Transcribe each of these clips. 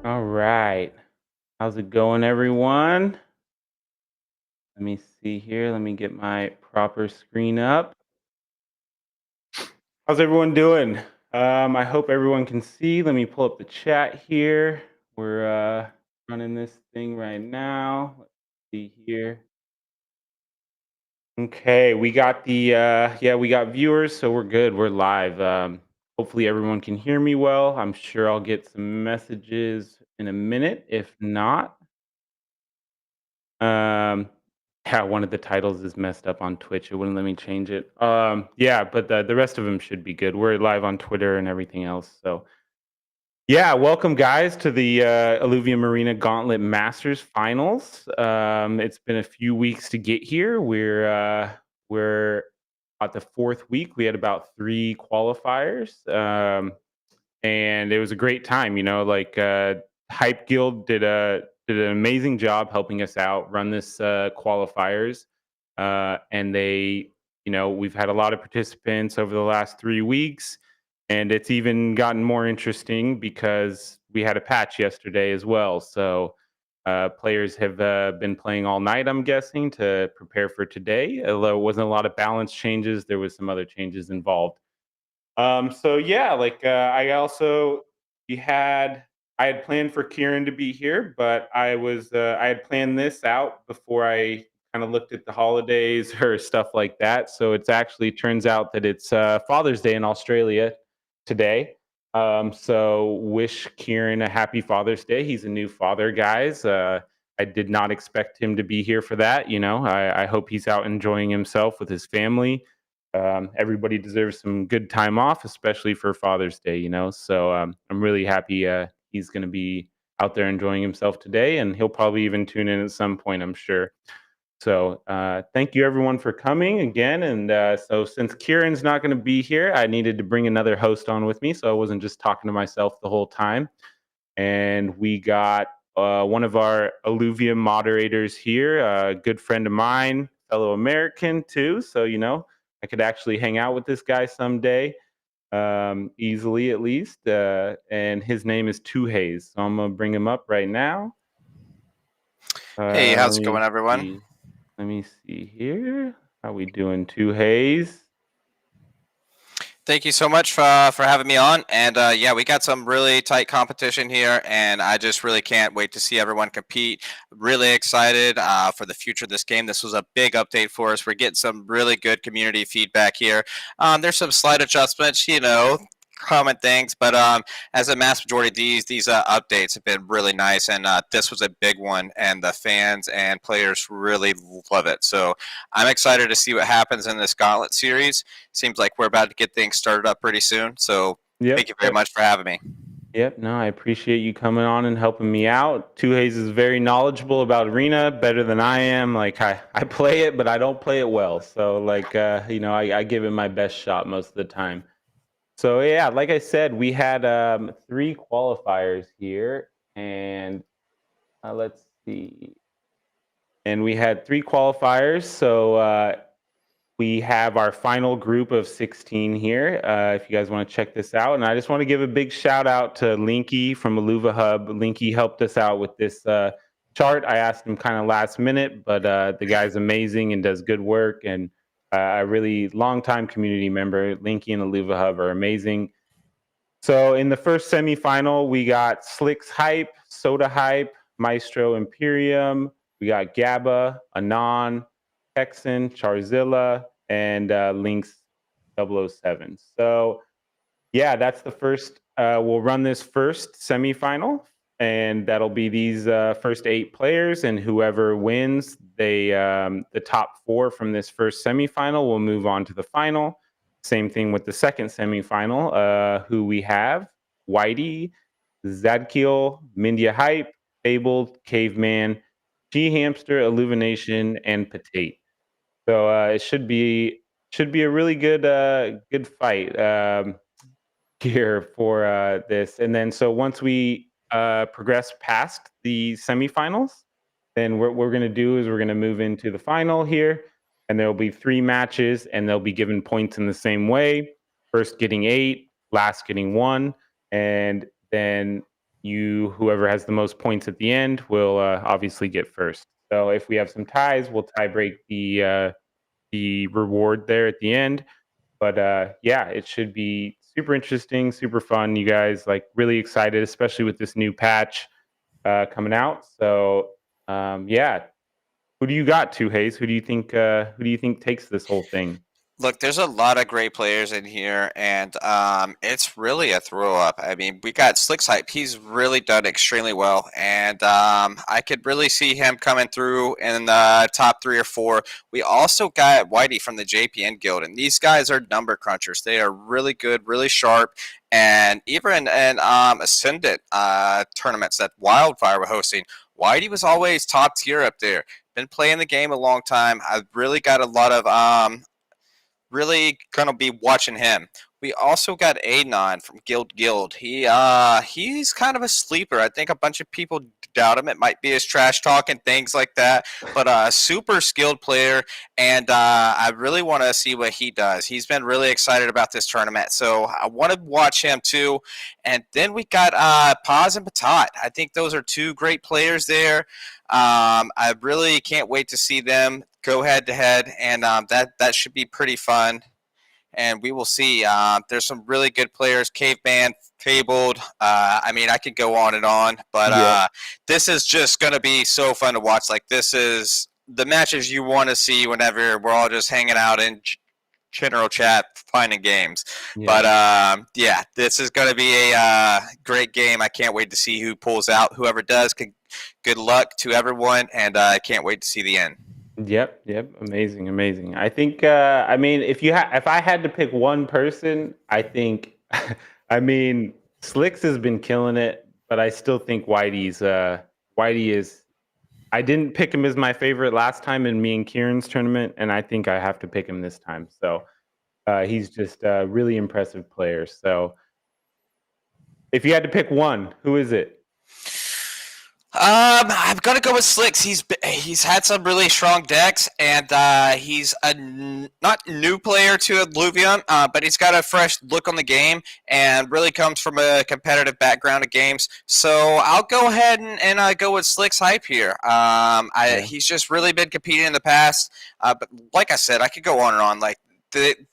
All right. How's it going, everyone? Let me see here. Let me get my proper screen up. How's everyone doing? I hope everyone can see. Let me pull up the chat here. We're running this thing right now. Let's see here. Okay, we got the we got viewers, so we're good. We're live. Hopefully everyone can hear me well. I'm sure I'll get some messages in a minute. If not, Um, yeah, one of the titles is messed up on Twitch. It wouldn't let me change it. Yeah, but the rest of them should be good. We're live on Twitter and everything else. So yeah, welcome guys to the Illuvium Arena Gauntlet Masters Finals. It's been a few weeks to get here. We're at the fourth week. We had about 3 qualifiers. And it was a great time. Hype Guild did an amazing job helping us out run this qualifiers, and we've had a lot of participants over the last 3 weeks, and it's even gotten more interesting because we had a patch yesterday as well. So players have been playing all night, I'm guessing, to prepare for today. Although it wasn't a lot of balance changes, there was some other changes involved. So yeah, we had I had planned for Kieran to be here, but I had planned this out before I kind of looked at the holidays or stuff like that. So it's actually turns out that it's Father's Day in Australia today. So wish Kieran a happy Father's Day. He's a new father, guys. I did not expect him to be here for that. I hope he's out enjoying himself with his family. Everybody deserves some good time off, especially for Father's Day, So I'm really happy he's going to be out there enjoying himself today, and he'll probably even tune in at some point, I'm sure. So thank you everyone for coming again. And so since Kieran's not going to be here, I needed to bring another host on with me, so I wasn't just talking to myself the whole time. And we got one of our Illuvium moderators here, a good friend of mine, fellow American too. So, I could actually hang out with this guy someday, easily at least. And his name is Hayes. So I'm going to bring him up right now. Hey, how's it going, everyone? Let me see here. How we doing, Hayes? Thank you so much for having me on. And yeah, we got some really tight competition here, and I just really can't wait to see everyone compete. Really excited for the future of this game. This was a big update for us. We're getting some really good community feedback here. There's some slight adjustments, common things, but as a mass majority of these updates have been really nice, and this was a big one, and the fans and players really love it. So I'm excited to see what happens in this Gauntlet series. Seems like we're about to get things started up pretty soon. So thank you very much for having me. Yep, no, I appreciate you coming on and helping me out. Hayes is very knowledgeable about Arena, better than I am. Like I play it, but I don't play it well. So I give it my best shot most of the time. So yeah, like I said, we had 3 qualifiers here, and let's see. And we had 3 qualifiers. So we have our final group of 16 here. If you guys want to check this out, and I just want to give a big shout out to Linky from Illuva Hub. Linky helped us out with this chart. I asked him kind of last minute, but the guy's amazing and does good work. And a really long-time community member. Linky and Illuva Hub are amazing. So in the first semifinal, we got Slicks Hype, Soda Hype, Maestro Imperium. We got Gabba, Anon, Texan, Charzilla, and Lynx 007. So yeah, that's the first. We'll run this first semifinal, and that'll be these first 8 players, and whoever wins, the top 4 from this first semifinal will move on to the final. Same thing with the second semifinal. Who we have: Whitey, Zadkiel, Mindia Hype, Fabled, Caveman, She Hamster, Illumination, and Patate. So it should be a really good fight here for this. And then so once we progress past the semifinals, then what we're going to do is we're going to move into the final here, and there'll be 3 matches, and they'll be given points in the same way. First getting 8, last getting 1, and then whoever has the most points at the end will obviously get first. So if we have some ties, we'll tie break the reward there at the end. But yeah, it should be super interesting, super fun. You guys like really excited, especially with this new patch coming out. So yeah, who do you got, Two Hayes? Who do you think? Who do you think takes this whole thing? Look, there's a lot of great players in here, and it's really a throw up. I mean, we got Slicks Hype. He's really done extremely well, and I could really see him coming through in the top 3 or 4. We also got Whitey from the JPN Guild, and these guys are number crunchers. They are really good, really sharp, and even in Ascendant tournaments that Wildfire were hosting, Whitey was always top tier up there. Been playing the game a long time. I've really got a lot of really gonna be watching him. We also got Anon from Guild. He's kind of a sleeper. I think a bunch of people doubt him. It might be his trash talk and things like that, but a super skilled player, and I really want to see what he does. He's been really excited about this tournament, so I want to watch him too. And then we got Paz and Patat. I think those are 2 great players there. I really can't wait to see them go head to head, and that should be pretty fun. And we will see. There's some really good players. Caveman, Fabled. I mean, I could go on and on, but Yeah. this is just going to be so fun to watch. Like, this is the matches you want to see whenever we're all just hanging out in general chat, finding games. Yeah. But yeah, this is going to be a great game. I can't wait to see who pulls out. Whoever does, good luck to everyone, and I can't wait to see the end. Yep. Amazing. I think I mean if I had to pick one person, I think I mean Slicks has been killing it, but I still think Whitey is I didn't pick him as my favorite last time in me and Kieran's tournament, and I think I have to pick him this time. So he's just a really impressive player. So if you had to pick one, who is it? I'm gonna go with Slicks. He's had some really strong decks, and he's a not new player to Illuvium, but he's got a fresh look on the game, and really comes from a competitive background of games. So I'll go ahead and go with Slicks Hype here. He's just really been competing in the past, but like I said, I could go on and on. Like,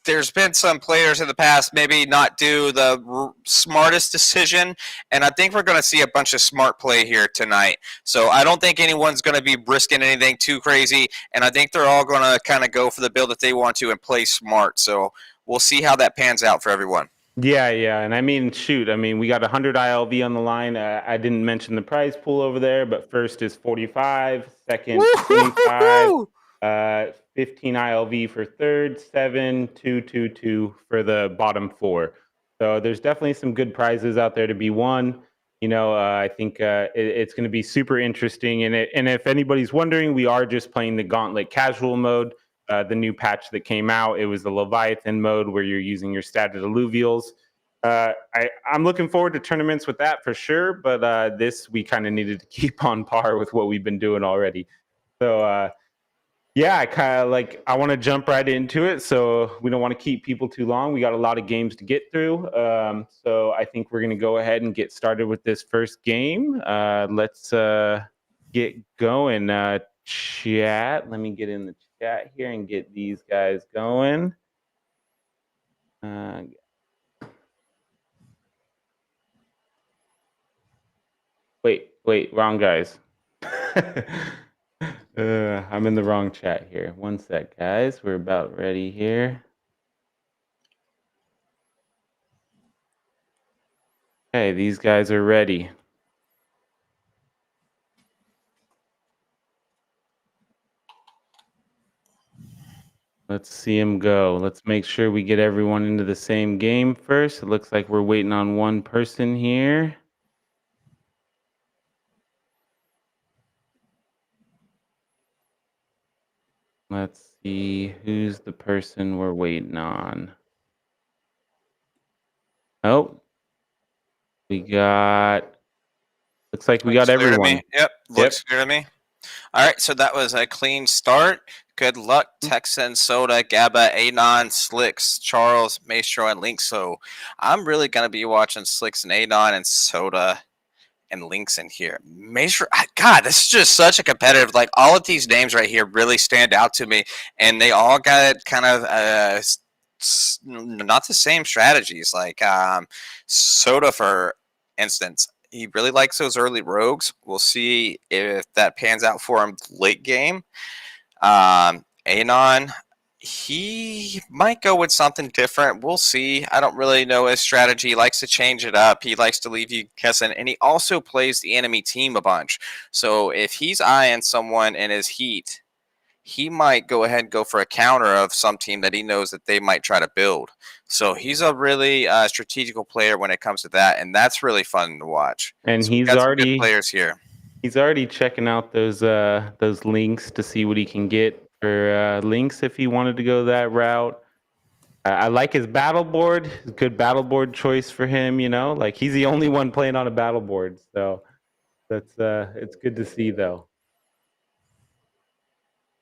there's been some players in the past maybe not do the smartest decision, and I think we're going to see a bunch of smart play here tonight. So I don't think anyone's going to be risking anything too crazy, and I think they're all going to kind of go for the build that they want to and play smart. So we'll see how that pans out for everyone. Yeah, and I mean, shoot, I mean, we got 100 ILV on the line. I didn't mention the prize pool over there, but first is 45, second 25. 15 ILV for third, 7, 2, 2, 2 for the bottom 4. So there's definitely some good prizes out there to be won. You know, I think it's going to be super interesting. And if anybody's wondering, we are just playing the Gauntlet casual mode, the new patch that came out. It was the Leviathan mode where you're using your statted Illuvials. I'm looking forward to tournaments with that for sure, but this we kind of needed to keep on par with what we've been doing already. So yeah, I want to jump right into it, so we don't want to keep people too long. We got a lot of games to get through, so I think we're going to go ahead and get started with this first game. Let's get going. Chat, let me get in the chat here and get these guys going. Wait, wrong guys. I'm in the wrong chat here. One sec, guys. We're about ready here. Okay, these guys are ready. Let's see them go. Let's make sure we get everyone into the same game first. It looks like we're waiting on one person here. Let's see who's the person we're waiting on. Oh, we got. Looks like we Looks got clear to everyone. me. Yep, Yep. looks clear to me. All right, so that was a clean start. Good luck, Texan, Soda, Gabba, Anon, Slicks, Charles, Maestro, and Link. So I'm really going to be watching Slicks and Anon and Soda and Links in here. Maestro, God, this is just such a competitive. Like, all of these names right here really stand out to me, and they all got kind of not the same strategies. Like Soda, for instance, he really likes those early rogues. We'll see if that pans out for him late game. Anon, he might go with something different. We'll see. I don't really know his strategy. He likes to change it up. He likes to leave you guessing, and he also plays the enemy team a bunch. So if he's eyeing someone in his heat, he might go ahead and go for a counter of some team that he knows that they might try to build. So he's a really strategical player when it comes to that, and that's really fun to watch. And So we got some good players here. he's already checking out those links to see what he can get for links if he wanted to go that route. I like his battle board. Good battle board choice for him. You know, like he's the only one playing on a battle board, so that's it's good to see though.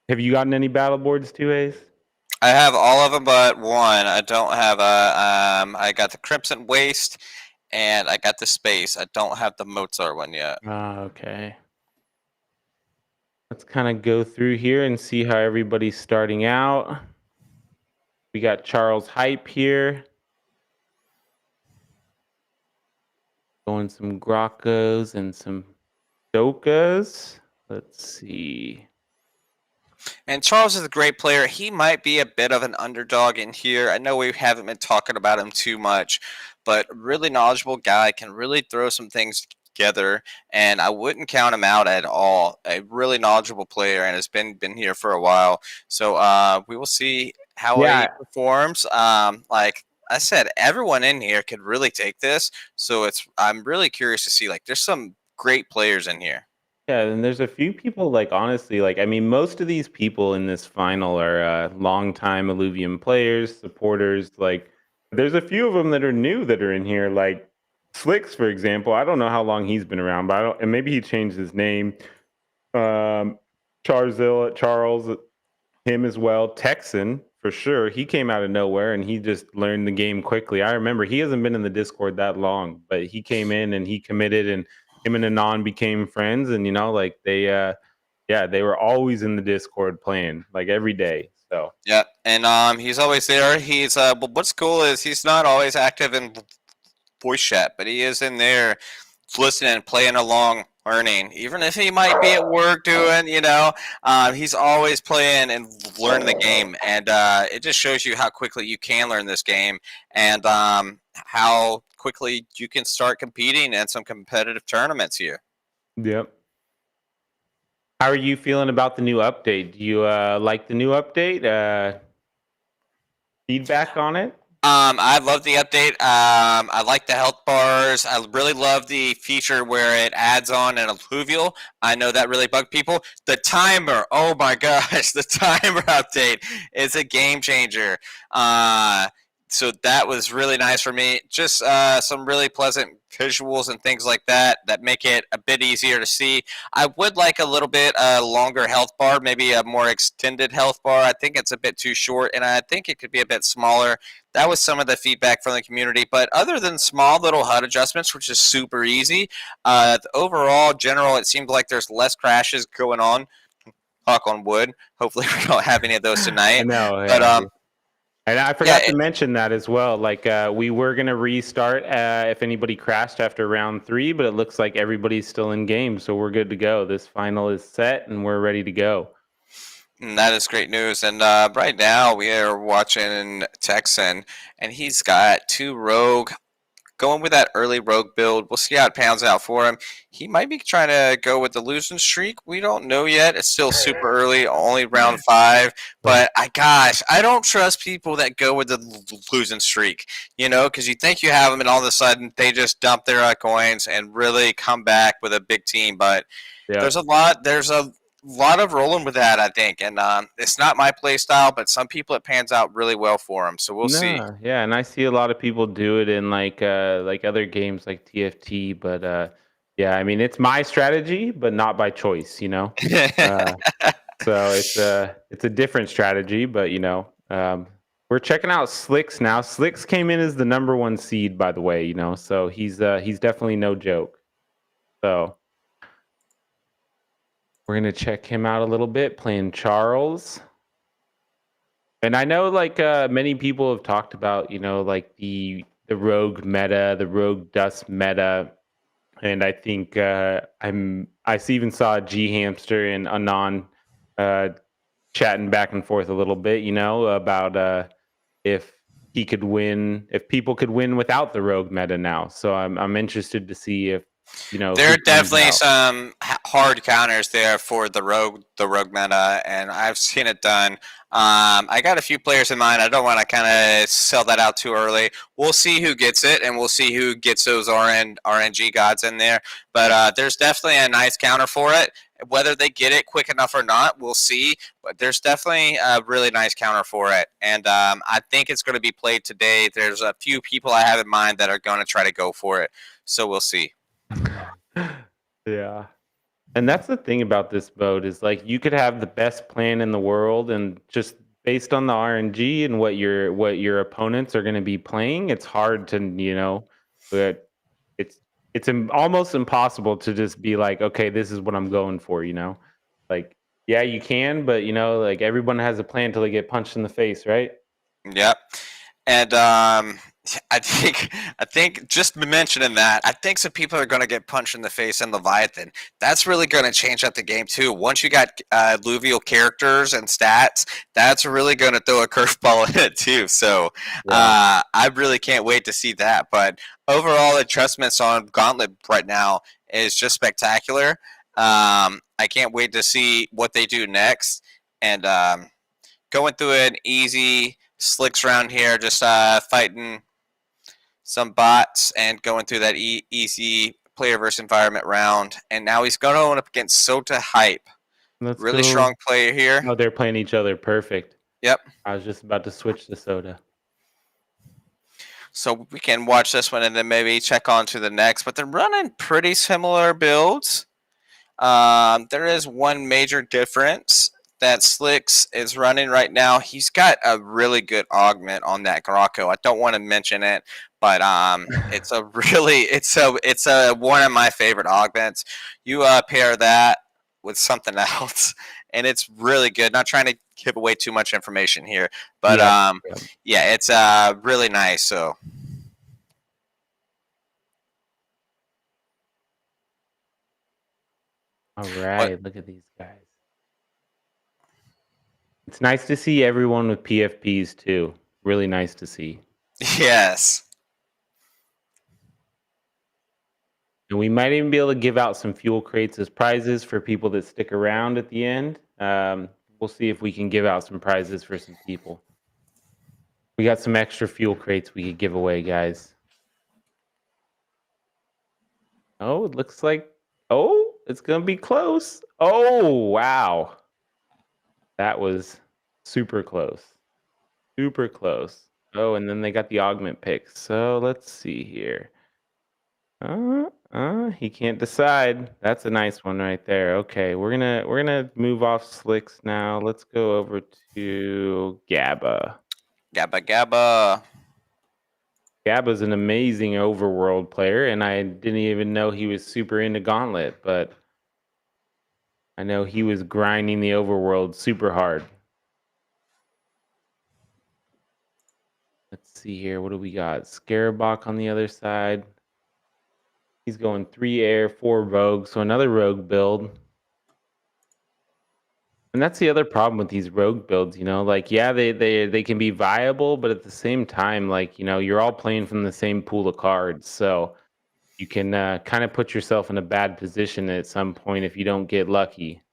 Have you gotten any battle boards too, Ace? I have all of them but one. I don't have a. I got the Crimson Waste, and I got the Space. I don't have the Mozart one yet. Okay. Let's kind of go through here and see how everybody's starting out. We got Charles Hype here. Going some Grokos and some Dokas. Let's see. And Charles is a great player. He might be a bit of an underdog in here. I know we haven't been talking about him too much, but really knowledgeable guy, can really throw some things together, and I wouldn't count him out at all. A really knowledgeable player, and has been here for a while. So we will see how he performs. Like I said, everyone in here could really take this. So I'm really curious to see. Like, there's some great players in here. Yeah, and there's a few people, like, honestly, like, I mean, most of these people in this final are longtime Illuvium players, supporters. Like, there's a few of them that are new that are in here, like Slicks, for example. I don't know how long he's been around, but I don't, and maybe he changed his name. Charles, him as well. Texan, for sure. He came out of nowhere and he just learned the game quickly. I remember he hasn't been in the Discord that long, but he came in and he committed, and him and Anon became friends, and you know, like they they were always in the Discord playing like every day. So yeah, and he's always there. He's but what's cool is he's not always active in voice chat, but he is in there listening, playing along, learning. Even if he might be at work doing, he's always playing and learning the game, and it just shows you how quickly you can learn this game, and how quickly you can start competing in some competitive tournaments here. Yep. How are you feeling about the new update? Do you like the new update? Feedback on it? I love the update. I like the health bars. I really love the feature where it adds on an Illuvial. I know that really bugged people. The timer, oh my gosh, the timer update is a game changer. So that was really nice for me. Just some really pleasant visuals and things like that make it a bit easier to see. I would like a little bit longer health bar, maybe a more extended health bar. I think it's a bit too short, and I think it could be a bit smaller. That was some of the feedback from the community. But other than small little HUD adjustments, which is super easy, the overall general, it seemed like there's less crashes going on. Knock on wood. Hopefully we don't have any of those tonight. I know. But and I forgot to mention that as well. Like we were gonna restart if anybody crashed after round 3, but it looks like everybody's still in game, so we're good to go. This final is set, and we're ready to go. That is great news. And right now we are watching Texan, and he's got 2 rogue. Going with that early rogue build. We'll see how it pans out for him. He might be trying to go with the losing streak. We don't know yet. It's still super early, only round 5. But I don't trust people that go with the losing streak, because you think you have them, and all of a sudden they just dump their coins and really come back with a big team. But there's a lot. There's a lot of rolling with that, I think. And it's not my play style, but some people it pans out really well for them. So we'll see. No, yeah, and I see a lot of people do it in like other games like TFT, but yeah, I mean it's my strategy, but not by choice, you know. Uh, so it's a different strategy, but we're checking out Slicks now. Slicks came in as the number one seed, by the way, so he's definitely no joke. So we're gonna check him out a little bit, playing Charles. And I know like many people have talked about, like the rogue meta, the rogue dust meta. And I think even saw G Hamster and Anon uh chatting back and forth a little bit, about if he could win, if people could win without the rogue meta now. So I'm interested to see if There who are comes definitely out. some hard counters there for the rogue meta, and I've seen it done. I got a few players in mind. I don't want to kind of sell that out too early. We'll see who gets it, and we'll see who gets those RNG gods in there. But there's definitely a nice counter for it. Whether they get it quick enough or not, we'll see. But there's definitely a really nice counter for it, and I think it's going to be played today. There's a few people I have in mind that are going to try to go for it, so we'll see. Yeah. And that's the thing about this mode is like you could have the best plan in the world and just based on the RNG and what your opponents are going to be playing, it's hard to, but it's almost impossible to just be like, okay, this is what I'm going for. Like yeah, you can, but like everyone has a plan till they get punched in the face, right? Yep. And I think just mentioning that, I think some people are going to get punched in the face in Leviathan. That's really going to change up the game too. Once you got Illuvial characters and stats, that's really going to throw a curveball in it too. So Yeah. I really can't wait to see that. But overall, adjustments on Gauntlet right now is just spectacular. I can't wait to see what they do next. And going through an easy slicks round here, just fighting some bots and going through that easy player versus environment round. And now he's going up against Sota Hype. Let's Really go. strong player here. Oh, they're playing each other. Perfect. Yep. I was just about to switch to soda. So we can watch this one and then maybe check on to the next. But they're running pretty similar builds. There is one major difference that Slicks is running right now. He's got a really good augment on that Graco. I don't want to mention it, but it's a one of my favorite augments. You pair that with something else, and it's really good. Not trying to give away too much information here, but Yeah. Yeah. yeah, it's really nice. So All what? right, look at these guys. It's nice to see everyone with PFPs too. Really nice to see. Yes. And we might even be able to give out some fuel crates as prizes for people that stick around at the end. We'll see if we can give out some prizes for some people. We got some extra fuel crates we could give away, guys. Oh, it looks like, oh, it's going to be close. Oh, wow. That was super close. Super close. Oh, and then they got the augment picks. So let's see here. He can't decide. That's a nice one right there. Okay, we're gonna move off Slicks now. Let's go over to Gabba. Gabba Gabba. Gabba's an amazing overworld player, and I didn't even know he was super into Gauntlet, but I know he was grinding the overworld super hard. Let's see here. What do we got? Scarabok on the other side. He's going 3 air, 4 rogue, so another rogue build. And that's the other problem with these rogue builds, like yeah, they can be viable, but at the same time, like, you're all playing from the same pool of cards. So you can kind of put yourself in a bad position at some point if you don't get lucky.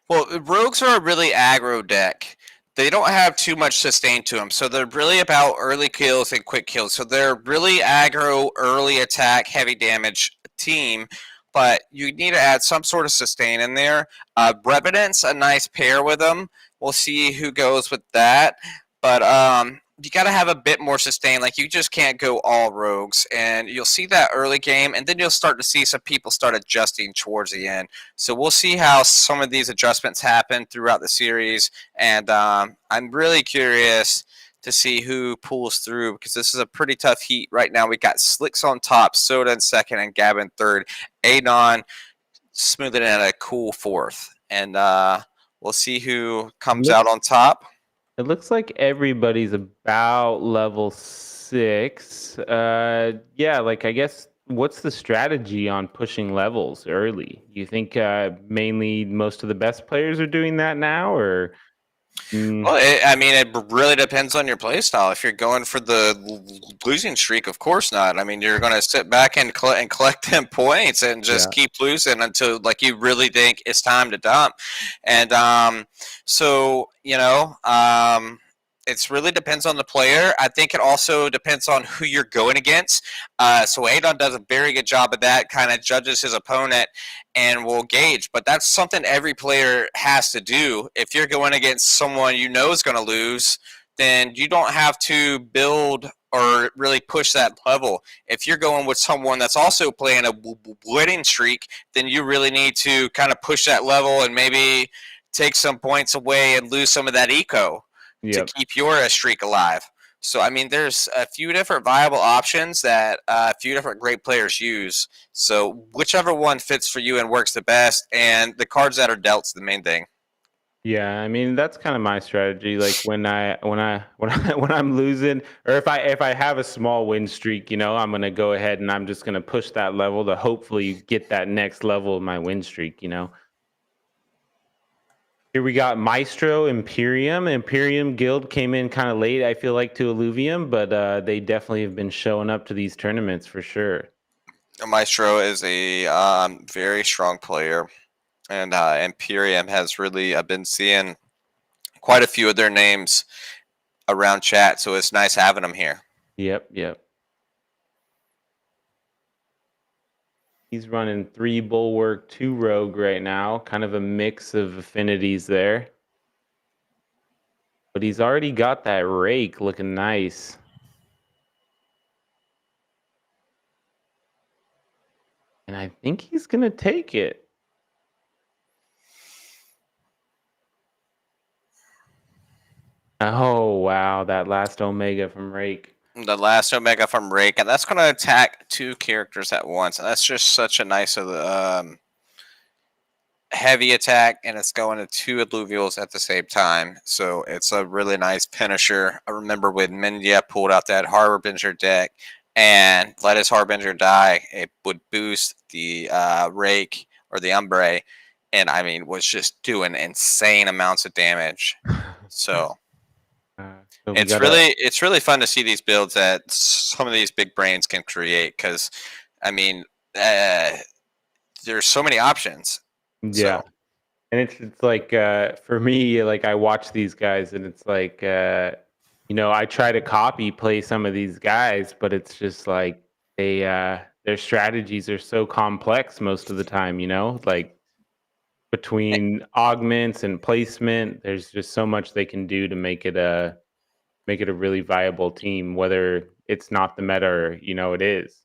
Well, rogues are a really aggro deck. They don't have too much sustain to them, so they're really about early kills and quick kills. So they're really aggro, early attack, heavy damage team. but you need to add some sort of sustain in there. Revenant's a nice pair with them. We'll see who goes with that. But you got to have a bit more sustain. Like, you just can't go all rogues. And you'll see that early game, and then you'll start to see some people start adjusting towards the end. So we'll see how some of these adjustments happen throughout the series. And I'm really curious to see who pulls through, because this is a pretty tough heat right now. We got Slicks on top, Soda in second, and Gavin third. Adon smoothing in at a cool fourth. And we'll see who comes out on top. It looks like everybody's about level 6. Yeah, like, I guess, what's the strategy on pushing levels early? You think mainly most of the best players are doing that now, or? Well, it really depends on your play style. If you're going for the losing streak, of course not. I mean, you're going to sit back and collect them points and just keep losing until, like, you really think it's time to dump. And so, it really depends on the player. I think it also depends on who you're going against. So Adon does a very good job of that, kind of judges his opponent and will gauge. But that's something every player has to do. If you're going against someone you know is going to lose, then you don't have to build or really push that level. If you're going with someone that's also playing a winning streak, then you really need to kind of push that level and maybe take some points away and lose some of that eco to keep your streak alive. So, I mean, there's a few different viable options that a few different great players use. So whichever one fits for you and works the best, and the cards that are dealt's the main thing. Yeah, I mean, that's kind of my strategy. Like, when I'm losing, or if I have a small win streak, I'm gonna go ahead and I'm just gonna push that level to hopefully get that next level of my win streak. Here we got Maestro, Imperium. Imperium Guild came in kind of late, I feel like, to Illuvium, but they definitely have been showing up to these tournaments for sure. Maestro is a very strong player, and Imperium has really, I've been seeing quite a few of their names around chat, so it's nice having them here. Yep. He's running 3 Bulwark, 2 Rogue right now. Kind of a mix of affinities there. But he's already got that Rake looking nice. And I think he's going to take it. Oh, wow. That last Omega from Rake. The last Omega from Rake, and that's going to attack 2 characters at once. And that's just such a nice heavy attack, and it's going to 2 Illuvials at the same time. So it's a really nice finisher. I remember when Mindia pulled out that Harbinger deck and let his Harbinger die, it would boost the Rake or the Umbre, and I mean, was just doing insane amounts of damage. So it's really fun to see these builds that some of these big brains can create, because I mean, there's so many options. Yeah. So. And it's like, for me, like, I watch these guys and it's like, I try to play some of these guys, but it's just like their strategies are so complex most of the time, like, between augments and placement, there's just so much they can do to make it a really viable team, whether it's not the meta or, it is.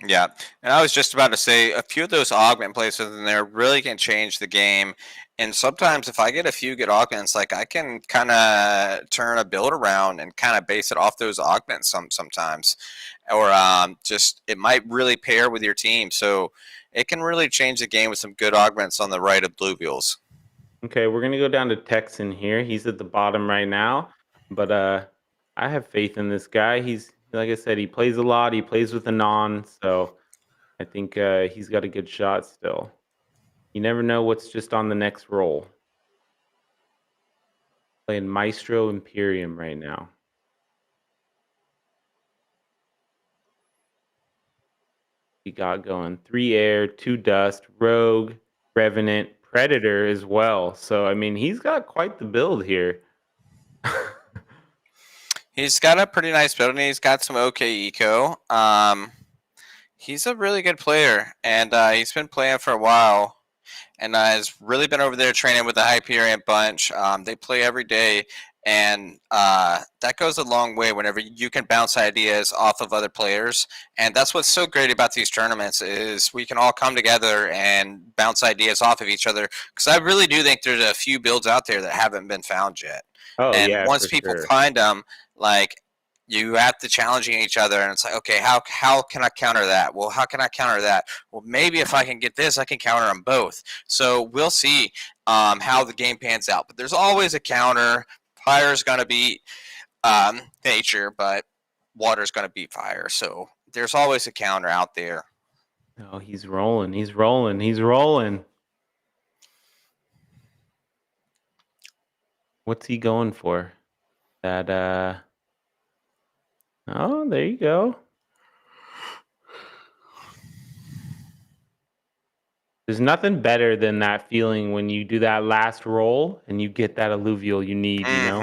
Yeah, and I was just about to say, a few of those augment places in there really can change the game. And sometimes if I get a few good augments, like, I can kind of turn a build around and kind of base it off those augments sometimes. Or just, it might really pair with your team. So it can really change the game with some good augments on the right of Illuvials. Okay, we're going to go down to Texan here. He's at the bottom right now. But I have faith in this guy. He's, like I said, he plays a lot. He plays with Anon, so I think he's got a good shot still. You never know what's just on the next roll. Playing Maestro Imperium right now. He got going 3 air, 2 dust, Rogue, Revenant, Predator as well. So, I mean, he's got quite the build here. He's got a pretty nice build, and he's got some okay eco. He's a really good player, and he's been playing for a while. And has really been over there training with the Hyperion bunch. They play every day, and that goes a long way whenever you can bounce ideas off of other players. And that's what's so great about these tournaments is we can all come together and bounce ideas off of each other. Because I really do think there's a few builds out there that haven't been found yet. Oh And yeah, once for people sure. find them, like you have to challenging each other, and it's like, okay, how can I counter that? Well, how can I counter that? Well, maybe if I can get this, I can counter them both. So we'll see how the game pans out. But there's always a counter. Fire's going to beat nature, but water's going to beat fire. So there's always a counter out there. Oh, he's rolling. He's rolling. He's rolling. What's he going for? That oh, there you go. There's nothing better than that feeling when you do that last roll and you get that alluvial you need, you know?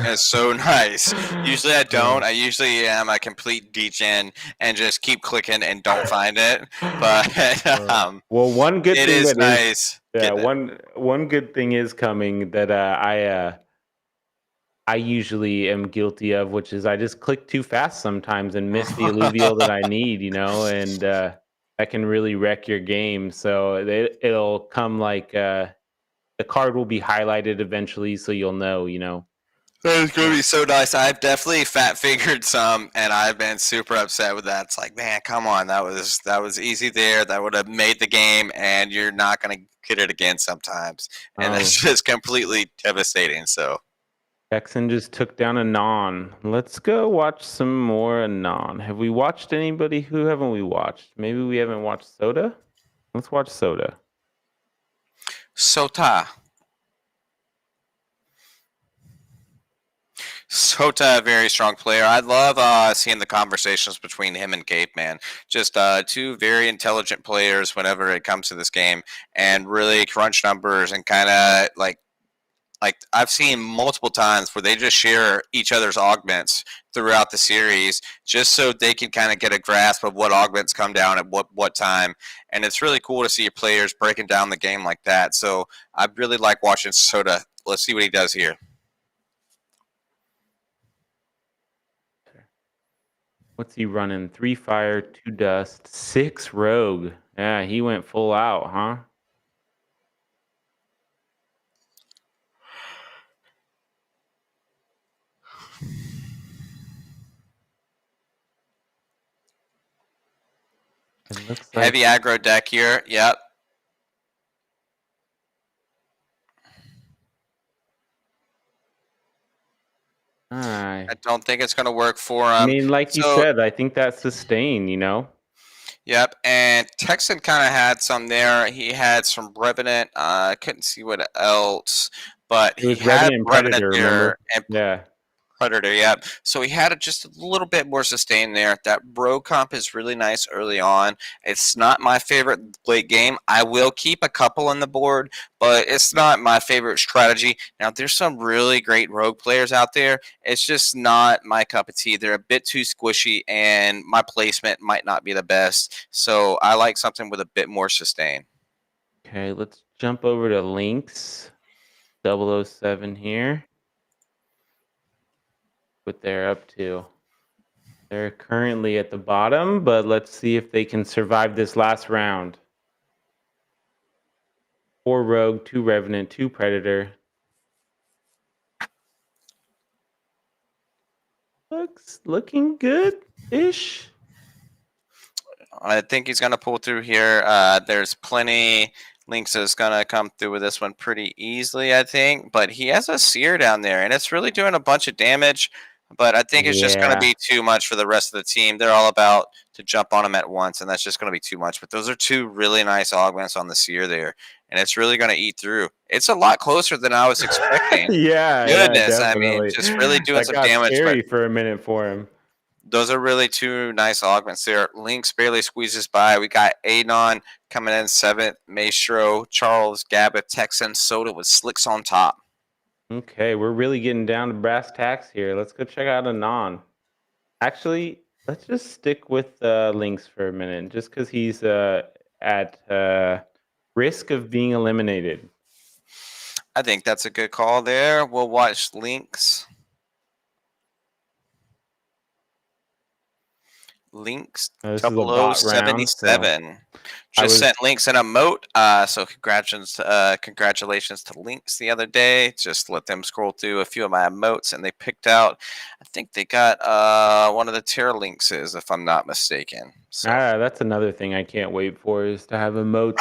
It's so nice. Usually I don't. I usually am a complete degen and just keep clicking and don't find it. But well, one good it thing is that is nice. yeah, Getting it. one good thing is coming that I usually am guilty of, which is I just click too fast sometimes and miss the alluvial that I need, you know, and that can really wreck your game. So it'll come like the card will be highlighted eventually, so you'll know, you know. It's gonna be so nice. I've definitely fat fingered some, and I've been super upset with that. It's like, man, come on, that was easy there. That would have made the game, and you're not gonna get it again sometimes, and that's just completely devastating. So Texan just took down Anon. Let's go watch some more Anon. Have we watched anybody? Who haven't we watched? Maybe we haven't watched Soda? Let's watch Soda. Sota. Sota, a very strong player. I love seeing the conversations between him and Caveman. Just two very intelligent players whenever it comes to this game, and really crunch numbers and kind of like I've seen multiple times where they just share each other's augments throughout the series just so they can kind of get a grasp of what augments come down at what time. And it's really cool to see your players breaking down the game like that. So I really like watching Soda. Let's see what he does here. What's he running? 3 fire, 2 dust, 6 rogue. Yeah, he went full out, huh? It looks like Heavy aggro deck here. Yep. I don't think it's going to work for him. I mean, like you So, said, I think that's sustain, you know? yep. And Texan kind of had some there. He had some Revenant. I couldn't see what else, but It he was had Revenant and Revenant Predator, there remember? and Yeah. Predator, yeah. So he had just a little bit more sustain there. That rogue comp is really nice early on. It's not my favorite late game. I will keep a couple on the board, but it's not my favorite strategy. Now, there's some really great rogue players out there. It's just not my cup of tea. They're a bit too squishy, and my placement might not be the best. So I like something with a bit more sustain. Okay, let's jump over to Lynx 007 here. What they're up to. They're currently at the bottom, but let's see if they can survive this last round. 4 rogue, 2 revenant, 2 predator. Looking good-ish. I think he's going to pull through here. There's plenty. Lynx is going to come through with this one pretty easily, I think. But he has a seer down there, and it's really doing a bunch of damage. But I think it's just going to Yeah. be too much for the rest of the team. They're all about to jump on him at once, and that's just going to be too much. But those are two really nice augments on the seer there, and it's really going to eat through. It's a lot closer than I was expecting. Yeah, Goodness, I mean, definitely. just really doing That some got damage. But scary for a minute for him. those are really two nice augments there. Lynx barely squeezes by. We got Anon coming in 7th, Maestro, Charles, Gabba, Texan, Soda with Slicks on top. Okay, we're really getting down to brass tacks here. Let's go check out Anon. Actually, Let's just stick with Lynx for a minute, just because he's at risk of being eliminated. I think that's a good call there. We'll watch Lynx. Lynx This is a bot round, so 0077 I just was sent Lynx an emote. So congratulations to Lynx the other day. Just let them scroll through a few of my emotes, and they picked out. I think they got one of the tier Lynxes, if I'm not mistaken. So that's another thing I can't wait for is to have emotes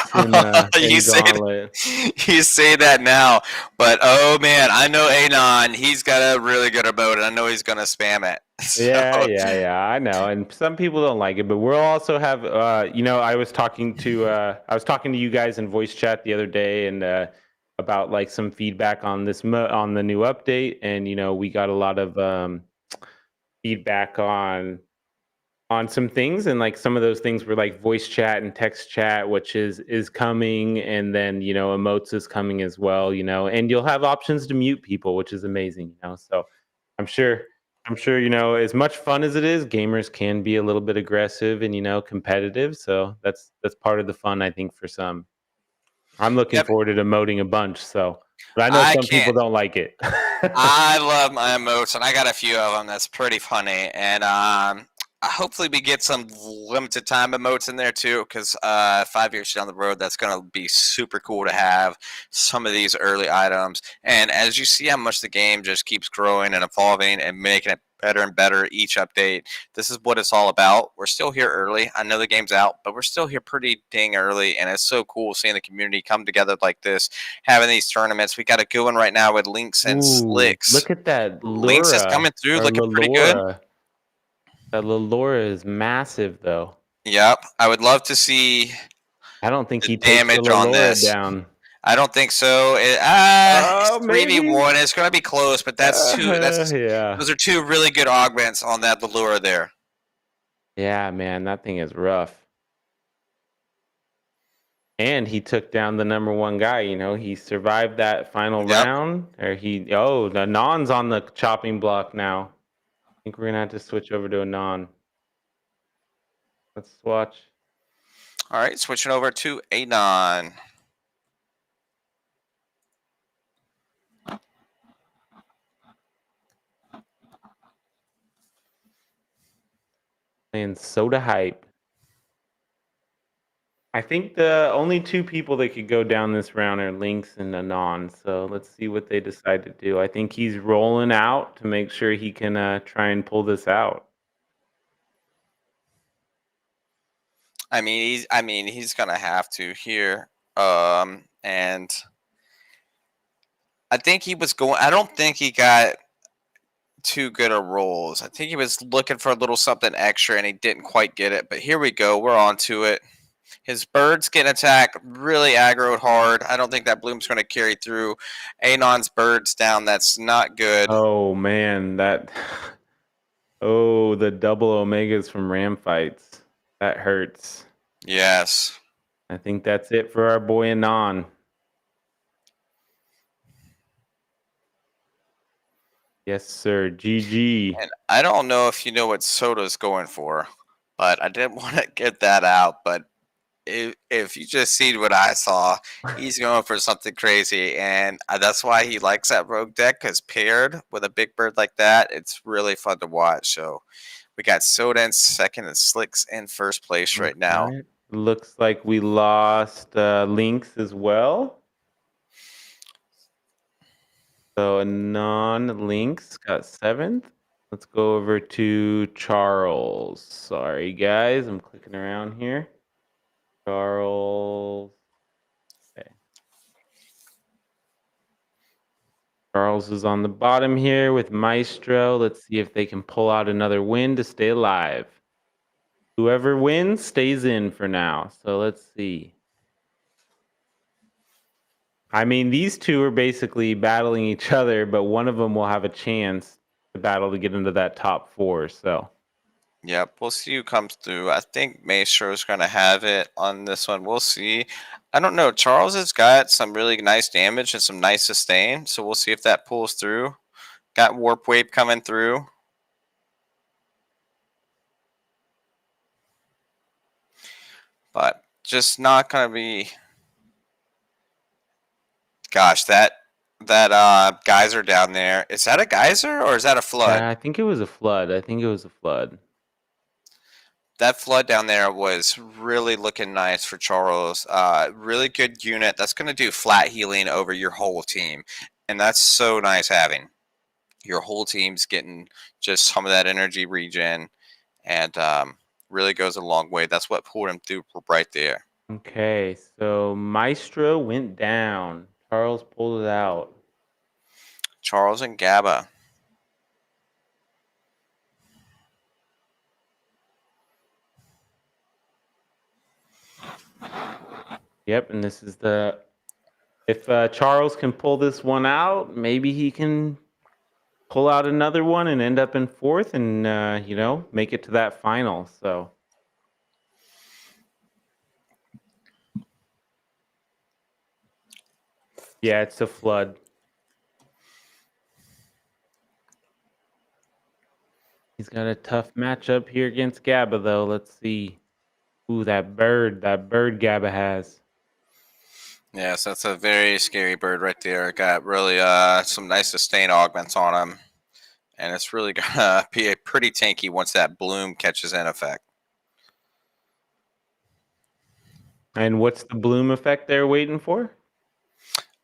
you in say Gauntlet. you say that now, but oh man, I know Anon. He's got a really good emote, and I know he's gonna spam it. So Yeah. I know, and some people don't like it, but we'll also have. I was talking to you guys in voice chat the other day, and about like some feedback on on the new update, and we got a lot of feedback on some things, and like some of those things were like voice chat and text chat, which is coming, and then emotes is coming as well, and you'll have options to mute people, which is amazing, so i'm sure I'm sure as much fun as it is, gamers can be a little bit aggressive and competitive, so that's part of the fun, I think, for some. I'm looking yep, forward to emoting a bunch, but I know I some people can't. don't like it. I love my emotes, and I got a few of them. That's pretty funny, and hopefully we get some limited time emotes in there too. Because 5 years down the road, that's gonna be super cool to have some of these early items. And as you see how much the game just keeps growing and evolving and making it better and better each update, this is what it's all about. We're still here early. I know the game's out, but we're still here pretty dang early, and it's so cool seeing the community come together like this, having these tournaments. We got a good one right now with Lynx and Ooh, Slicks. look at that Lynx is Lura coming through or looking pretty good. Lalora. That Lalora is massive, though. Yep. I would love to see I don't think the he takes the damage on Lalora this. down. I don't think so. It's Oh, maybe. 3v1. It's going to be close, but that's two. Yeah. Those are two really good augments on that Allura there. Yeah, man, that thing is rough. And he took down the number one guy. He survived that final Yep. round. Or the Non's on the chopping block now. I think we're gonna have to switch over to a Non. Let's watch. All right, switching over to Anon. Playing Soda Hype. I think the only two people that could go down this round are Lynx and Anon. So let's see what they decide to do. I think he's rolling out to make sure he can try and pull this out. He's gonna have to here. And I think he was going. I don't think he got too good of rolls. I think he was looking for a little something extra, and he didn't quite get it. But here we go. We're on to it. His birds get attacked really aggroed hard. I don't think that bloom's going to carry through. Anon's birds down. That's not good. Oh man, oh, the double omegas from Ram fights. That hurts. Yes. I think that's it for our boy Anon. Yes, sir. GG. And I don't know if you know what Soda's going for, but I didn't want to get that out. But if you just see what I saw, he's going for something crazy, and that's why he likes that rogue deck. Because paired with a big bird like that, it's really fun to watch. So we got Soda in second and Slicks in first place right now. Right. Looks like we lost Lynx as well. So a non-Lynx got 7th. Let's go over to Charles. Sorry, guys. I'm clicking around here. Charles. Okay. Charles is on the bottom here with Maestro. Let's see if they can pull out another win to stay alive. Whoever wins stays in for now. So let's see. I mean, these two are basically battling each other, but one of them will have a chance to battle to get into that top 4. So Yep, we'll see who comes through. I think Maestro's going to have it on this one. We'll see. I don't know. Charles has got some really nice damage and some nice sustain, so we'll see if that pulls through. Got Warp Wave coming through. but just not gonna be. Gosh, that geyser down there, is that a geyser or is that a flood? I think it was a flood. I think it was a flood. That flood down there was really looking nice for Charles. Really good unit. That's going to do flat healing over your whole team. And that's so nice having. Your whole team's getting just some of that energy regen. And really goes a long way. That's what pulled him through right there. Okay, so Maestro went down. Charles pulled it out. Charles and Gabba. Yep, and this is the. If Charles can pull this one out, maybe he can pull out another one and end up in fourth and, make it to that final. So. Yeah, it's a flood. He's got a tough matchup here against Gabba, though. Let's see. Ooh, that bird Gabba has. Yes, that's a very scary bird right there. Got really some nice sustain augments on him. And it's really gonna be a pretty tanky once that bloom catches in effect. And what's the bloom effect they're waiting for?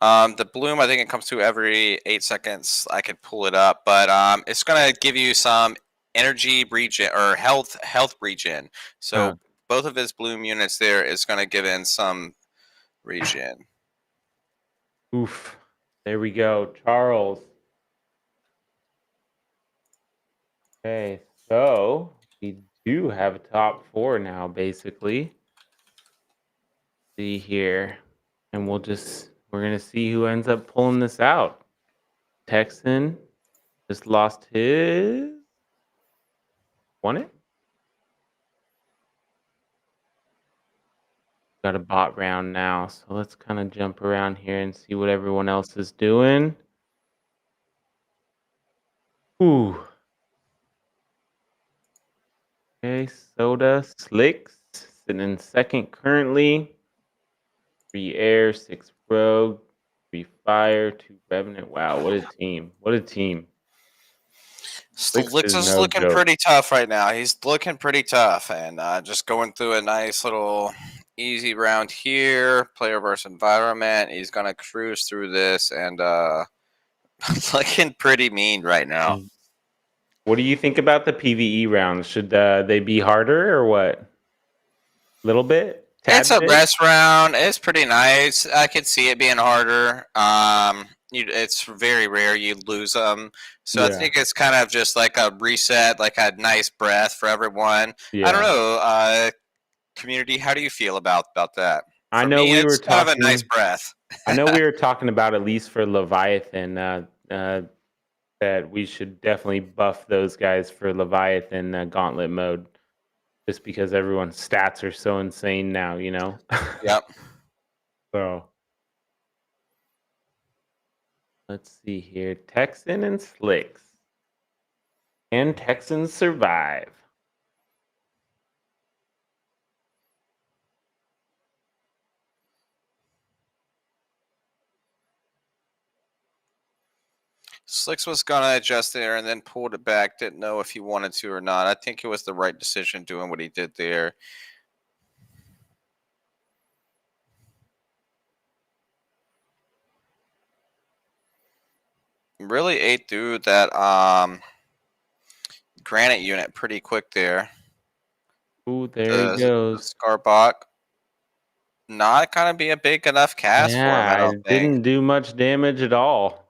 The bloom, I think it comes to every 8 seconds. I could pull it up, but it's gonna give you some energy regen or health regen. So both of his bloom units there is gonna give in some regen. Oof. There we go. Charles. Okay, so we do have a top four now, basically. See here. And we're gonna see who ends up pulling this out. Texan just lost his. Won it? Got a bot round now, so let's kind of jump around here and see what everyone else is doing. Ooh. Okay, Soda, Slicks, sitting in second currently. 3 Air, 6 Rogue, 3 Fire, 2 Revenant. Wow, what a team. What a team. Slicks is is no looking joke. pretty tough right now. He's looking pretty tough, and just going through a nice little easy round here. Player versus environment. He's gonna cruise through this, and looking pretty mean right now. What do you think about the PvE rounds? Should they be harder or what? Little bit? It's Tad a bit? rest round. It's pretty nice. I could see it being harder. It's very rare you lose them, so I Yeah. think it's kind of just like a reset, like a nice breath for everyone. I don't Yeah. know, community. How do you feel about that? I For know me, we were it's kind of a nice talking. breath. I know we were talking about, at least for Leviathan, that we should definitely buff those guys for Leviathan Gauntlet mode, just because everyone's stats are so insane now, you know? Yep. So let's see here. Texan and Slicks. Can Texans survive? Slicks was gonna adjust there and then pulled it back. Didn't know if he wanted to or not. I think it was the right decision doing what he did there. Really ate through that granite unit pretty quick there. Ooh, there he The goes. Scarbach. Not gonna be a big enough cast for him, I Yeah, don't it think. didn't do much damage at all.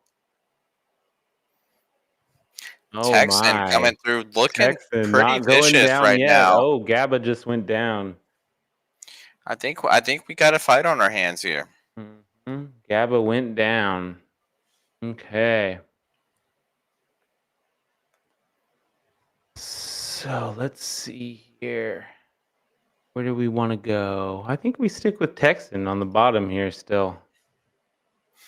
Oh Texan my. coming through looking Texan pretty not going vicious down right yet. now. Oh, Gabba just went down. I think we got a fight on our hands here. Gabba went down. Okay. So let's see here. Where do we want to go? I think we stick with Texan on the bottom here still.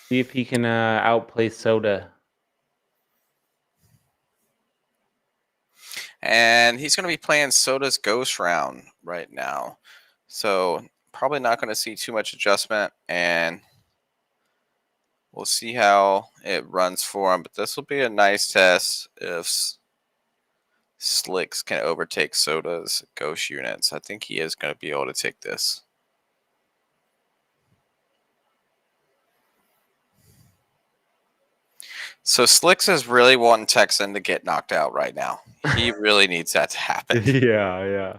See if he can outplay Soda. And he's gonna be playing Soda's Ghost Round right now. So probably not going to see too much adjustment, and we'll see how it runs for him. But this will be a nice test if Slicks can overtake Soda's ghost units. I think he is going to be able to take this. So Slicks is really wanting Texan to get knocked out right now. He really needs that to happen. Yeah.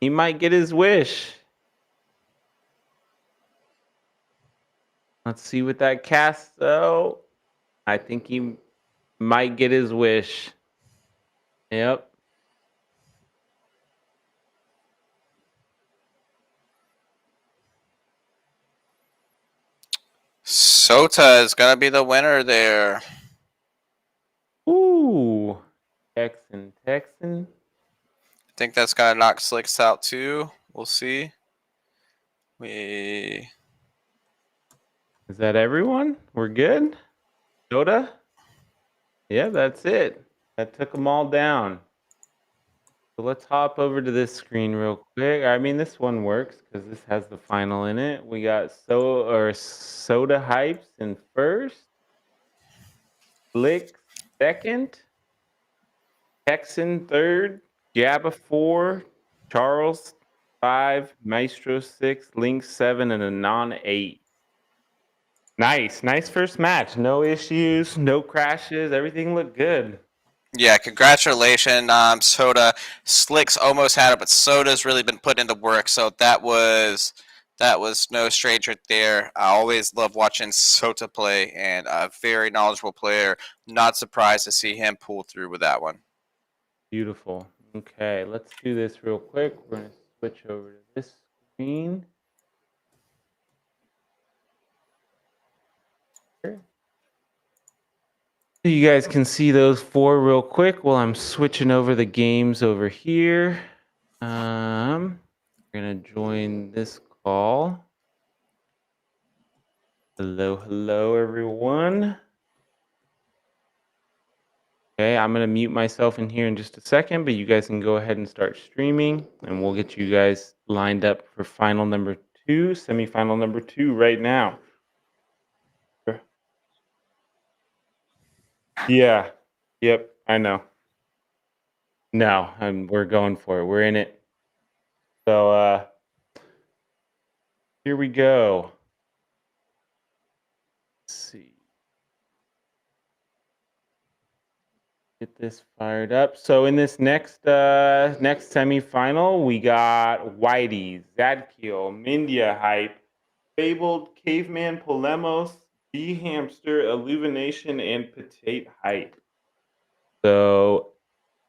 He might get his wish. Let's see what that casts, though. I think he might get his wish. Yep. Sota is going to be the winner there. Ooh. Texan. I think that's going to knock Slicks out too. We'll see. Is that everyone? We're good? Soda? Yeah, that's it. That took them all down. So let's hop over to this screen real quick. I mean, this one works because this has the final in it. We got Soda Hypes in first, Flick second, Texan third, Jabba 4, Charles 5, Maestro 6, Link 7, and Anon 8. Nice first match. No issues, no crashes. Everything looked good. Yeah, congratulations, Soda. Slicks almost had it, but Soda's really been putting in the work. So that was no stranger there. I always love watching Sota play, and a very knowledgeable player. Not surprised to see him pull through with that one. Beautiful. Okay, let's do this real quick. We're going to switch over to this screen. So you guys can see those 4 real quick while I'm switching over the games over here. We're going to join this call. Hello, everyone. Okay, I'm going to mute myself in here in just a second, but you guys can go ahead and start streaming, and we'll get you guys lined up for final number 2, semifinal number 2 right now. Yeah. Yep, I know. No, we're going for it. We're in it. So here we go. Let's see. Get this fired up. So in this next semifinal, we got Whitey, Zadkiel, Mindia Hype, Fabled, Caveman, Polemos, B Hamster, Illumination, and Potate Hype. So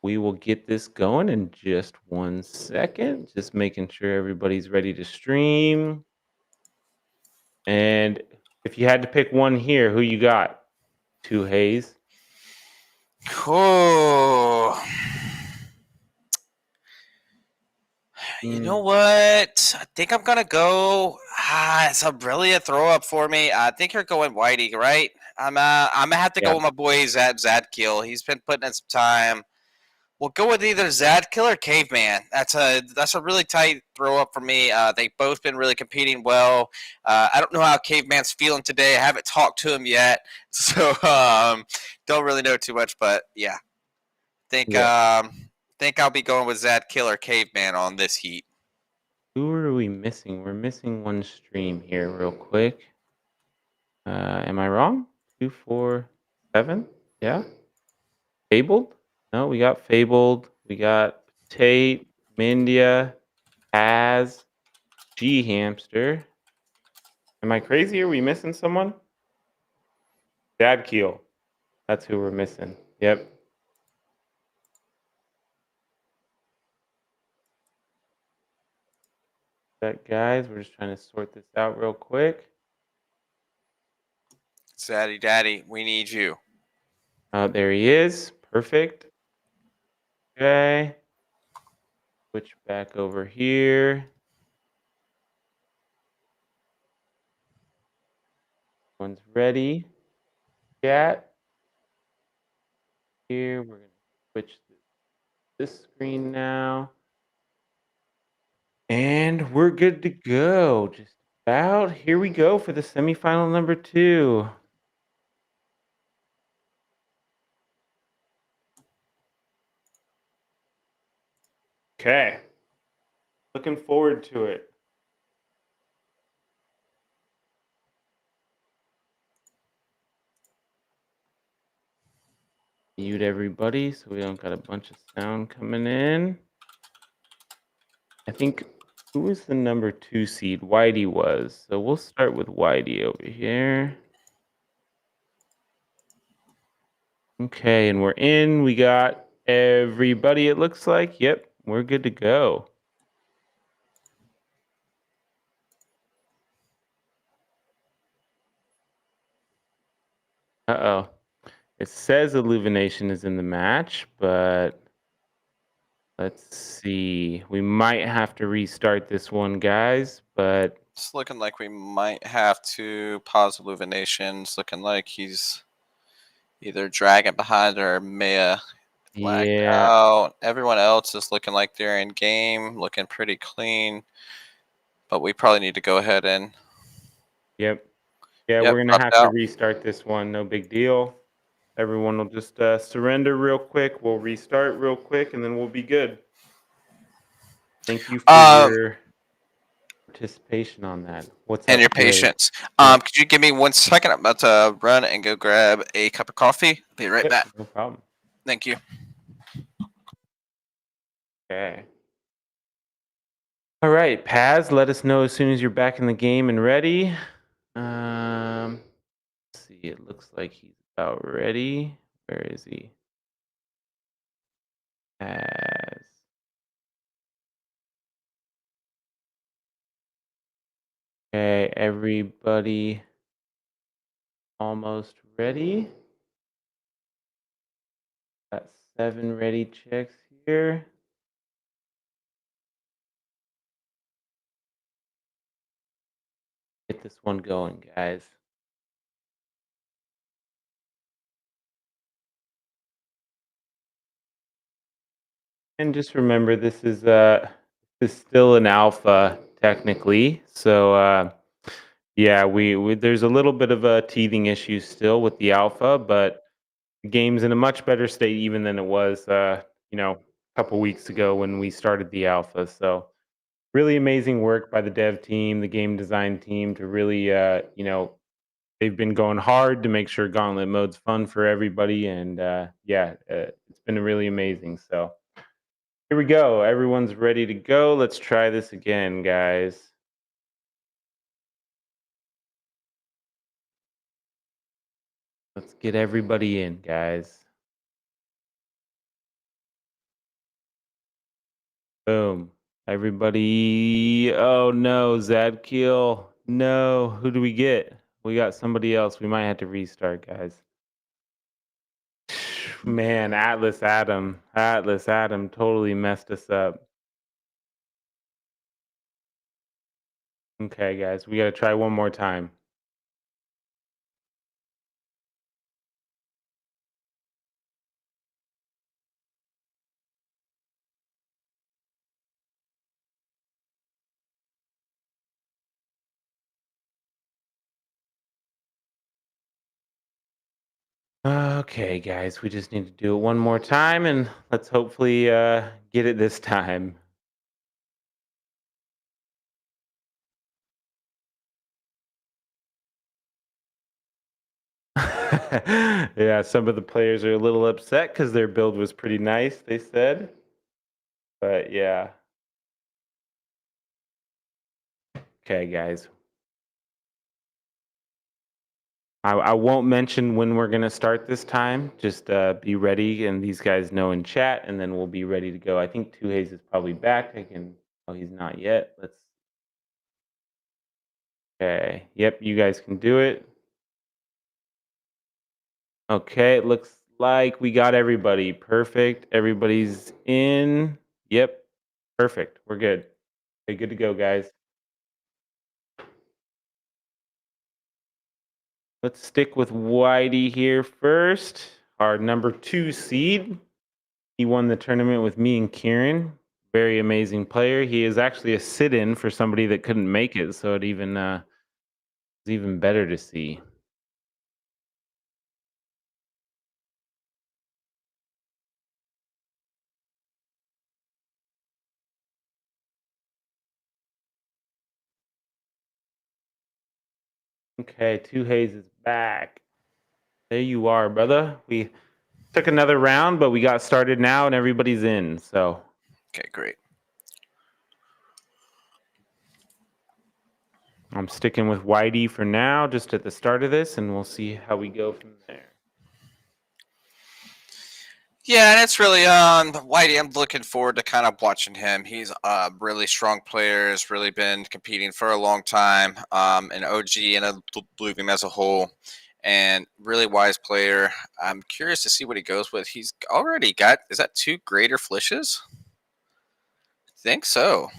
we will get this going in just 1 second. Just making sure everybody's ready to stream. And if you had to pick one here, who you got? 2 Hayes. Oh. You know what? I think I'm gonna go. It's really a throw up for me. I think you're going Whitey, right? I'm gonna have to go with my boy Zadkill. He's been putting in some time. We'll go with either Zadkill or Caveman. That's a really tight throw up for me. They've both been really competing well. I don't know how Caveman's feeling today. I haven't talked to him yet, so don't really know too much. But yeah, think I'll be going with Zadkill or Caveman on this heat. Who are we missing? We're missing one stream here real quick. Am I wrong? 2, 4, 7? Yeah? Fabled? No, we got Fabled. We got Tate, Mindia, Az, G Hamster. Am I crazy? Are we missing someone? Dadkeel. That's who we're missing. Yep. That guys, we're just trying to sort this out real quick. Daddy, we need you. There he is. Perfect. Okay. Switch back over here. One's ready. Chat. Here, we're going to switch to this screen now. And we're good to go. Just about. Here we go for the semifinal number 2. Okay. Looking forward to it. Mute everybody so we don't got a bunch of sound coming in. I think who was the number 2 seed? Whitey was. So we'll start with Whitey over here. Okay, and we're in. We got everybody, it looks like. Yep, we're good to go. Uh-oh. It says Illumination is in the match, but let's see. We might have to restart this one, guys, but It's looking like we might have to pause Illumination. It's looking like he's either dragging behind or may have lagged yeah. out. Everyone else is looking like they're in game, looking pretty clean. But we probably need to go ahead and Yep. Yeah, yep, we're gonna dropped have to out. restart this one. No big deal. Everyone will just surrender real quick. We'll restart real quick, and then we'll be good. Thank you for your participation on that. What's And up, your Ray? patience. Yep. Could you give me 1 second? I'm about to run and go grab a cup of coffee. Be right Yep. back. No problem. Thank you. Okay. All right, Paz. Let us know as soon as you're back in the game and ready. Let's see. It looks like he's about ready. Where is he? Paz. Okay, everybody almost ready. Got 7 ready checks here. Get this one going, guys. And just remember, this is still an alpha technically. So yeah, we there's a little bit of a teething issue still with the alpha, but the game's in a much better state even than it was a couple weeks ago when we started the alpha. So really amazing work by the dev team, the game design team to really they've been going hard to make sure Gauntlet mode's fun for everybody, and it's been really amazing. So here we go. Everyone's ready to go. Let's try this again, guys. Let's get everybody in, guys. Boom. Everybody. Oh no, Zadkiel. No. Who do we get? We got somebody else. We might have to restart, guys. Man, Atlas Adam. Atlas Adam totally messed us up. Okay, guys, we got to try one more time. Okay, guys, we just need to do it one more time, and let's hopefully get it this time. Yeah, some of the players are a little upset because their build was pretty nice, they said. But yeah. Okay, guys. I won't mention when we're going to start this time. Just be ready, and these guys know in chat, and then we'll be ready to go. I think Two Haze is probably back. Oh, he's not yet. Okay. Yep, you guys can do it. Okay, it looks like we got everybody. Perfect. Everybody's in. Yep. Perfect. We're good. Okay, good to go, guys. Let's stick with Whitey here first. Our number 2 seed. He won the tournament with me and Kieran. Very amazing player. He is actually a sit-in for somebody that couldn't make it, so it even is even better to see. Okay, Two Haze is back. There you are, brother. We took another round, but we got started now and everybody's in. So Okay, great. I'm sticking with Whitey for now, just at the start of this, and we'll see how we go from there. Yeah, and it's really Whitey. I'm looking forward to kind of watching him. He's a really strong player. Has really been competing for a long time. An OG and a Illuvium as a whole, and really wise player. I'm curious to see what he goes with. He's already got, is that 2 greater flishes? I think so.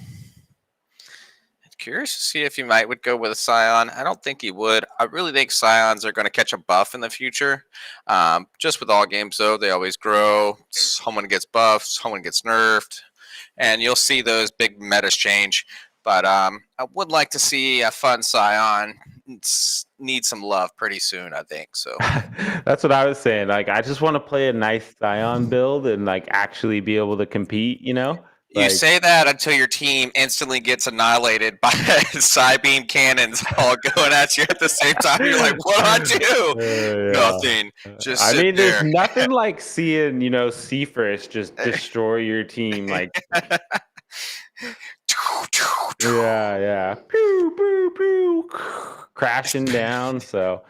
Curious to see if he would go with a Scion. I don't think he would. I really think Scions are going to catch a buff in the future. Just with all games, though, they always grow. Someone gets buffed, someone gets nerfed, and you'll see those big metas change. But I would like to see a fun Scion need some love pretty soon, I think. So That's what I was saying. Like, I just want to play a nice Scion build and like actually be able to compete. you Like say that until your team instantly gets annihilated by Psybeam cannons all going at you at the same time. You're like, what do I do? yeah. Nothing. Just I sit mean, there's there. nothing like seeing Seafresh just destroy your team. Like, yeah, pew pew pew, crashing down. So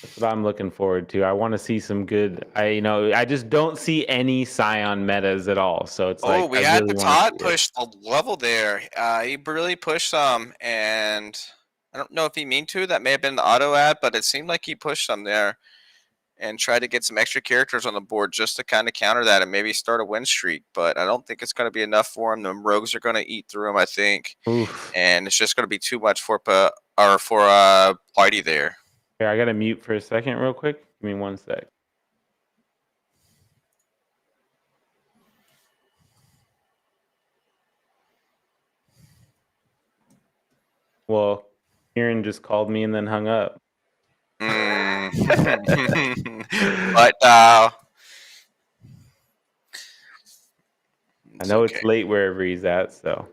that's what I'm looking forward to. I want to see some good. I just don't see any Scion metas at all. So it's Oh, like I we had really want to Patat see it. push the level there. He really pushed some, and I don't know if he mean to. That may have been the auto ad, but it seemed like he pushed some there and tried to get some extra characters on the board just to kind of counter that and maybe start a win streak. But I don't think it's going to be enough for him. The rogues are going to eat through him, I think, Oof. and it's just going to be too much for Whitey there. Here, I gotta mute for a second, real quick. Give me 1 sec. Well, Kieran just called me and then hung up. Mm. But I it's know okay. it's late wherever he's at, so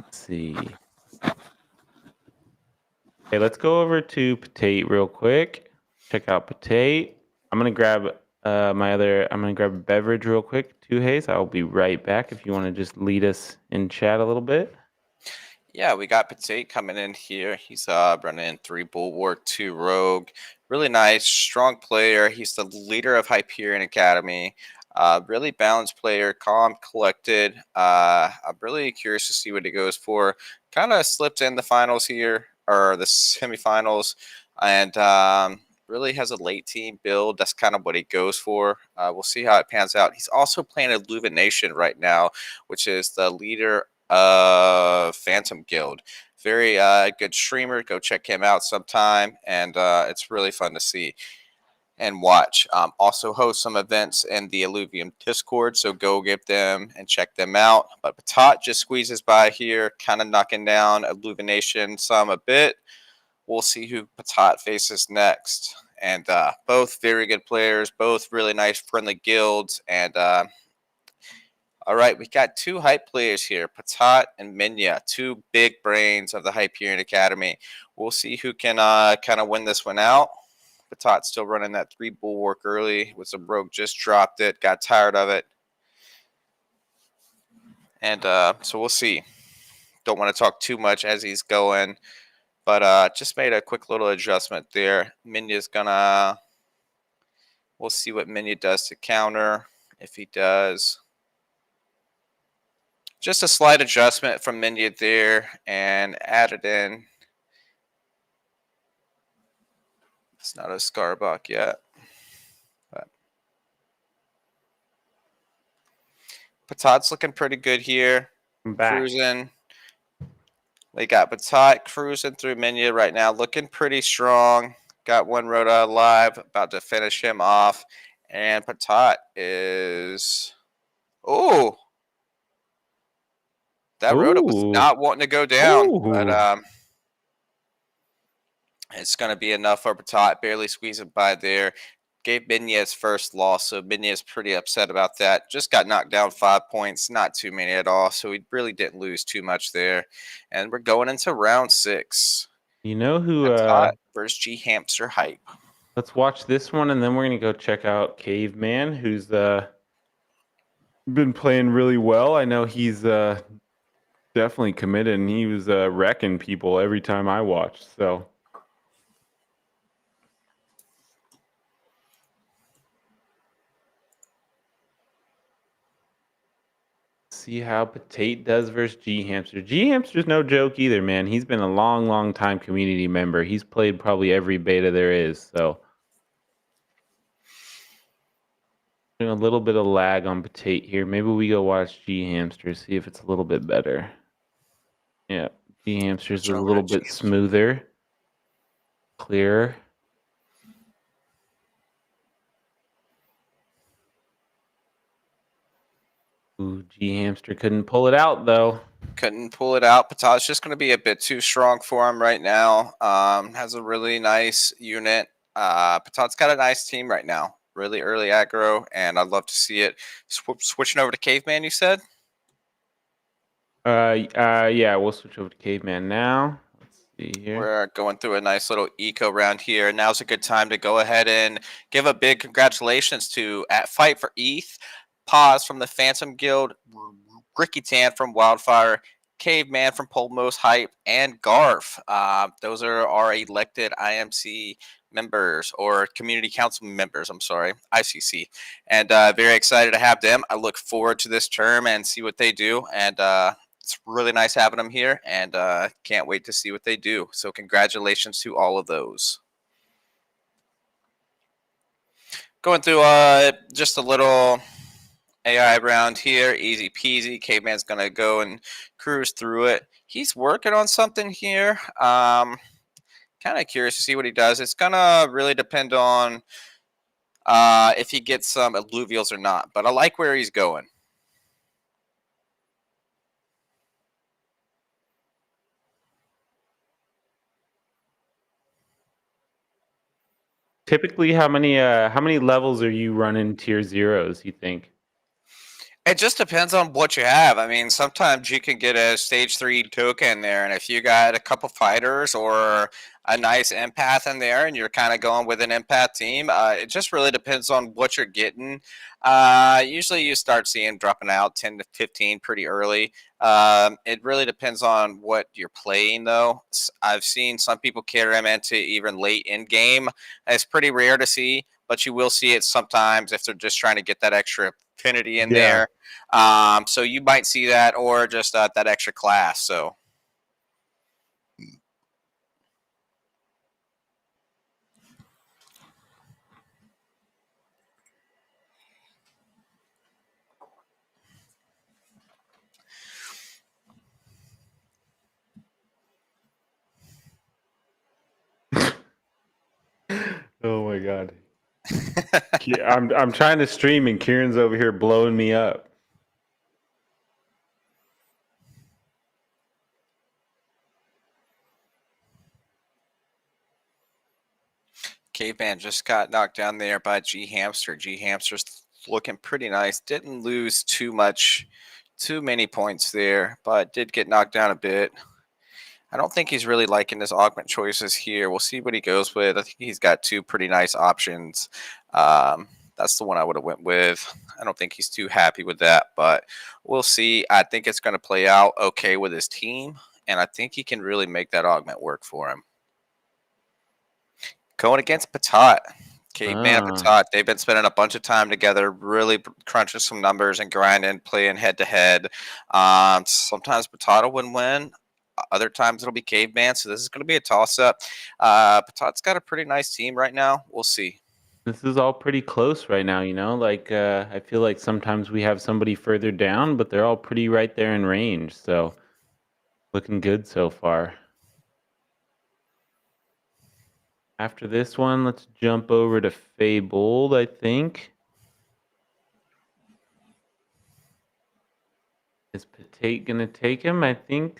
let's see. Hey, let's go over to Patate real quick. Check out Patate. I'm gonna grab I'm gonna grab a beverage real quick, Two Haze. I'll be right back if you want to just lead us in chat a little bit. Yeah, we got Patate coming in here. He's running in 3 Bulwark, 2 Rogue. Really nice, strong player. He's the leader of Hyperion Academy. Really balanced player, calm, collected. I'm really curious to see what he goes for. Kind of slipped in the finals here, or the semifinals, and really has a late team build. That's kind of what he goes for. We'll see how it pans out. He's also playing Illumination right now, which is the leader Phantom Guild. Very good streamer. Go check him out sometime, and it's really fun to see and watch. Also host some events in the Illuvium Discord, so go get them and check them out. But Patat just squeezes by here, kind of knocking down Illumination some a bit. We'll see who Patat faces next. And both very good players, both really nice, friendly guilds, and all right, we got 2 hype players here, Patat and Minya, 2 big brains of the Hyperion Academy. We'll see who can kind of win this one out. Patat's still running that 3 Bulwark early with some rogue, just dropped it, got tired of it. And so we'll see. Don't want to talk too much as he's going, but just made a quick little adjustment there. Minya's gonna, we'll see what Minya does to counter, if he does. Just a slight adjustment from Minya there and added in. It's not a Scarbuck yet. But Patat's looking pretty good here. I'm back. Cruising. We got Batot cruising through menu right now, looking pretty strong. Got one Rhoda alive, about to finish him off. And Patat is. Oh, that Rhoda was Ooh. not wanting to go down, but Ooh. it's going to be enough for Patat, barely squeezing by there. Gave Binya his first loss, so Binya is pretty upset about that. Just got knocked down 5 points, not too many at all, so he really didn't lose too much there. And we're going into round 6. You know who Patat versus G Hamster Hype. let's watch this one and then we're gonna go check out Caveman, who's been playing really well. I know he's definitely committed and he was wrecking people every time I watched, so see how Patate does versus G Hamster. G Hamster's no joke either, man. He's been a long time community member. He's played probably every beta there is, so a little bit of lag on Patate here. Maybe we go watch G Hamster, see if it's a little bit better. Yeah, G Hamster's a little bit smoother, clearer. Ooh, G Hamster couldn't pull it out though. Couldn't pull it out. Patat's just going to be a bit too strong for him right now. Has a really nice unit. Patat's got a nice team right now. Really early aggro, and I'd love to see it. Switching over to Caveman, you said? Yeah, we'll switch over to Caveman now. Let's see here. We're going through a nice little eco round here. Now's a good time to go ahead and give a big congratulations to at Fight for ETH, Pause from the Phantom Guild, Ricky Tan from Wildfire, Caveman from Polmos Hype, and Garf. Those are our elected IMC members or community council members. I'm sorry, ICC, and very excited to have them. I look forward to this term and see what they do. And it's really nice having them here, and can't wait to see what they do. So congratulations to all of those. Going through just a little AI round here, easy peasy. Caveman's gonna go and cruise through it. He's working on something here. Kind of curious to see what he does. It's gonna really depend on if he gets some Illuvials or not. But I like where he's going. Typically, how many levels are you running tier zeros, you think? It just depends on what you have. I mean, sometimes you can get a stage 3 token there, and if you got a couple fighters or a nice empath in there, and you're kind of going with an empath team, it just really depends on what you're getting. Usually, you start seeing dropping out 10 to 15 pretty early. It really depends on what you're playing, though. I've seen some people carry them into even late in game. It's pretty rare to see, but you will see it sometimes if they're just trying to get that extra affinity in there. So you might see that, or just that extra class. So. Oh my god. I'm trying to stream and Kieran's over here blowing me up. Caveman just got knocked down there by G Hamster. G Hamster's looking pretty nice. Didn't lose too many points there, but did get knocked down a bit. I don't think he's really liking his augment choices here. We'll see what he goes with. I think he's got two pretty nice options. That's the one I would have went with. I don't think he's too happy with that, but we'll see. I think it's going to play out okay with his team, and I think he can really make that augment work for him. Going against Patat. Caveman and Patat, they've been spending a bunch of time together, really crunching some numbers and grinding, playing head-to-head. Sometimes Patat will win. Other times it'll be Caveman, so this is going to be a toss-up. Patat's got a pretty nice team right now. We'll see. This is all pretty close right now, you know? Like, I feel like sometimes we have somebody further down, but they're all pretty right there in range, so... Looking good so far. After this one, let's jump over to Fabled, I think. Is Patate gonna take him? I think.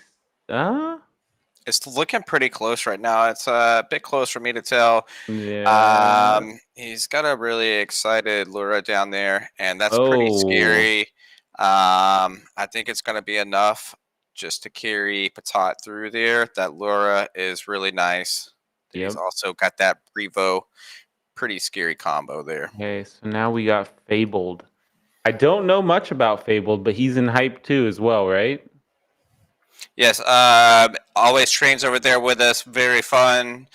It's looking pretty close right now. It's a bit close for me to tell. Yeah. He's got a really excited Lura down there, and that's pretty Oh. scary. I think it's going to be enough just to carry Patat through there. That Lura is really nice. He's Yep. also got that Revo, pretty scary combo there. Okay, so now we got Fabled. I don't know much about Fabled, but he's in hype too as well, right? Yes, always trains over there with us. Very fun.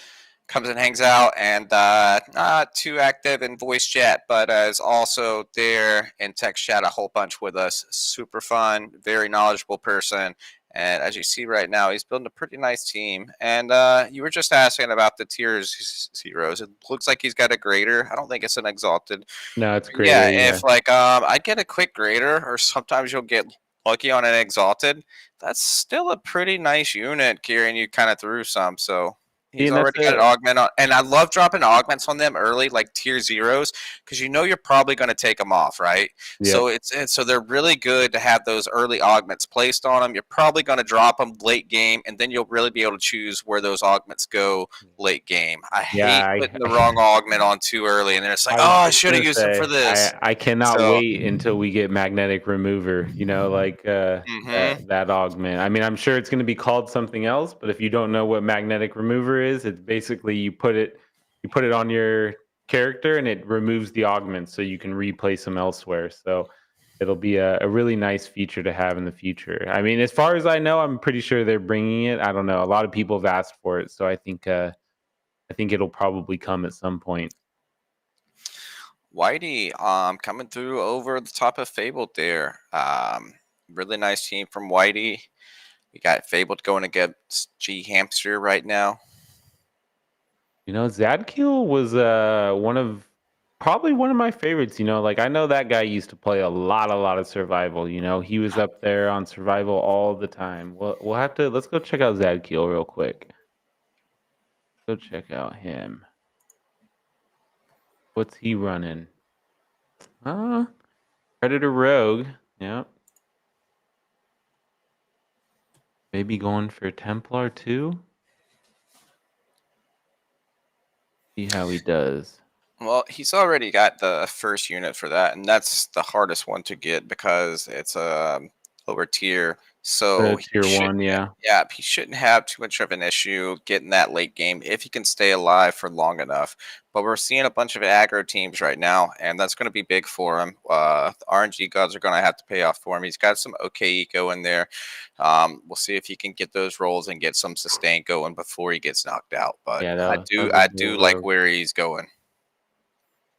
Comes and hangs out, and not too active in voice chat, but is also there in text chat a whole bunch with us. Super fun, very knowledgeable person. And as you see right now, he's building a pretty nice team. And you were just asking about the tiers heroes. It looks like he's got a grader. I don't think it's an exalted. No, it's Yeah, greater, yeah. if like I get a quick grader, or sometimes you'll get lucky on an exalted. That's still a pretty nice unit carrying you kind of through some. So See, he's and that's already got an augment on, and I love dropping augments on them early, like tier zeros, because you know you're probably going to take them off, right? yep. So they're really good to have those early augments placed on them. You're probably going to drop them late game, and then you'll really be able to choose where those augments go late game. I Yeah, hate putting the wrong augment on too early, and then it's like, I was oh, I just should have gonna used them for say this. I cannot So, wait until we get magnetic remover, like hmm that augment. I mean, I'm sure it's gonna be called something else, but if you don't know what magnetic remover is, it's basically you put it on your character and it removes the augments so you can replace them elsewhere. So it'll be a really nice feature to have in the future. I mean, as far as I know, I'm pretty sure they're bringing it. I don't know. A lot of people have asked for it, so I think it'll probably come at some point. Whitey, coming through over the top of Fabled there. Really nice team from Whitey. We got Fabled going against G Hamster right now. Zadkiel was probably one of my favorites. Like I know that guy used to play a lot of survival. He was up there on survival all the time. We'll have to let's go check out Zadkiel real quick. Go check out him. What's he running? Uh Predator Rogue. Yep. Maybe going for Templar too. See how he does. Well, he's already got the first unit for that, and that's the hardest one to get because it's a lower tier. So he Tier should, one, yeah. yeah, he shouldn't have too much of an issue getting that late game if he can stay alive for long enough. But we're seeing a bunch of aggro teams right now, and that's going to be big for him. The RNG gods are going to have to pay off for him. He's got some okay eco in there. We'll see if he can get those rolls and get some sustain going before he gets knocked out. But Yeah, that was a I little do like rogue. where he's going.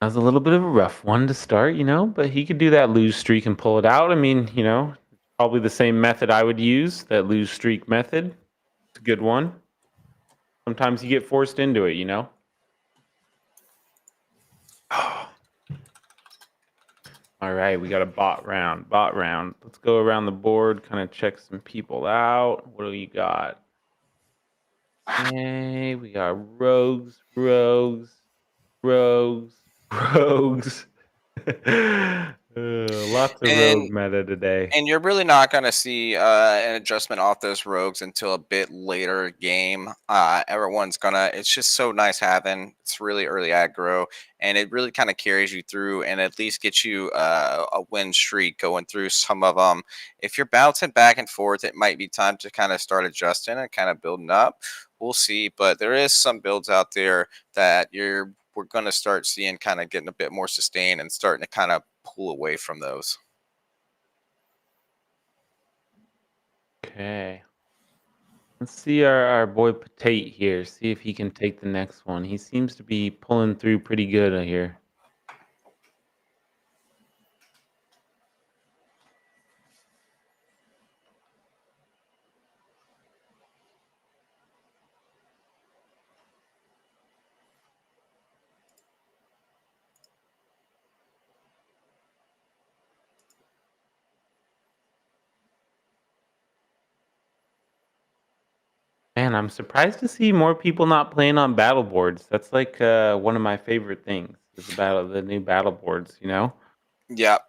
That was a little bit of a rough one to start, but he could do that lose streak and pull it out. I mean, probably the same method I would use, that lose streak method. It's a good one. Sometimes you get forced into it. All right, we got a bot round. Bot round. Let's go around the board, kind of check some people out. What do you got? Hey, we got rogues, rogues, rogues, rogues. Lots of rogue And meta today. and you're really not going to see an adjustment off those rogues until a bit later game. Everyone's gonna. It's just so nice having. It's really early aggro, and it really kind of carries you through, and at least gets you a win streak going through some of them. If you're bouncing back and forth, it might be time to kind of start adjusting and kind of building up. We'll see, but there is some builds out there that we're going to start seeing kind of getting a bit more sustain and starting to kind of pull away from those. Okay. Let's see our boy Patate here. See if he can take the next one. He seems to be pulling through pretty good here. Man, I'm surprised to see more people not playing on battle boards. That's like one of my favorite things is the new battle boards. You know. Yeah,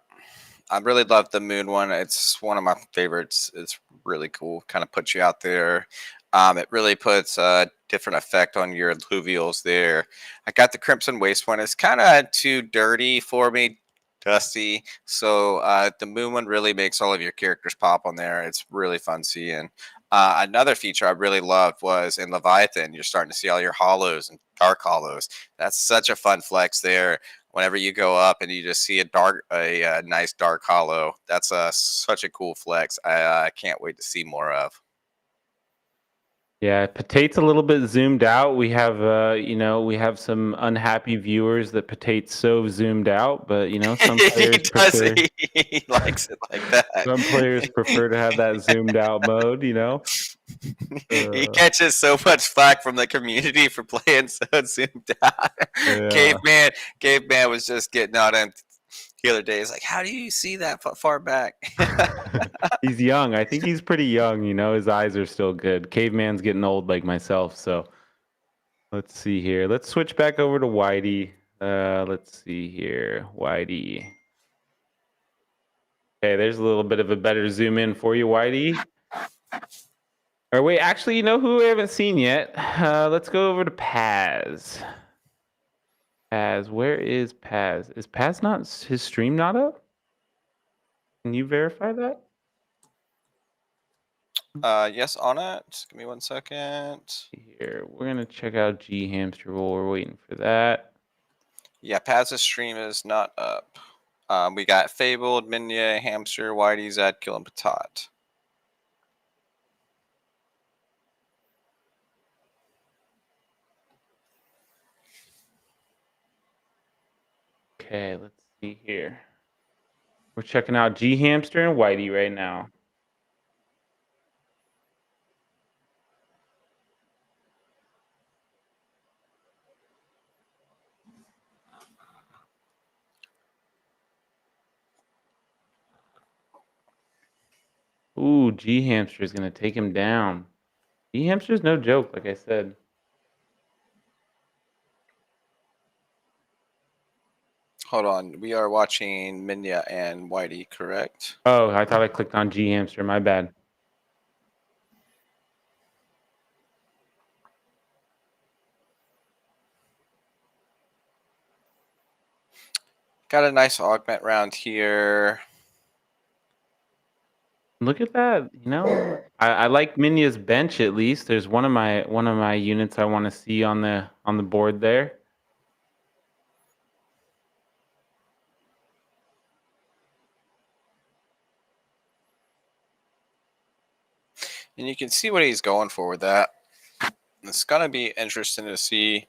I really love the moon one. It's one of my favorites. It's really cool. Kind of puts you out there. It really puts a different effect on your Illuvials there. I got the Crimson Waste one. It's kind of too dirty for me, dusty. So the moon one really makes all of your characters pop on there. It's really fun seeing. Another feature I really loved was in Leviathan. You're starting to see all your hollows and dark hollows. That's such a fun flex there whenever you go up and you just see a nice dark hollow. That's such a cool flex. I can't wait to see more of. Yeah, Patate's a little bit zoomed out. We have some unhappy viewers that Patate's so zoomed out, but some He players does. prefer He likes it like that. some players prefer to have that zoomed out mode. He Uh, catches so much flack from the community for playing so zoomed out. yeah. Caveman was just getting on him the other day. He's like, "How do you see that far back?" He's young. I think he's pretty young. His eyes are still good. Caveman's getting old like myself, so let's see here. Let's switch back over to Whitey. Let's see here. Whitey. Okay, there's a little bit of a better zoom in for you, Whitey. Or wait, actually, you know who we haven't seen yet? Let's go over to Paz. Paz, where is Paz? Is Paz not his stream not up? Can you verify that? Yes, on it. Just give me 1 second. Here, we're gonna check out G Hamster while we're waiting for that. Yeah, Paz's stream is not up. We got Fabled, Minya, Hamster, Whitey, Zadkill, and Patat. Okay, let's see here. We're checking out G Hamster and Whitey right now. Ooh, G Hamster is gonna take him down. G Hamster's no joke, like I said. Hold on. We are watching Minya and Whitey, correct? Oh, I thought I clicked on G Hamster. My bad. Got a nice augment round here. Look at that. I like Minya's bench at least. There's one of my units I want to see on the board there. And you can see what he's going for with that. It's going to be interesting to see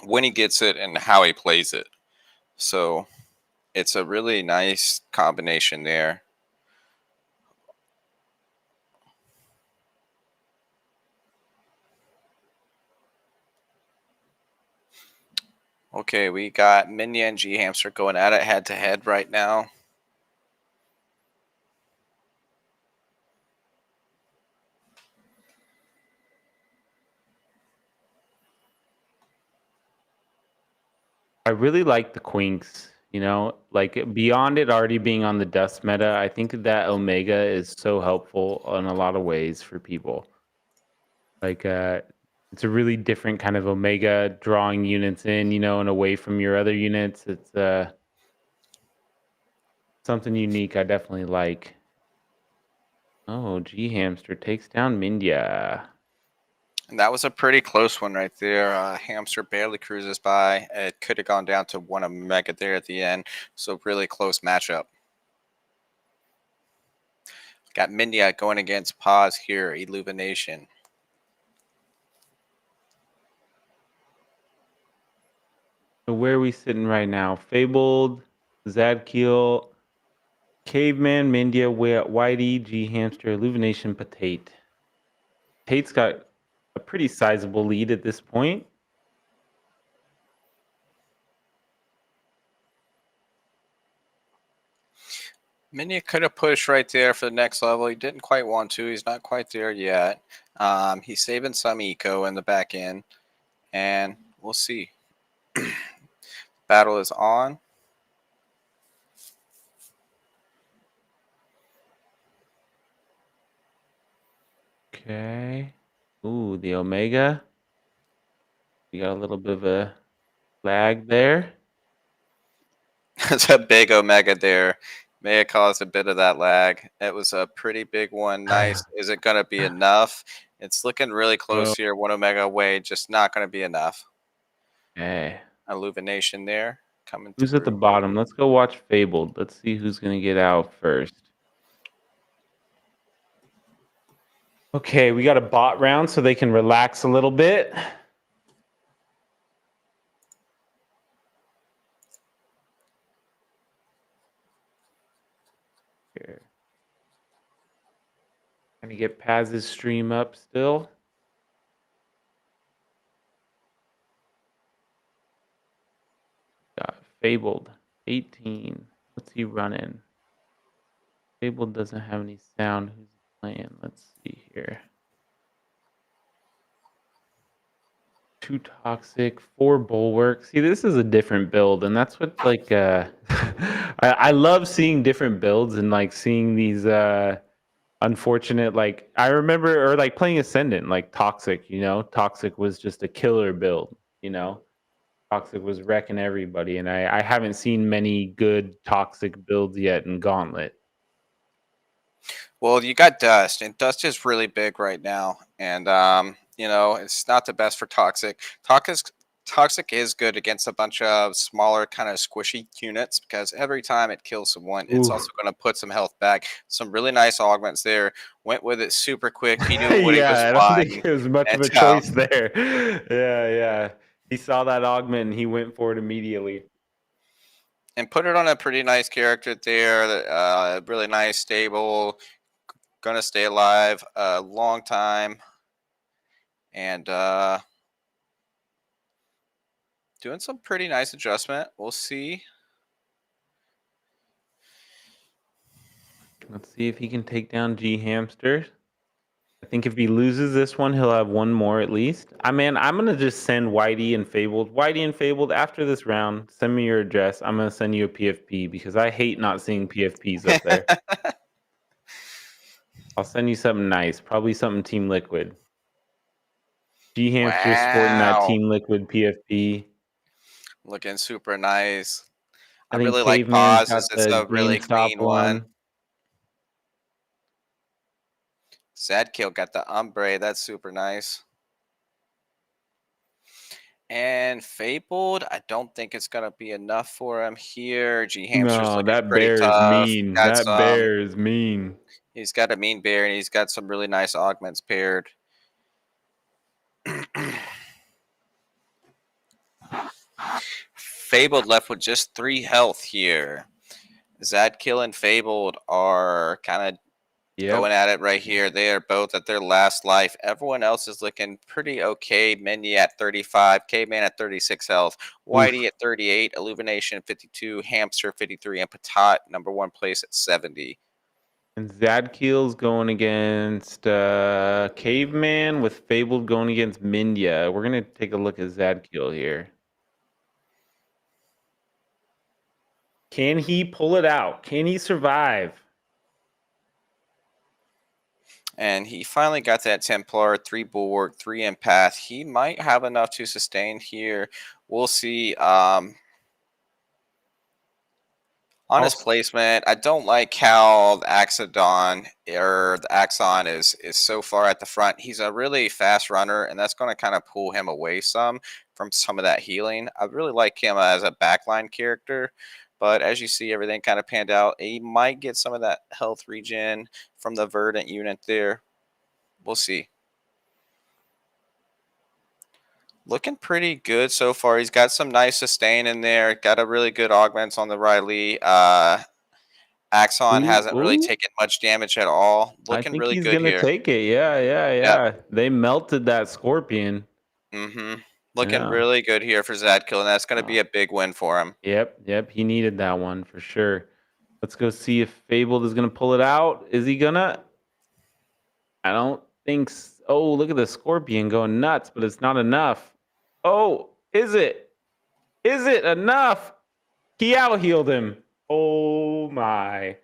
when he gets it and how he plays it. So it's a really nice combination there. Okay, we got Minya and G Hamster going at it head to head right now. I really like the Quinks. Like beyond it already being on the dust meta, I think that Omega is so helpful in a lot of ways for people. Like it's a really different kind of Omega drawing units in, and away from your other units. It's something unique I definitely like. Oh, G Hamster takes down Mindya. And that was a pretty close one right there. Hamster barely cruises by. It could have gone down to one Omega there at the end. So really close matchup. Got Minya going against Paz here, Illumination. So where are we sitting right now? Fabled, Zadkiel, Caveman, Mindya, Whitey, G Hamster, Illumination, Patate. Tate's got a pretty sizable lead at this point. Minya could have pushed right there for the next level. He didn't quite want to. He's not quite there yet. He's saving some eco in the back end, and we'll see. Battle is on. Okay. Ooh, the Omega. We got a little bit of a lag there. It's a big Omega there. May have caused a bit of that lag. It was a pretty big one. Nice. Is it going to be enough? It's looking really close here. One Omega away. Just not going to be enough. Okay. Illumination there coming Who's at the through. bottom? Let's go watch Fabled. Let's see who's going to get out first. Okay, we got a bot round so they can relax a little bit. Here. Trying to get Paz's stream up still. Got Fabled, 18. What's he running? Fabled doesn't have any sound. Who's he playing? Let's see here. 2 toxic, 4 bulwark. See, this is a different build, and that's what like I love seeing different builds and like seeing these unfortunate, like I remember, or like playing Ascendant, like Toxic, Toxic was just a killer build, Toxic was wrecking everybody, and I haven't seen many good Toxic builds yet in Gauntlet. Well, you got Dust, and Dust is really big right now, and it's not the best for Toxic. Toxic is good against a bunch of smaller, kind of squishy units because every time it kills someone, it's also going to put some health back. Some really nice augments there. Went with it super quick. He knew what he was Yeah, I don't buying. think it was much of a choice there. Yeah. He saw that augment and he went for it immediately. And put it on a pretty nice character there. Really nice, stable, gonna stay alive a long time, and doing some pretty nice adjustment. We'll see. Let's see if he can take down G Hamster. I think if he loses this one, he'll have one more at least. I'm gonna just send Whitey and Fabled. Whitey and Fabled, after this round, send me your address. I'm gonna send you a PFP because I hate not seeing PFPs up there. I'll send you something nice, probably something Team Liquid. G Hamster sporting that Wow. Team Liquid PFP. Looking super nice. I think really like Caveman's pauses. got It's the a green really stop clean one. one. Zadkill got the ombre. That's super nice. And Fabled, I don't think it's gonna be enough for him here. G Hamster's No, looking that pretty bear is tough. mean. Got That some. bear is mean. He's got a mean bear, and he's got some really nice augments paired. Fabled left with just 3 health here. Zadkill and Fabled are kind of going at it right here. They are both at their last life. Everyone else is looking pretty okay. Mini at 35, K-Man at 36 health, Whitey at 38, Illumination 52, Hamster 53, and Patat #1 place at 70. And Zadkiel's going against Caveman with Fabled going against Mindya. We're going to take a look at Zadkiel here. Can he pull it out? Can he survive? And he finally got that Templar, 3 Bulwark, 3 Empath. He might have enough to sustain here. We'll see. On his placement, I don't like how the Axodon or the Axon is so far at the front. He's a really fast runner, and that's going to kind of pull him away some from some of that healing. I really like him as a backline character, but as you see, everything kind of panned out. He might get some of that health regen from the Verdant unit there. We'll see. Looking pretty good so far. He's got some nice sustain in there. Got a really good augments on the Riley. Axon hasn't really taken much damage at all. Looking really good here. I think he's going to take it. Yeah. They melted that Scorpion. Looking really good here for Zadkill, and that's going to be a big win for him. Yep. He needed that one for sure. Let's go see if Fabled is going to pull it out. Is he going to? I don't think Oh, look at the scorpion going nuts, but it's not enough. Oh, is it? Is it enough? He out healed him. Oh my.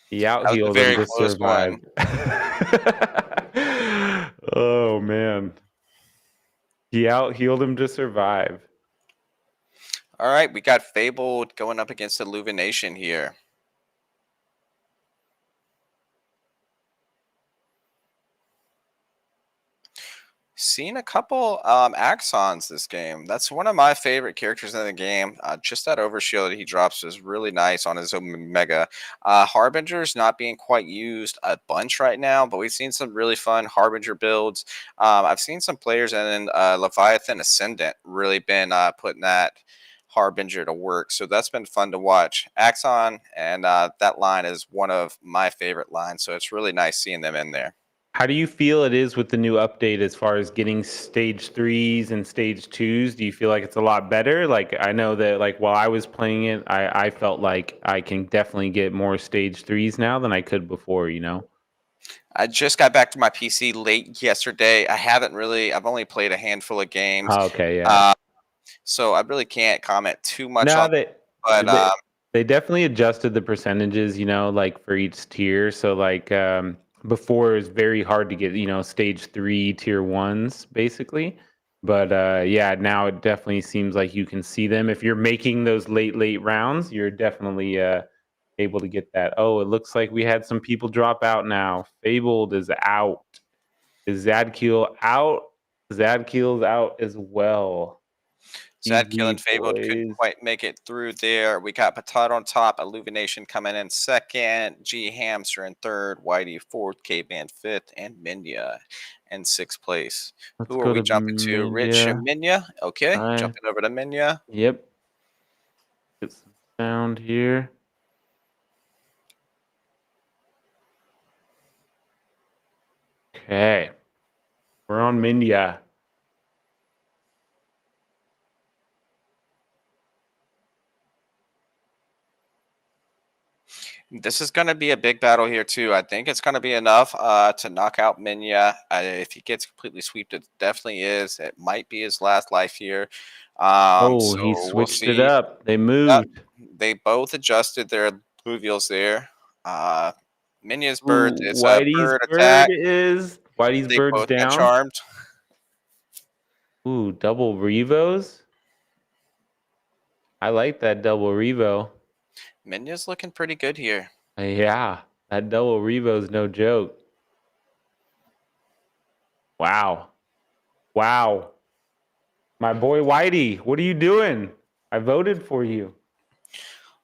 He out That was a healed him very to close one. survive. Oh man. He out healed him to survive. All right, we got Fabled going up against Illumination here. Seen a couple Axons this game. That's one of my favorite characters in the game. Just that overshield he drops is really nice on his Omega. Harbinger's not being quite used a bunch right now, but we've seen some really fun Harbinger builds. I've seen some players and then Leviathan Ascendant really been putting that Harbinger to work. So that's been fun to watch. Axon and that line is one of my favorite lines. So it's really nice seeing them in there. How do you feel it is with the new update as far as getting stage 3s and stage 2s? Do you feel like it's a lot better? Like I know that like while I was playing it, I felt like I can definitely get more stage 3s now than I could before, you know? I just got back to my PC late yesterday. I've only played a handful of games. Oh, okay, yeah. Uh, so I really can't comment too much No, on but they definitely adjusted the percentages, you know, like for each tier. So like before it was very hard to get, you know, stage 3 tier 1s basically. But yeah, now it definitely seems like you can see them. If you're making those late rounds, you're definitely able to get that. Oh, it looks like we had some people drop out now. Fabled is out. Is Zadkiel out? Zadkiel's out as well. Zadkiel and GG Fabled couldn't boys. quite make it through there. We got Patat on top, Illumination coming in second, G Hamster in third, Whitey fourth, Caveman fifth, and Minya in sixth place. Let's Who are go we to jumping to? Rich media. and Minya? Okay, Hi. jumping over to Minya. Yep. Get some sound here. Okay. We're on Mindia. This is going to be a big battle here too. I think it's going to be enough to knock out Minya. If he gets completely swept, it definitely is. It might be his last life here. Oh, So he we'll switched it see. up. They Yep, moved. they both adjusted their Illuvials there. Minya's bird Ooh, is a bird attack. Whitey's They bird's both got down. charmed. Ooh, double Revos. I like that double Revo. Minya's looking pretty good here. Yeah, that double Revo's no joke. Wow. Wow. My boy Whitey, what are you doing? I voted for you.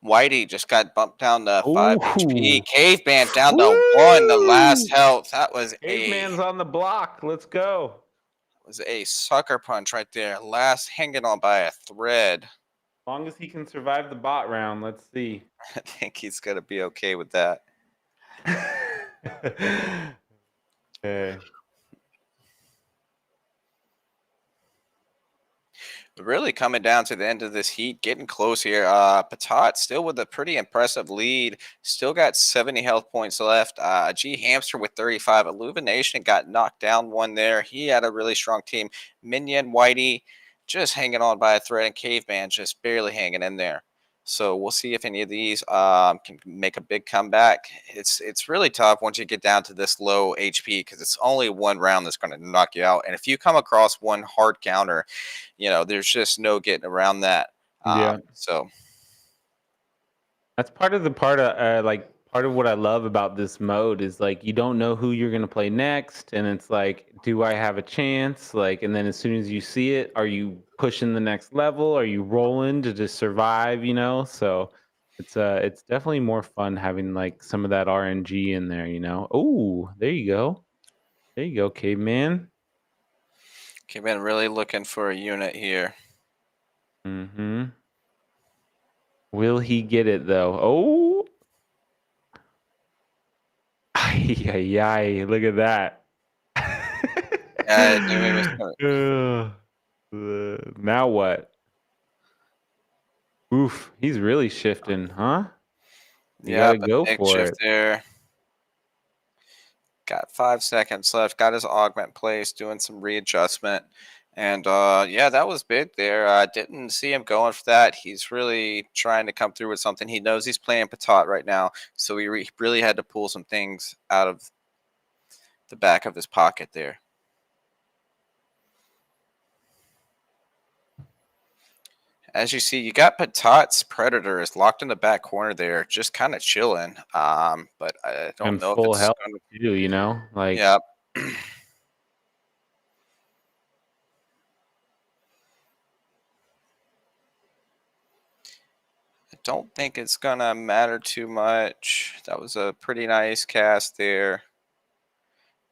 Whitey just got bumped down to 5 HP. Ooh. Caveman down to 1, the last Woo! health. That was Caveman's on the block. Let's go. a sucker punch right there. Last hanging on by a thread. As long as he can survive the bot round, let's see. I think he's going to be okay with that. Okay. Really coming down to the end of this heat, getting close here. Patat still with a pretty impressive lead. Still got 70 health points left. G Hamster with 35. Illumination got knocked down one there. He had a really strong team. Minion, Whitey just hanging on by a thread, and Caveman just barely hanging in there. So we'll see if any of these can make a big comeback. It's really tough once you get down to this low HP because it's only one round that's going to knock you out. And if you come across one hard counter, there's just no getting around that. Yeah. So That's part of part of what I love about this mode is like you don't know who you're gonna play next, and it's like, do I have a chance? Like, and then as soon as you see it, are you pushing the next level? Are you rolling to just survive? You know, so it's definitely more fun having like some of that RNG in there. You know, oh, there you go, caveman. Caveman really looking for a unit here. Mm-hmm. Will he get it though? Oh. Ay, ay, ay, look at that. Yeah, I knew he was Now what? Oof, he's really shifting, huh? You yeah, gotta but go big for shift it. there. Got 5 seconds left. Got his augment placed, doing some readjustment. And yeah, that was big there. I didn't see him going for that. He's really trying to come through with something. He knows he's playing Patat right now, so he really had to pull some things out of the back of his pocket there. As you see, you got Patat's Predator is locked in the back corner there, just kind of chilling. But I don't I'm know if full it's health going to. too, you know? Like, Yeah. I don't think it's going to matter too much. That was a pretty nice cast there.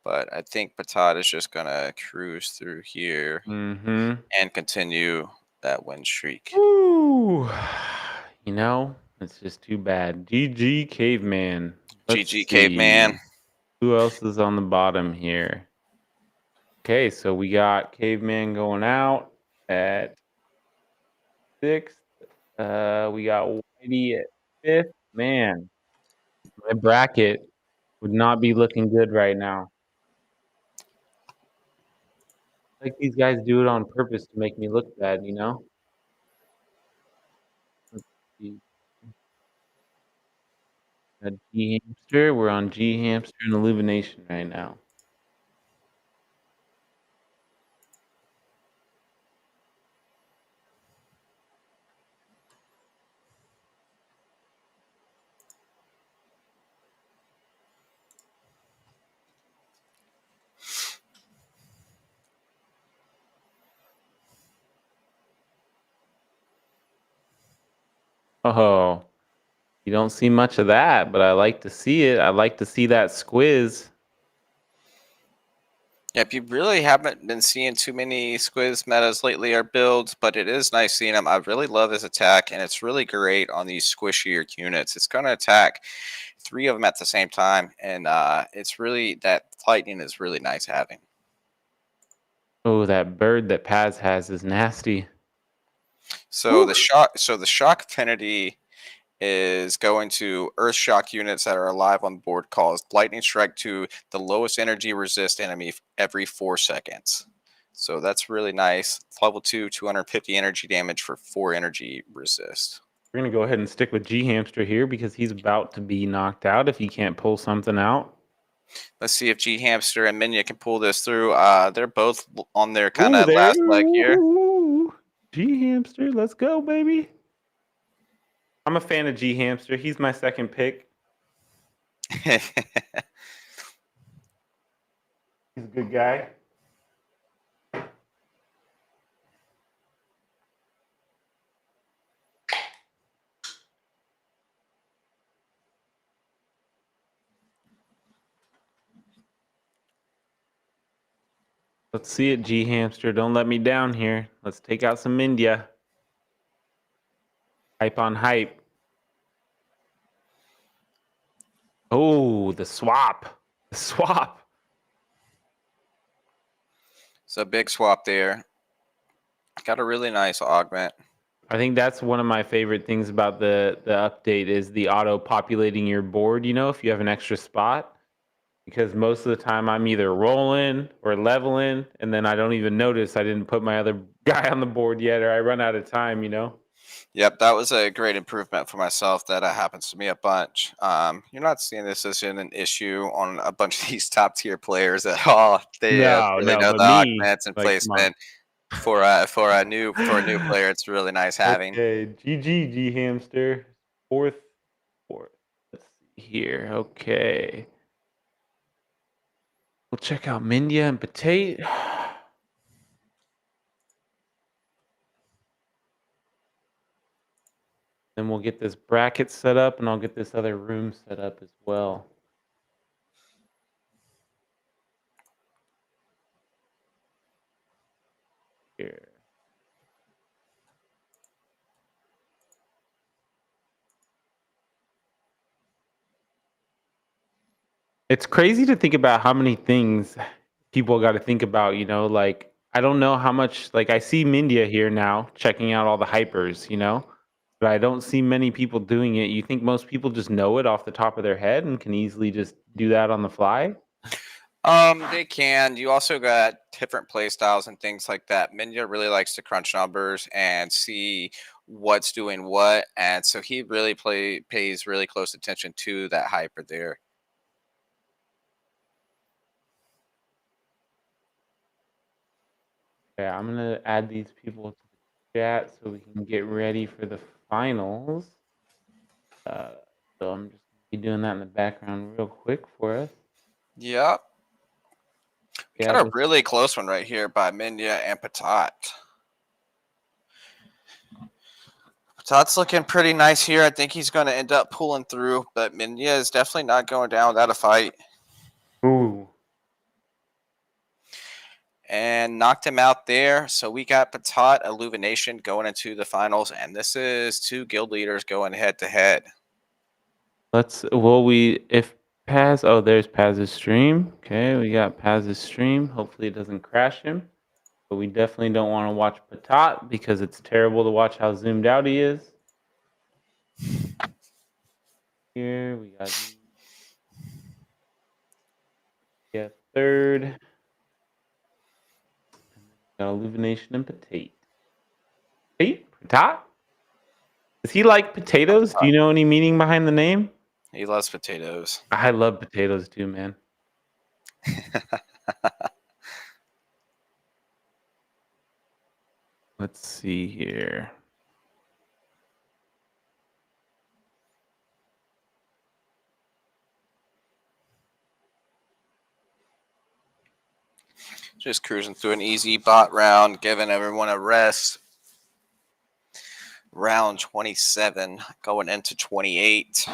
But I think Patat is just going to cruise through here and continue that win streak. Ooh. You know, it's just too bad. GG Caveman. Let's GG see. Caveman. Who else is on the bottom here? Okay, so we got Caveman going out at 6th. We got Whitey at 5th. Man, my bracket would not be looking good right now. Like these guys do it on purpose to make me look bad, you know? Let's see. G Hamster. We're on G Hamster and Illumination right now. Oh, you don't see much of that, but I like to see it. I like to see that squiz. Yep, you really haven't been seeing too many Squiz metas lately or builds, but it is nice seeing him. I really love his attack, and it's really great on these squishier units. It's going to attack 3 of them at the same time, and it's really, that lightning is really nice having. Oh, that bird that Paz has is nasty. So the shock affinity is going to earth shock units that are alive on board, cause lightning strike to the lowest energy resist enemy every 4 seconds. So that's really nice. Level 2, 250 energy damage for 4 energy resist. We're going to go ahead and stick with G Hamster here because he's about to be knocked out if he can't pull something out. Let's see if G Hamster and Minya can pull this through. They're both on their kind of Ooh, last leg here. G Hamster, let's go, baby. I'm a fan of G Hamster. He's my second pick. He's a good guy. Let's see it, G Hamster. Don't let me down here. Let's take out some India. Hype on hype. Oh, the swap. The swap. So big swap there. Got a really nice augment. I think that's one of my favorite things about the update is the auto populating your board, you know, if you have an extra spot. Because most of the time I'm either rolling or leveling, and then I don't even notice I didn't put my other guy on the board yet, or I run out of time, you know? Yep, that was a great improvement for myself. That happens to me a bunch. You're not seeing this as an issue on a bunch of these top tier players at all. They really know But the me, augments and like, come on. placement for a new player. It's really nice having. Okay, GG, G Hamster. Fourth. Let's see here. Okay. We'll check out Mindia and Potate. Then we'll get this bracket set up, and I'll get this other room set up as well. Here. It's crazy to think about how many things people got to think about, you know, like I don't know how much like I see Mindia here now checking out all the hypers, you know, but I don't see many people doing it. You think most people just know it off the top of their head and can easily just do that on the fly? They can. You also got different play styles and things like that. Minya really likes to crunch numbers and see what's doing what, and so he really pays really close attention to that hyper there. Yeah, I'm gonna add these people to the chat so we can get ready for the finals. So I'm just gonna be doing that in the background real quick for us. Yep. We Yeah, got a really close one right here by Minya and Patat. Patat's looking pretty nice here. I think he's going to end up pulling through, but Minya is definitely not going down without a fight. Ooh. And knocked him out there. So we got Patat, Illumination going into the finals, and this is two guild leaders going head to head. If Paz, oh, there's Paz's stream. Okay, we got Paz's stream. Hopefully it doesn't crash him. But we definitely don't want to watch Patat because it's terrible to watch how zoomed out he is. Here we got third. Got Illumination and Patate. Hey, Patat? Does he like potatoes? Do you know any meaning behind the name? He loves potatoes. I love potatoes too, man. Let's see here. Just cruising through an easy bot round, giving everyone a rest. Round 27, going into 28.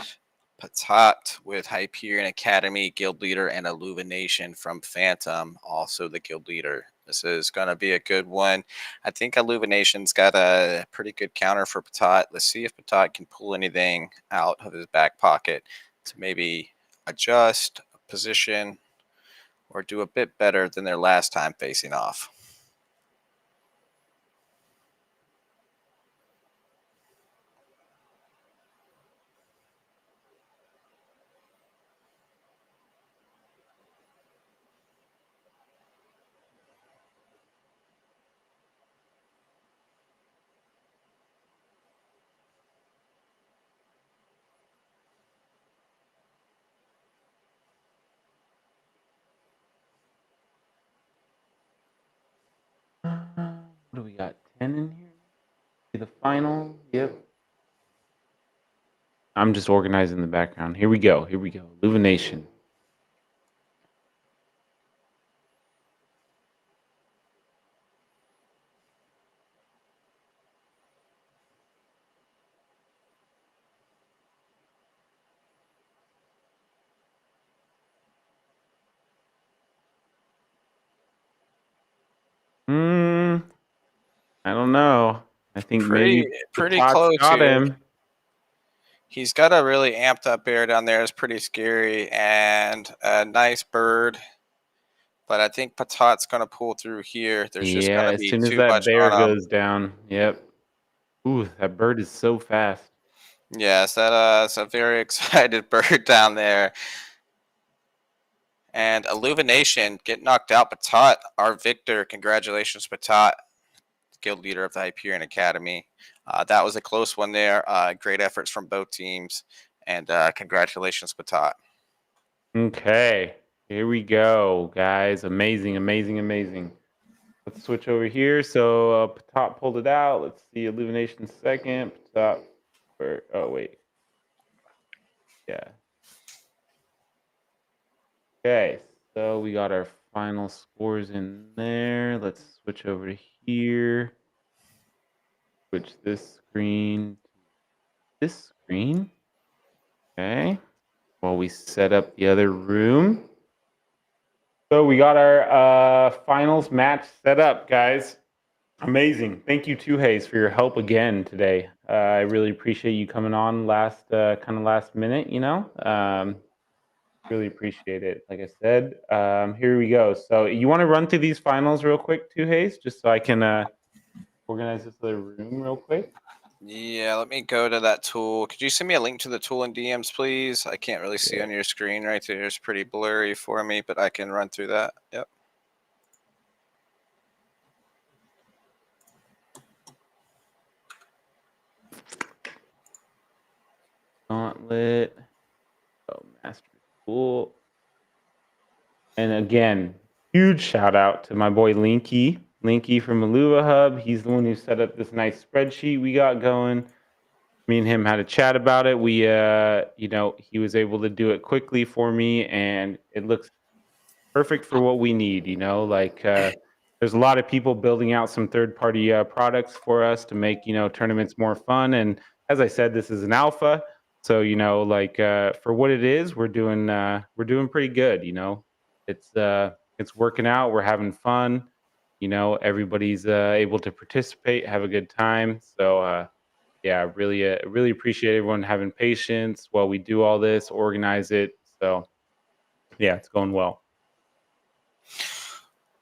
Patat with Hyperion Academy, guild leader, and Illumination from Phantom, also the guild leader. This is going to be a good one. I think Illumination's got a pretty good counter for Patat. Let's see if Patat can pull anything out of his back pocket to maybe adjust a position or do a bit better than their last time facing off. What do we got? 10 in here? The final? Yep. I'm just organizing the background. Here we go. Here we go. Illumination. I don't know. I think maybe pretty Patat's close got here. him. He's got a really amped up bear down there. It's pretty scary and a nice bird. But I think Patat's going to pull through here. There's just going to As be soon as too that much bear on him. goes down. Yep. Ooh, that bird is so fast. Yes, that's a very excited bird down there. And Illumination get knocked out. Patat, our victor. Congratulations, Patat, guild leader of the Hyperion Academy. That was a close one there. Great efforts from both teams. And congratulations, Patat. Okay. Here we go, guys. Amazing, amazing, amazing. Let's switch over here. So Patat pulled it out. Let's see Illumination second. Patat. Oh, wait. Yeah. Okay. So we got our final scores in there. Let's switch over to here. Switch this screen to this screen. Okay. While we set up the other room. So we got our finals match set up, guys. Amazing. Thank you, Hayes, for your help again today. I really appreciate you coming on last minute, really appreciate it. Like I said, here we go. So you want to run through these finals real quick, Hayes, just so I can organize this other room real quick? Yeah, let me go to that tool. Could you send me a link to the tool in DMs, please? I can't really see Yeah. on your screen right there. It's pretty blurry for me, but I can run through that. Yep. Gauntlet. Oh, master tool. And again, huge shout out to my boy Linky. Linky from Illuva Hub. He's the one who set up this nice spreadsheet we got going. Me and him had a chat about it. He was able to do it quickly for me, and it looks perfect for what we need. There's a lot of people building out some third-party products for us to make tournaments more fun. And as I said, this is an alpha, so for what it is, we're doing pretty good. It's working out. We're having fun. Everybody's able to participate, have a good time. So yeah, really appreciate everyone having patience while we do all this, organize it. So yeah, it's going well.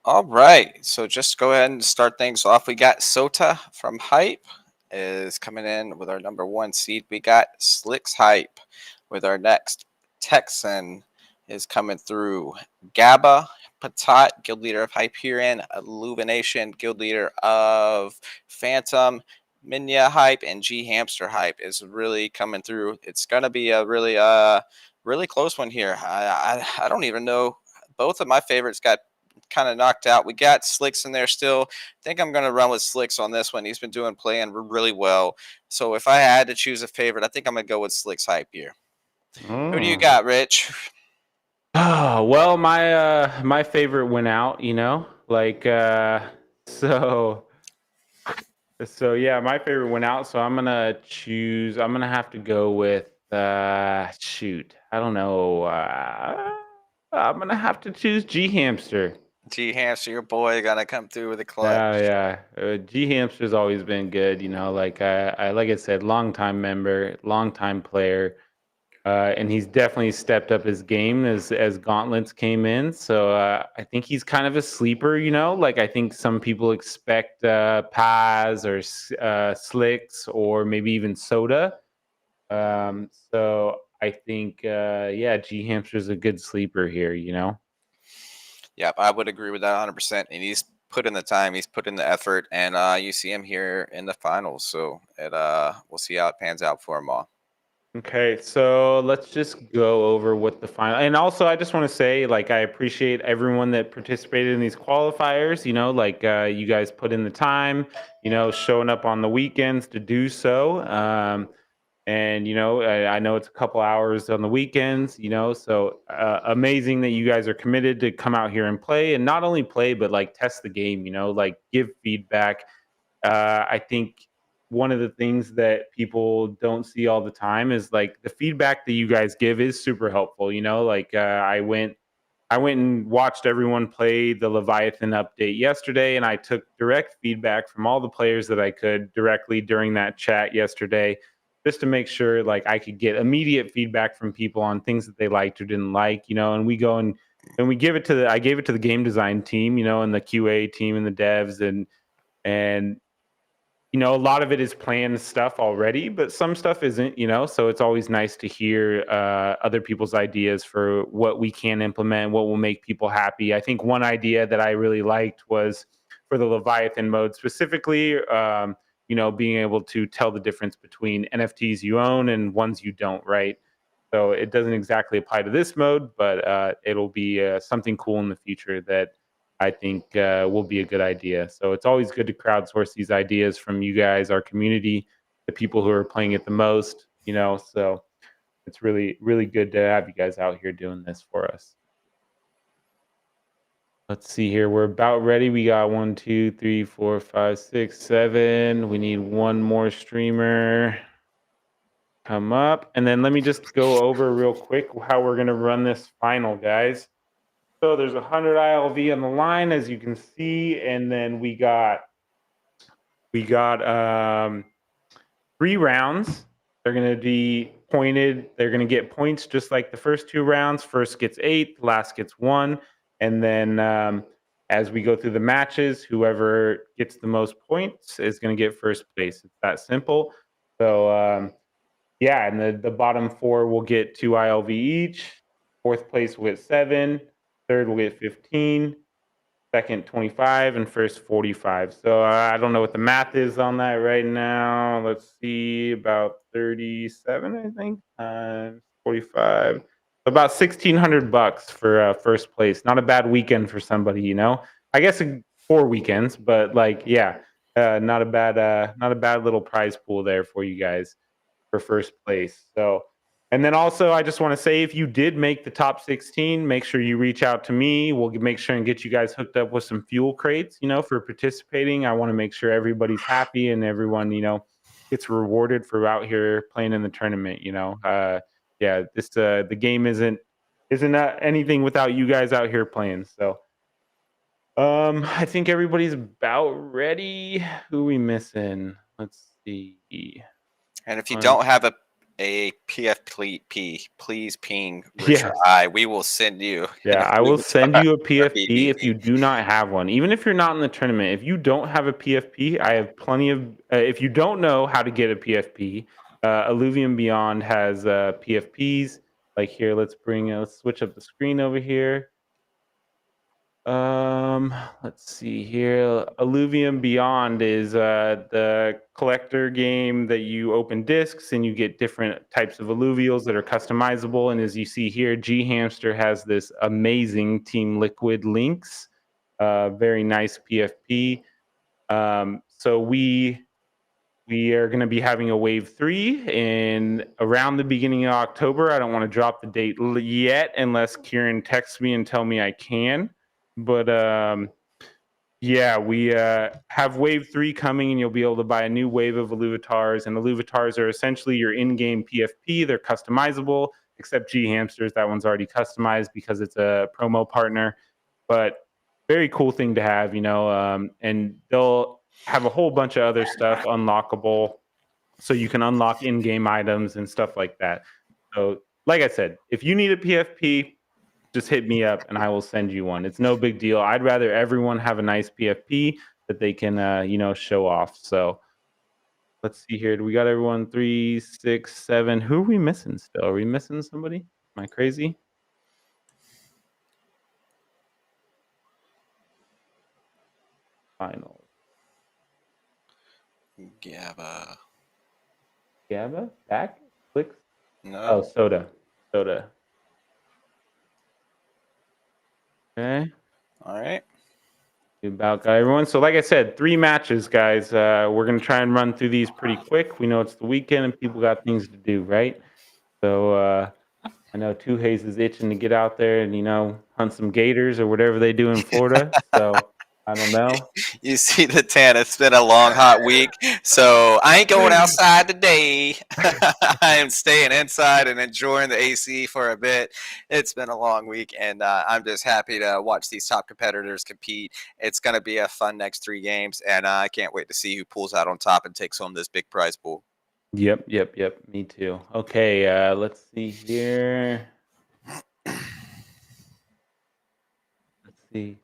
All right. So just go ahead and start things off. We got Sota from Hype is coming in with our number 1 seed. We got Slicks Hype with our next. Texan is coming through. Gabba Patat, guild leader of Hyperion. Illumination, guild leader of Phantom. Minya Hype and G Hamster Hype is really coming through. It's gonna be a really close one here. I don't even know. Both of my favorites got kind of knocked out. We got Slicks in there still. I think I'm going to run with Slicks on this one. He's been playing really well. So if I had to choose a favorite, I think I'm going to go with Slicks Hype here. Who do you Mm. got, Rich? Oh, well, my favorite went out, so yeah, my favorite went out, so I'm gonna have to go with shoot. I don't know. I'm gonna have to choose G Hamster. G Hamster, your boy, going to come through with a Yeah, clutch. yeah. G Hamster's always been good, like I said, long time member, long time player. And he's definitely stepped up his game as Gauntlets came in. So I think he's kind of a sleeper. I think some people expect Paz or Slicks or maybe even Soda. So I think yeah, G Hamster's a good sleeper here. Yep, I would agree with that 100%. And he's put in the time, he's put in the effort, and you see him here in the finals. So we'll see how it pans out for him all. Okay, so let's just go over what the final. And also, I just want to say, I appreciate everyone that participated in these qualifiers. You guys put in the time. Showing up on the weekends to do so. And I know it's a couple hours on the weekends. So amazing that you guys are committed to come out here and play, and not only play, but test the game. Give feedback. I think one of the things that people don't see all the time is the feedback that you guys give is super helpful. I went and watched everyone play the Leviathan update yesterday, and I took direct feedback from all the players that I could directly during that chat yesterday, just to make sure I could get immediate feedback from people on things that they liked or didn't like. And we go and we give it to I gave it to the game design team, and the QA team and the devs and a lot of it is planned stuff already, but some stuff isn't, so it's always nice to hear other people's ideas for what we can implement, what will make people happy. I think one idea that I really liked was for the Leviathan mode specifically, being able to tell the difference between NFTs you own and ones you don't, right? So it doesn't exactly apply to this mode, but it'll be something cool in the future that I think will be a good idea. So it's always good to crowdsource these ideas from you guys, our community, the people who are playing it the most. So it's really good to have you guys out here doing this for us. Let's see here. We're about ready. We got 1, 2, 3, 4, 5, 6, 7. We need one more streamer come up, and then let me just go over real quick how we're gonna run this final, guys. So there's 100 ILV on the line, as you can see, and then we got 3 rounds. They're going to be pointed. They're going to get points just like the first 2 rounds. First gets 8, last gets 1, and then as we go through the matches, whoever gets the most points is going to get first place. It's that simple. So yeah, and the bottom 4 will get 2 ILV each. Fourth place will get 7. Third will get 15. Second 25, and first 45. So I don't know what the math is on that right now. Let's see, about 37, I think, times 45. About $1,600 for first place. Not a bad weekend for somebody, you know. I guess 4 weekends, but like, yeah, not a bad little prize pool there for you guys for first place. So, and then also, I just want to say, if you did make the top 16, make sure you reach out to me. We'll make sure and get you guys hooked up with some fuel crates, you know, for participating. I want to make sure everybody's happy and everyone, you know, gets rewarded for out here playing in the tournament. You know, yeah, this the game isn't anything without you guys out here playing. So, I think everybody's about ready. Who are we missing? Let's see. And if you don't have a PFP, please ping Rich or Yes. I. We will send you. Yeah, I will send you a PFP if PvP. you do not have one. Even if you're not in the tournament, if you don't have a PFP, I have plenty of. If you don't know how to get a PFP, Illuvium Beyond has PFPs. Like here, let's switch up the screen over here. Let's see here. Illuvium Beyond is the collector game that you open discs and you get different types of Illuvials that are customizable. And as you see here, G Hamster has this amazing Team Liquid links. Very nice PFP. So we are going to be having a wave 3 in around the beginning of October. I don't want to drop the date yet unless Kieran texts me and tell me I can. But yeah, we have wave 3 coming, and you'll be able to buy a new wave of Illuvatars. And Illuvatars are essentially your in-game PFP. They're customizable, except G Hamsters. That one's already customized because it's a promo partner. But very cool thing to have, you know. And they'll have a whole bunch of other stuff unlockable, so you can unlock in-game items and stuff like that. So, like I said, if you need a PFP, just hit me up and I will send you one. It's no big deal. I'd rather everyone have a nice PFP that they can, you know, show off. So let's see here. Do we got everyone? 3, 6, 7. Who are we missing still? Are we missing somebody? Am I crazy? Final. Gabba. Gabba? Back? Clicks? No. Oh, Soda. Soda. Okay. All right. About got everyone. So, like I said, 3 matches, guys. We're gonna try and run through these pretty quick. We know it's the weekend and people got things to do, right? So, I know Two Haze is itching to get out there and, you know, hunt some gators or whatever they do in Florida. So I don't know. You see the tan. It's been a long, hot week, so I ain't going outside today. I am staying inside and enjoying the AC for a bit. It's been a long week, and I'm just happy to watch these top competitors compete. It's going to be a fun next 3 games, and I can't wait to see who pulls out on top and takes home this big prize pool. Yep. Me too. Okay, let's see here. Let's see.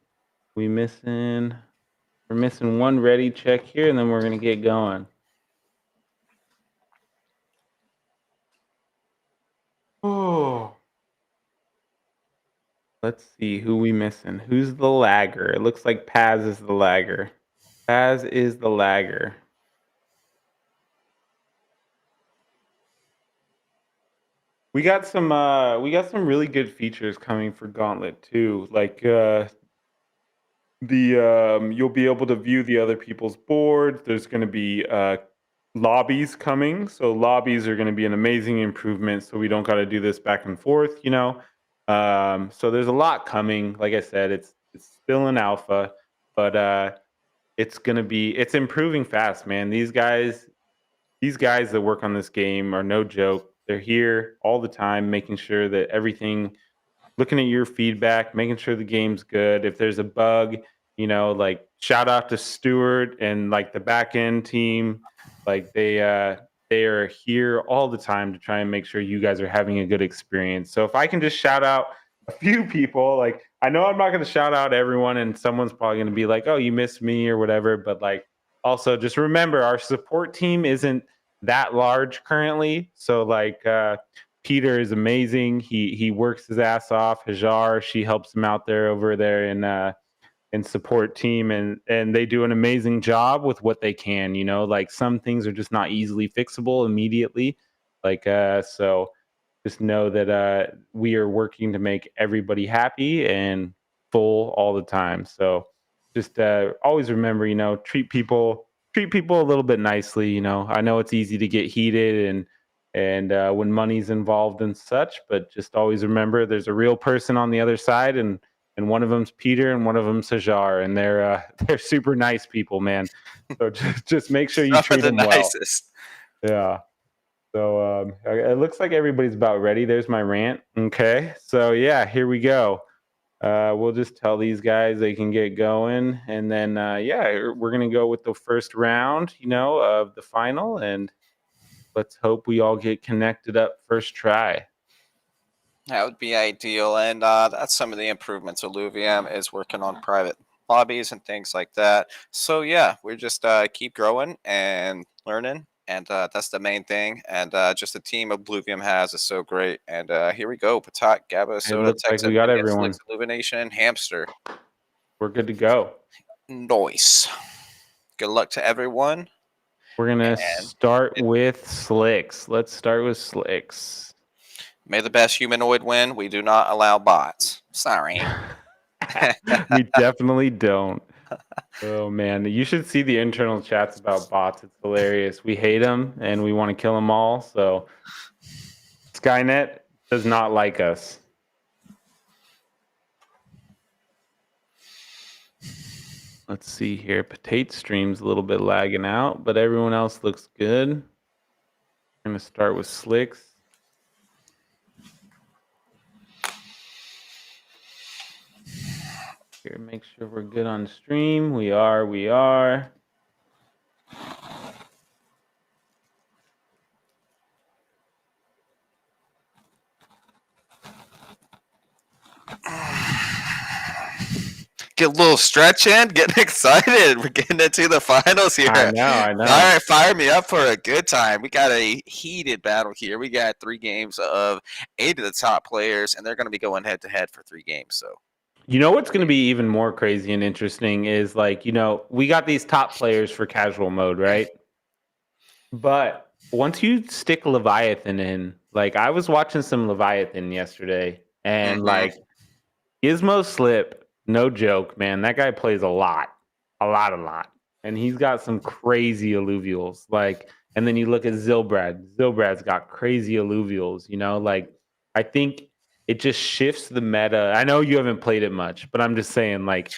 We're missing one ready check here, and then we're gonna get going. Oh. Let's see who we missing. Who's the lagger? It looks like Paz is the lagger. Paz is the lagger. We got some really good features coming for Gauntlet too. Like you'll be able to view the other people's boards. There's going to be lobbies coming. So lobbies are going to be an amazing improvement, so we don't got to do this back and forth, you know. So there's a lot coming. Like I said, it's still in alpha, but it's improving fast, man. These guys that work on this game are no joke. They're here all the time, making sure that everything, looking at your feedback, making sure the game's good. If there's a bug, you know, like shout out to Stuart and like the back end team. Like they are here all the time to try and make sure you guys are having a good experience. So if I can just shout out a few people, like I know I'm not going to shout out everyone, and someone's probably going to be like, "Oh, you missed me" or whatever. But like, also just remember, our support team isn't that large currently. So like Peter is amazing. He works his ass off. Hajar, she helps him out there over there in support team, and they do an amazing job with what they can. You know, like some things are just not easily fixable immediately. Like so just know that we are working to make everybody happy and full all the time. So just always remember, you know, treat people a little bit nicely. You know, I know it's easy to get heated and when money's involved and such, but just always remember there's a real person on the other side, and one of them's Peter and one of them's Hajar, and they're super nice people, man. So just make sure you Some of treat the them well. nicest. Yeah. So it looks like everybody's about ready. There's my rant. Okay. So yeah, here we go. We'll just tell these guys they can get going, and then yeah, we're gonna go with the first round, you know, of the final, and let's hope we all get connected up first try. That would be ideal, and that's some of the improvements. Illuvium is working on private lobbies and things like that. So yeah, we're just keep growing and learning, and that's the main thing. And just the team Illuvium has is so great. And here we go: Patak, Gabba, It Soda, looks like we Texan, got Vinia, everyone. Slicks, Illumination, Hamster. We're good to go. Noise. Good luck to everyone. We're gonna And start with Slicks. Let's start with Slicks. may the best humanoid win. We do not allow bots. Sorry. We definitely don't. Oh man, you should see the internal chats about bots. It's hilarious. We hate them and we want to kill them all. So Skynet does not like us. Let's see here. Potato stream's a little bit lagging out, but everyone else looks good. I'm gonna start with Slicks. Here, make sure we're good on stream. We are. Get a little stretch in, getting excited. We're getting into the finals here. I know. All right, fire me up for a good time. We got a heated battle here. We got 3 games of 8 of the top players, and they're going to be going head to head for 3 games. So, You know what's going to be even more crazy and interesting is like, you know, we got these top players for casual mode, right? But once you stick Leviathan in, like I was watching some Leviathan yesterday, and like Gizmo Slip, no joke, man. That guy plays a lot. And he's got some crazy alluvials. Like, and then you look at Zilbrad. Zilbrad's got crazy alluvials, you know, like I think it just shifts the meta. I know you haven't played it much, but I'm just saying, like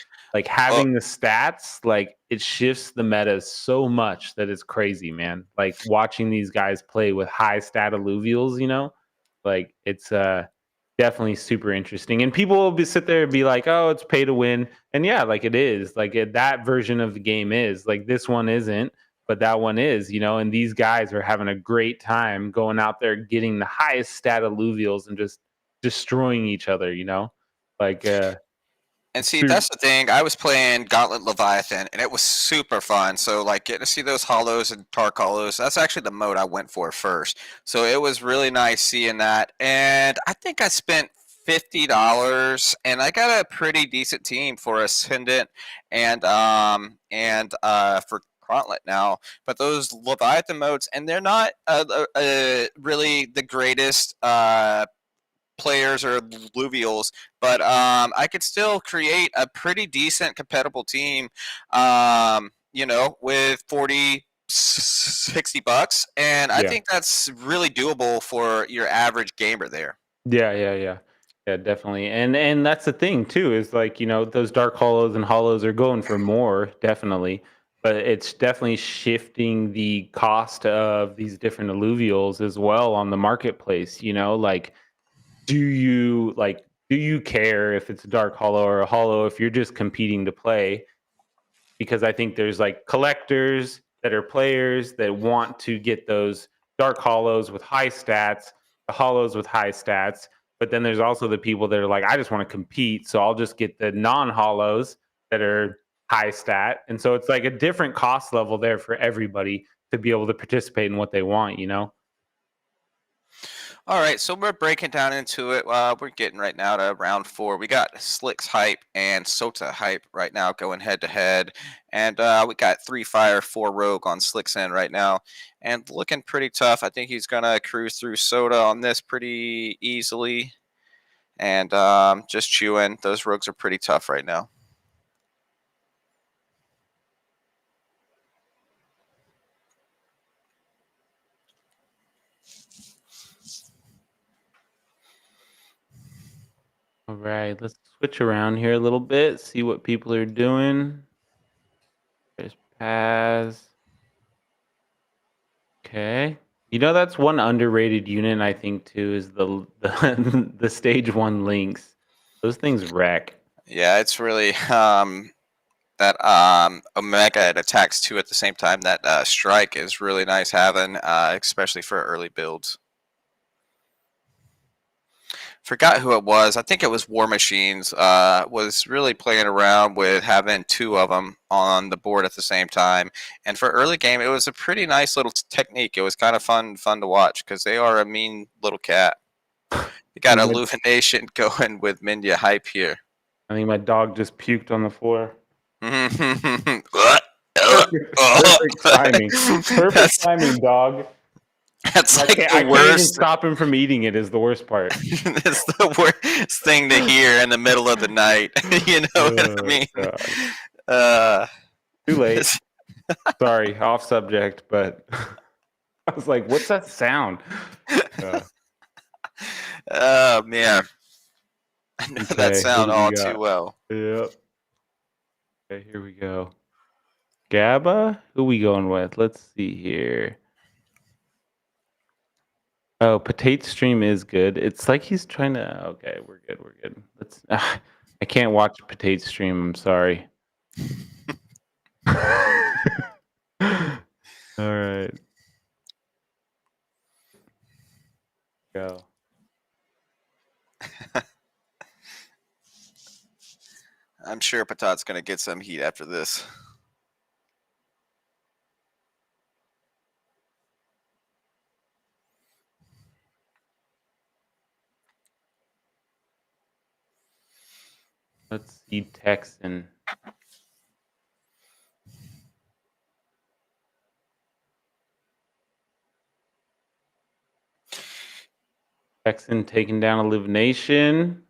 having the stats, like it shifts the meta so much that it's crazy, man. Like watching these guys play with high stat alluvials, you know, like it's definitely super interesting. And people will sit there and be like, "Oh, it's pay to win," and yeah, like it is. Like that version of the game is. Like this one isn't, but that one is. You know, and these guys are having a great time going out there getting the highest stat alluvials and just destroying each other. You know, like and see, that's the thing. I was playing Gauntlet Leviathan, and it was super fun. So, like, getting to see those hollows and Tark hollows, that's actually the mode I went for first. So, it was really nice seeing that. And I think I spent $50, and I got a pretty decent team for Ascendant and for Gauntlet now. But those Leviathan modes, and they're not really the greatest players or Illuvials, but I could still create a pretty decent compatible team, you know, with 40, $60, and I think that's really doable for your average gamer there. Yeah, definitely. And that's the thing too, is like, you know, those dark hollows and hollows are going for more, definitely. But it's definitely shifting the cost of these different alluvials as well on the marketplace, you know, like do you care if it's a dark hollow or a hollow if you're just competing to play? Because I think there's like collectors that are players that want to get those dark hollows with high stats, the hollows with high stats. But then there's also the people that are like, I just want to compete, so I'll just get the non-hollows that are high stat. And so it's like a different cost level there for everybody to be able to participate in what they want, you know? All right, so we're breaking down into it. We're getting right now to round 4. We got Slick's hype and Sota hype right now going head to head, and we got 3 fire, 4 rogue on Slick's end right now, and looking pretty tough. I think he's gonna cruise through Sota on this pretty easily, and just chewing. Those rogues are pretty tough right now. All right, let's switch around here a little bit, see what people are doing. There's Paz. Okay. You know, that's one underrated unit, I think, too, is the stage 1 links. Those things wreck. Yeah, it's really that Omega it attacks 2 at the same time. That strike is really nice having, especially for early builds. Forgot who it was. I think it was War Machines. Was really playing around with having 2 of them on the board at the same time. And for early game, it was a pretty nice little technique. It was kind of fun to watch because they are a mean little cat. You got Illumination going with Mindia hype here. I think my dog just puked on the floor. Perfect timing. Perfect timing, dog. That's like the I can't worst. even stop him from eating it is the worst part. It's the worst thing to hear in the middle of the night. You know what I mean? Too late. Sorry, off subject, but I was like, what's that sound? Oh, man. I know that sound all too well. Yep. Okay, here we go. Gabba? Who we going with? Let's see here. Oh, Potato Stream is good. It's like he's trying to... Okay, we're good. Let's... I can't watch Potato Stream. I'm sorry. All right. Go. I'm sure Patat's going to get some heat after this. Let's see Texan. Texan taking down Elimination.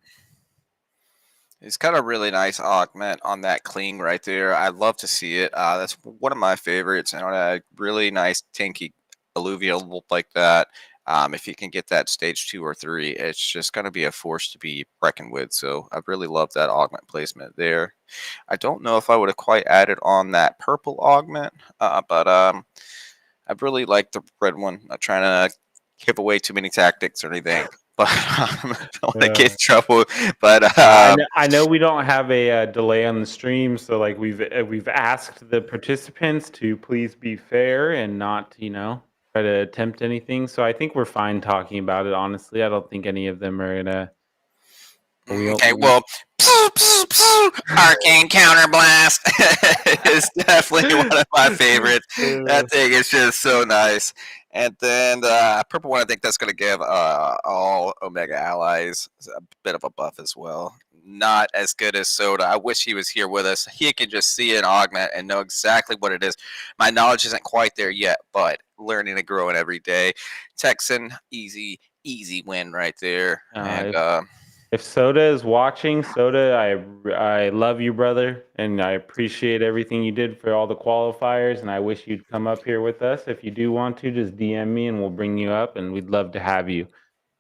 He's got a really nice augment on that cling right there. I'd love to see it. That's one of my favorites. And a really nice tanky Illuvial like that. If you can get that stage 2 or 3, it's just going to be a force to be reckoned with. So I really love that augment placement there. I don't know if I would have quite added on that purple augment, but I really like the red one. Not trying to give away too many tactics or anything. But I don't want to get in trouble. But I know we don't have a delay on the stream, so like we've asked the participants to please be fair and not, you know, try to attempt anything. So I think we're fine talking about it. Honestly, I don't think any of them are gonna. Okay, well, Arcane Counterblast is definitely one of my favorites. That thing is just so nice. And then purple one, I think that's going to give all Omega allies a bit of a buff as well. Not as good as Soda. I wish he was here with us. He could just see an augment and know exactly what it is. My knowledge isn't quite there yet, but learning and growing every day. Texan, easy win right there. And if Soda is watching, Soda, I love you, brother, and I appreciate everything you did for all the qualifiers, and I wish you'd come up here with us. If you do want to, just DM me, and we'll bring you up, and we'd love to have you.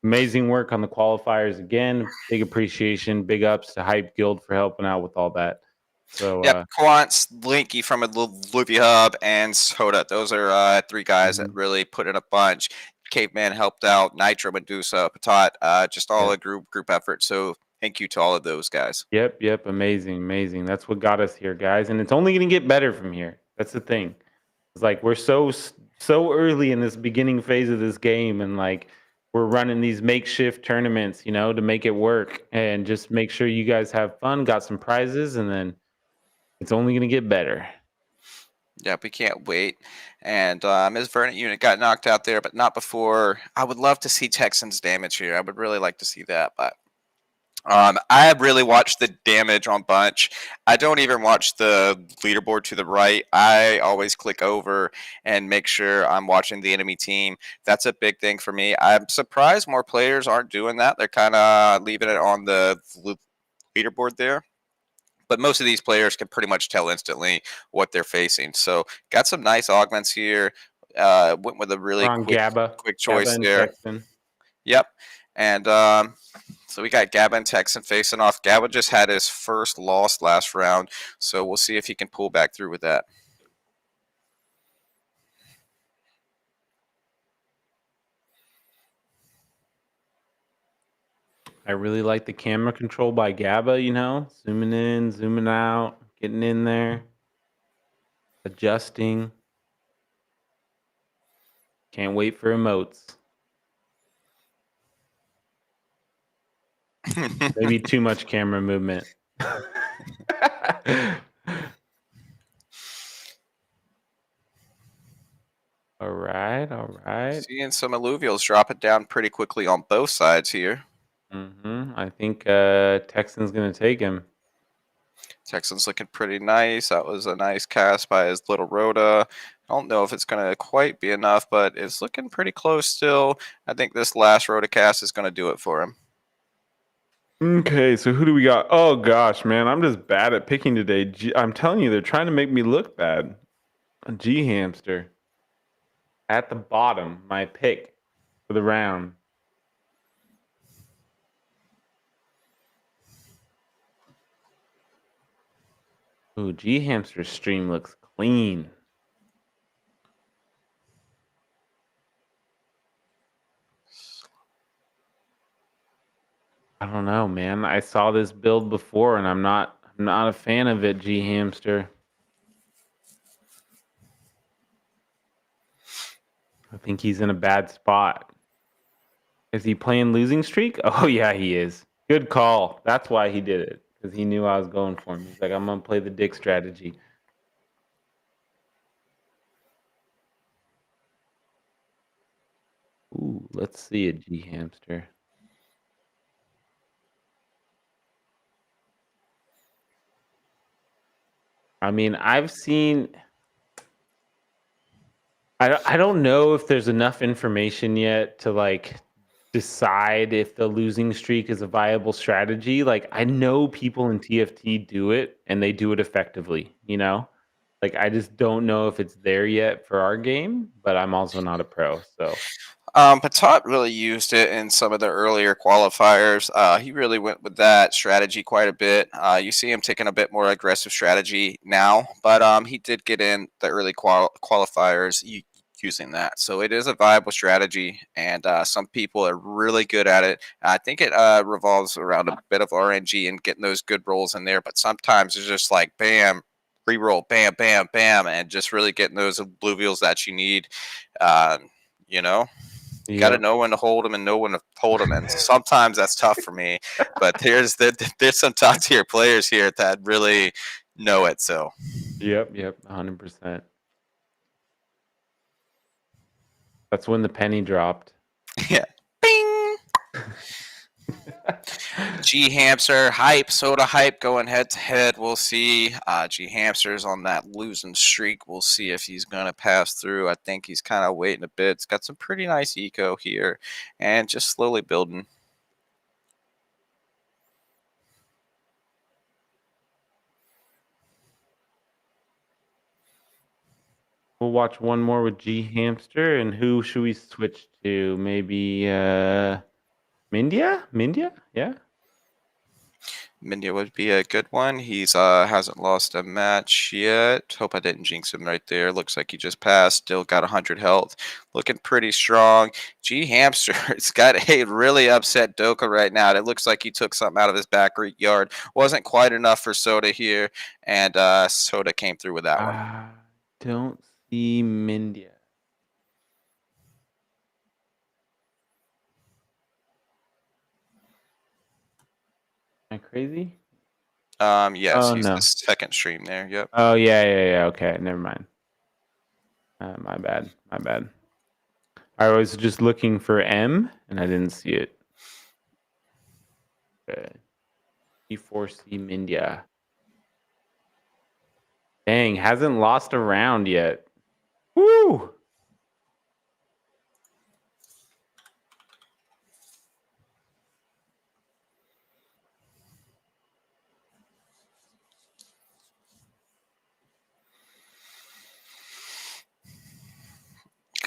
Amazing work on the qualifiers again. Big appreciation. Big ups to Hype Guild for helping out with all that. So, yep, Quants, Linky from Illuvial Hub, and Soda. Those are 3 guys that really put in a bunch. Caveman helped out, Nitro, Medusa, Patat, just all a group effort. So thank you to all of those guys. Yep. Amazing. That's what got us here, guys. And it's only going to get better from here. That's the thing. It's like we're so early in this beginning phase of this game, and like we're running these makeshift tournaments, you know, to make it work and just make sure you guys have fun, got some prizes, and then it's only going to get better. Yep, we can't wait. And his Verdant unit got knocked out there, but not before. I would love to see Texans damage here. I would really like to see that, but I really watch the damage on Bunch. I don't even watch the leaderboard to the right. I always click over and make sure I'm watching the enemy team. That's a big thing for me. I'm surprised more players aren't doing that. They're kind of leaving it on the leaderboard there. But most of these players can pretty much tell instantly what they're facing. So got some nice augments here. Went with a We're really on Gabba. quick Gabba choice and there. Texan. Yep. And so we got Gabba and Texan facing off. Gabba just had his first loss last round, so we'll see if he can pull back through with that. I really like the camera control by Gabba, you know, zooming in, zooming out, getting in there, adjusting. Can't wait for emotes. Maybe too much camera movement. All right, all right. Seeing some Illuvials drop it down pretty quickly on both sides here. I think Texan's going to take him. Texan's looking pretty nice. That was a nice cast by his little Rhoda. I don't know if it's going to quite be enough, but it's looking pretty close still. I think this last Rhoda cast is going to do it for him. Okay, so who do we got? Oh gosh, man, I'm just bad at picking today. I'm telling you, they're trying to make me look bad. A G hamster at the bottom, my pick for the round. Ooh, G hamster's stream looks clean. I don't know, man. I saw this build before, and I'm not a fan of it, G hamster. I think he's in a bad spot. Is he playing losing streak? Oh yeah, he is. Good call. That's why he did it, because he knew I was going for him. He's like, I'm gonna play the dick strategy. Ooh, let's see a G hamster. I mean, I've seen. I don't know if there's enough information yet to like decide if the losing streak is a viable strategy. Like I know people in TFT do it and they do it effectively, you know? Like I just don't know if it's there yet for our game, but I'm also not a pro, so Patat really used it in some of the earlier qualifiers. He really went with that strategy quite a bit. You see him taking a bit more aggressive strategy now, but he did get in the early qualifiers using that. So it is a viable strategy, and some people are really good at it. I think it revolves around a bit of RNG and getting those good rolls in there, but sometimes it's just like bam, reroll, bam, bam, bam, and just really getting those Illuvials that you need. You know. You got to yeah. know when to hold them and know when to hold them, and sometimes that's tough for me. But there's some top tier players here that really know it. So Yep, 100%. That's when the penny dropped. yeah, bing. G Hamster hype, soda hype going head to head. We'll see. G Hamster's on that losing streak. We'll see if he's going to pass through. I think he's kind of waiting a bit. It's got some pretty nice eco here and just slowly building. We'll watch one more with G Hamster, and who should we switch to? Maybe Mindia? Mindia? Yeah. Mindia would be a good one. He's hasn't lost a match yet. Hope I didn't jinx him right there. Looks like he just passed. Still got 100 health. Looking pretty strong. G Hamster, it's got a really upset Doka right now. It looks like he took something out of his backyard. Wasn't quite enough for Soda here, and Soda came through with that one. I don't see Mindia. Am I crazy? Yes, Oh he's no. the second stream there. Yep. Oh yeah. Okay, never mind. My bad. My bad. I was just looking for M, and I didn't see it. Okay. E4C Mindia. Dang, hasn't lost a round yet. Woo!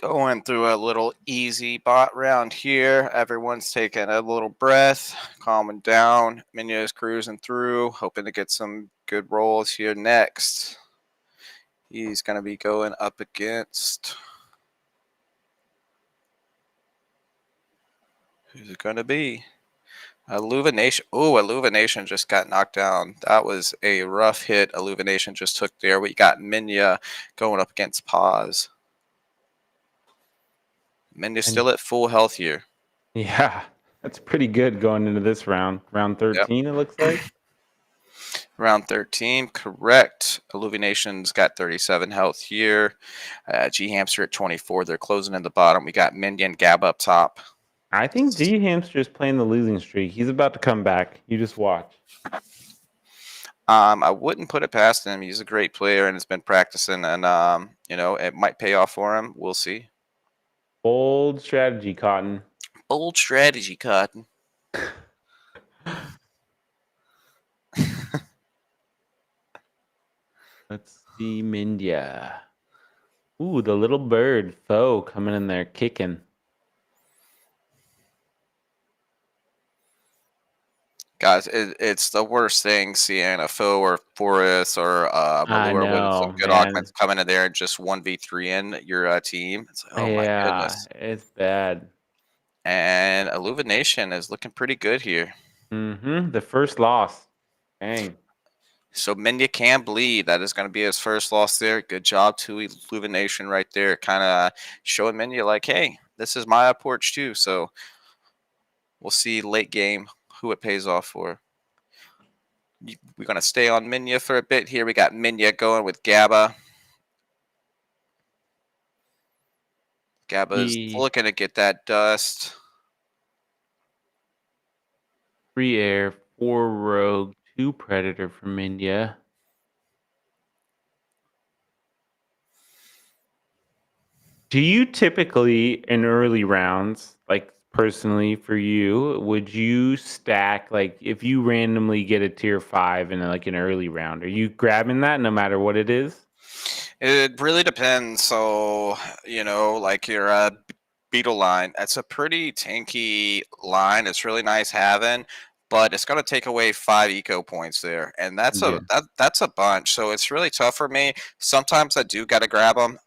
Going through a little easy bot round here. Everyone's taking a little breath, calming down. Minya's cruising through, hoping to get some good rolls here next. He's going to be going up against. Who's it going to be? Illumination. Oh, Illumination just got knocked down. That was a rough hit Illumination just took there. We got Minya going up against Paz. Minya's still at full health here. Yeah, that's pretty good going into this round. Round 13, yep. It looks like. Round 13, correct. Illumination's got 37 health here. G Hamster at 24. They're closing in the bottom. We got Minya and Gab up top. I think G Hamster is playing the losing streak. He's about to come back. You just watch. I wouldn't put it past him. He's a great player and has been practicing, and it might pay off for him. We'll see. Bold strategy, Cotton. Bold strategy, Cotton. Let's see, Mindia. Ooh, the little bird foe coming in there kicking. Guys, it's the worst thing seeing a foe or Forest or Malure with some good augments coming in there and just 1v3 in your team. It's like, oh my goodness. It's bad. And Illumination is looking pretty good here. The first loss. Dang. So Minya can bleed. That is going to be his first loss there. Good job to Illumination right there. Kind of showing Minya like, hey, this is my porch too. So we'll see late game who it pays off for. We're going to stay on Minya for a bit here. We got Minya going with Gabba. Gabba is looking to get that dust. 3 air, 4 rogue, 2 predator from India. Do you typically in early rounds, like personally for you, would you stack, like if you randomly get a tier 5 in like an early round, are you grabbing that no matter what it is? It really depends. So, like your Beetle line, that's a pretty tanky line. It's really nice having, but it's going to take away 5 eco points there, and that's a bunch. So it's really tough for me. Sometimes I do got to grab them.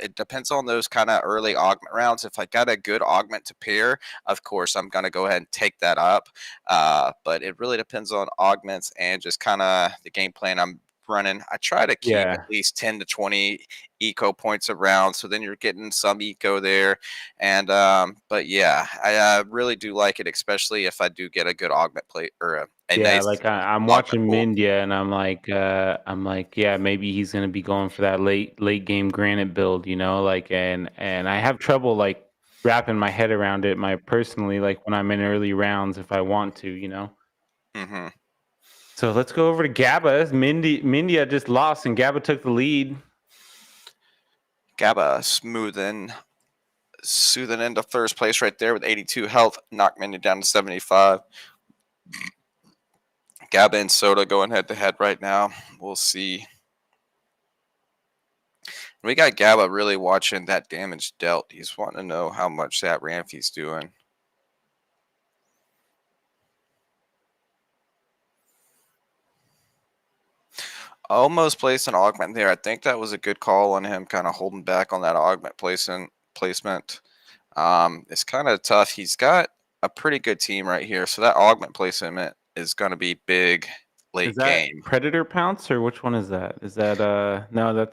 It depends on those kind of early augment rounds. If I got a good augment to pair, of course I'm going to go ahead and take that up. But it really depends on augments and just kind of the game plan I'm running. I try to keep at least 10 to 20 eco points around, so then you're getting some eco there. And but yeah, I really do like it, especially if I do get a good augment plate or a nice. Like I'm watching Mindia, and I'm like, yeah, maybe he's gonna be going for that late game granite build, and I have trouble like wrapping my head around it. Personally, like when I'm in early rounds, if I want to, So let's go over to Gabba. Mindia just lost, and Gabba took the lead. Gabba soothing into first place right there with 82 health. Knocked Mindia down to 75. Gabba and Soda going head to head right now. We'll see. We got Gabba really watching that damage dealt. He's wanting to know how much that Ramfy's doing. Almost placed an augment there. I think that was a good call on him, kind of holding back on that augment placement. It's kind of tough. He's got a pretty good team right here, so that augment placement is going to be big late game. Predator Pounce, or which one is that? Is that no?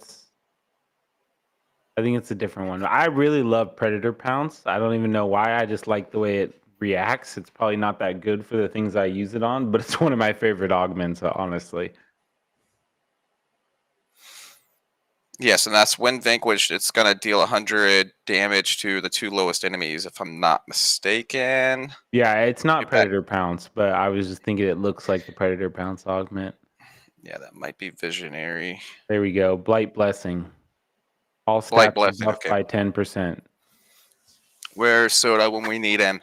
I think it's a different one. I really love Predator Pounce. I don't even know why. I just like the way it reacts. It's probably not that good for the things I use it on, but it's one of my favorite augments, honestly. Yes, and that's when vanquished. It's gonna deal 100 damage to the 2 lowest enemies, if I'm not mistaken. Yeah, it's not Get back. Predator Pounce, but I was just thinking it looks like the Predator Pounce augment. Yeah, that might be visionary. There we go. Blight Blessing. All Blight stats are blessing. buffed Okay, by 10%. where's Soda when we need him?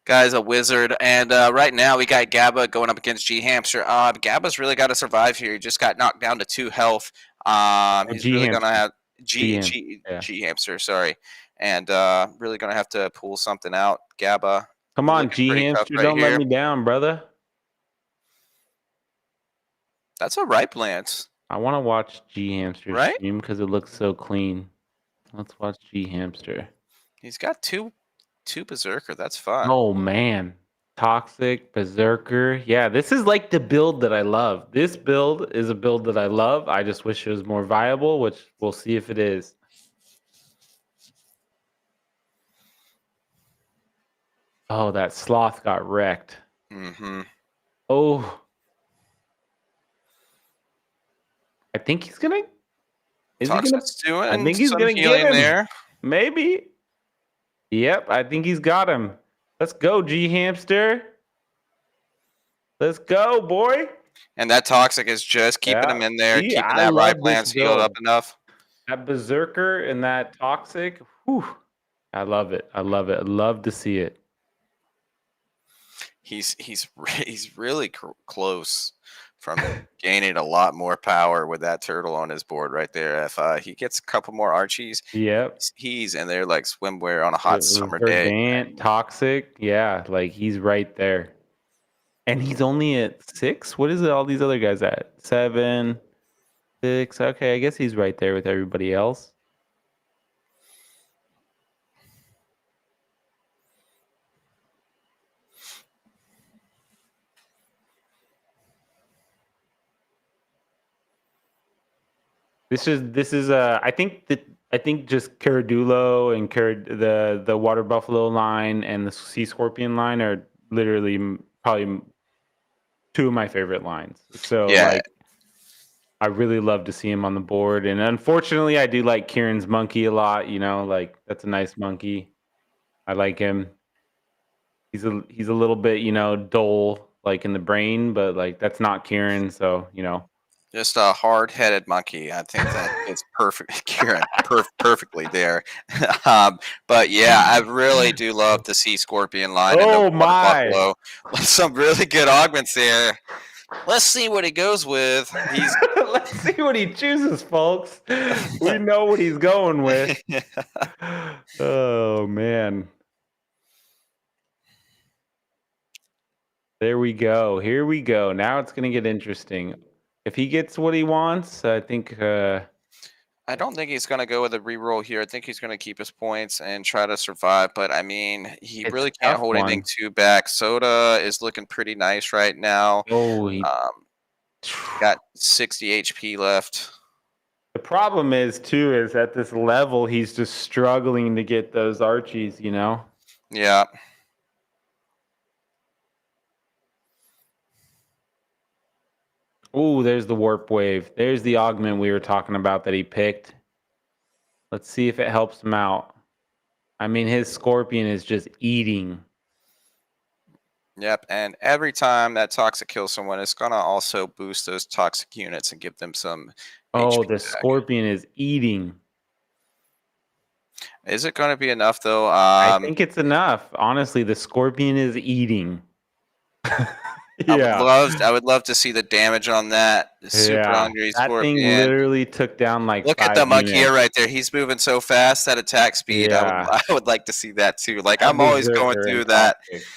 Guy's a wizard, and right now we got Gabba going up against G Hamster. Gabba's really got to survive here. He just got knocked down to 2 health. He's G really gonna Hamster. have G Hamster. Yeah. G Hamster. Sorry, and really gonna have to pull something out. Gabba Come on, looking G pretty tough Hamster. right Don't let here. me down, brother. That's a ripe lance, I want to watch G Hamster right? stream because it looks so clean. Let's watch G Hamster. He's got two berserker. That's fun. Oh man. Toxic, Berserker. Yeah, this is like the build that I love. This build is a build that I love. I just wish it was more viable, which we'll see if it is. Oh, that sloth got wrecked. Mm-hmm. Oh. I think he's gonna. Is he gonna? Toxic's I doing think he's some gonna get healing him. there. Maybe. Yep, I think he's got him. Let's go, G Hamster. Let's go, boy. And that toxic is just keeping Yeah. him in there, See, keeping I that ripe love this lance healed up build. enough. That Berserker and that Toxic. Whew. I love it. I love it. I love to see it. He's really close from gaining a lot more power with that turtle on his board right there. If he gets a couple more Archies, Yep. he's in there like swimwear on a hot summer day. Verdant, Toxic. Yeah, like he's right there. And he's only at 6? What is it all these other guys at? 7, 6. Okay, I guess he's right there with everybody else. This is I think just Caradulo and the water buffalo line and the sea scorpion line are literally probably 2 of my favorite lines. So Yeah. like I really love to see him on the board, and unfortunately I do like Kieran's monkey a lot, you know, like that's a nice monkey. I like him. He's a little bit, you know, dull like in the brain, but like that's not Kieran, so, you know. Just a hard-headed monkey. I think that it's perfect, Kieran, perfectly there. But yeah, I really do love the sea scorpion line and the Oh water my. buffalo. Some really good augments there. Let's see what he goes with. He's Let's see what he chooses, folks. We know what he's going with. Oh man. There we go. Here we go. Now it's gonna get interesting. If he gets what he wants, I think I don't think he's going to go with a reroll here. I think he's going to keep his points and try to survive. But I mean, he it's really a can't tough hold anything one. too back. Soda is looking pretty nice right now. Oh, he Got 60 HP left. the problem is too is at this level he's just struggling to get those Archies, you know. Yeah. Oh, there's the warp wave. There's the augment we were talking about that he picked. Let's see if it helps him out. I mean, his scorpion is just eating. Yep. And every time that toxic kills someone, it's going to also boost those toxic units and give them some Oh, HP the back. scorpion is eating. Is it going to be enough, though? I think it's enough. Honestly, the scorpion is eating. Yeah. I would love to see the damage on that. Super hungry That thing scorpion. literally took down like Look at 5 the monkey units. right there. He's moving so fast at attack speed. Yeah. I would like to see that too. Like That I'm always going berserker through and that. toxic.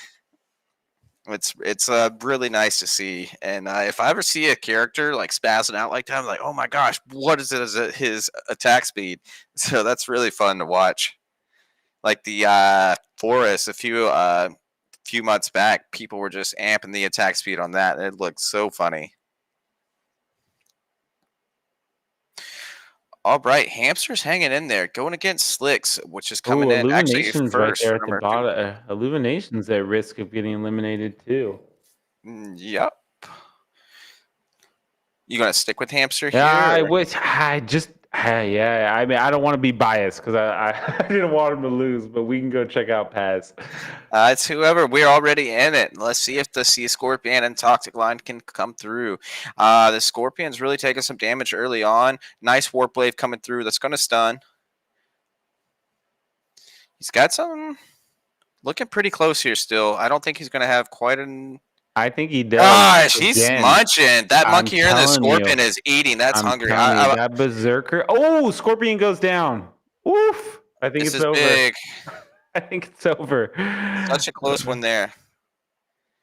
It's really nice to see. And if I ever see a character like spazzing out like that, I'm like, oh my gosh, what is it? Is it his attack speed? So that's really fun to watch. Like the forest, a few months back, people were just amping the attack speed on that. It looked so funny. All right, Hamster's hanging in there, going against Slicks, which is coming in actually Illumination's right first there for at the number 2. bottom. Illumination's at risk of getting eliminated too. Yep. You gonna stick with hamster here? Yeah, I or- wish. Yeah. I mean, I don't want to be biased because I didn't want him to lose, but we can go check out Paz. It's whoever. We're already in it. Let's see if the Sea Scorpion and Toxic Line can come through. The Scorpion's really taking some damage early on. Nice Warp Wave coming through. That's going to stun. He's got some looking pretty close here still. I don't think he's going to have quite an. I think he does. Gosh, he's Again, munching. That I'm monkey here in the telling you. Scorpion is eating. That's I'm hungry. telling you, that berserker. Oh, Scorpion goes down. Oof. I think This it's is over. big. I think it's over. Such a close one there.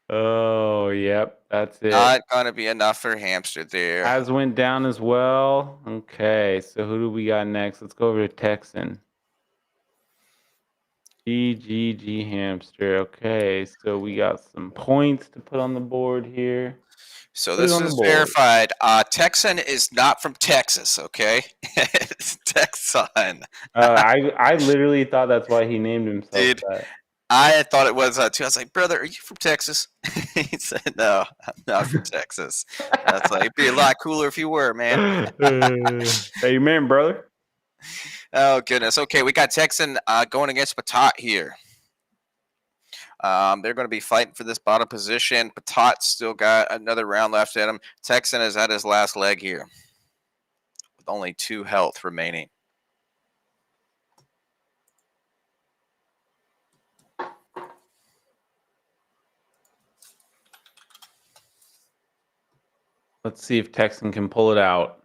Oh, yep. That's it. Not going to be enough for hamster there. Paz went down as well. Okay, so who do we got next? Let's go over to Texan. GGG hamster. Okay, so we got some points to put on the board here. So this is verified. Texan is not from Texas, okay? It's Texan. I literally thought that's why he named himself Dude, that. I thought it was too. I was like, brother, are you from Texas? He said, no, I'm not from Texas. I was like, it'd be a lot cooler if you were, man. Amen, brother. Oh, goodness. Okay, we got Texan going against Patat here. They're going to be fighting for this bottom position. Patat's still got another round left in him. Texan is at his last leg here with only 2 health remaining. Let's see if Texan can pull it out.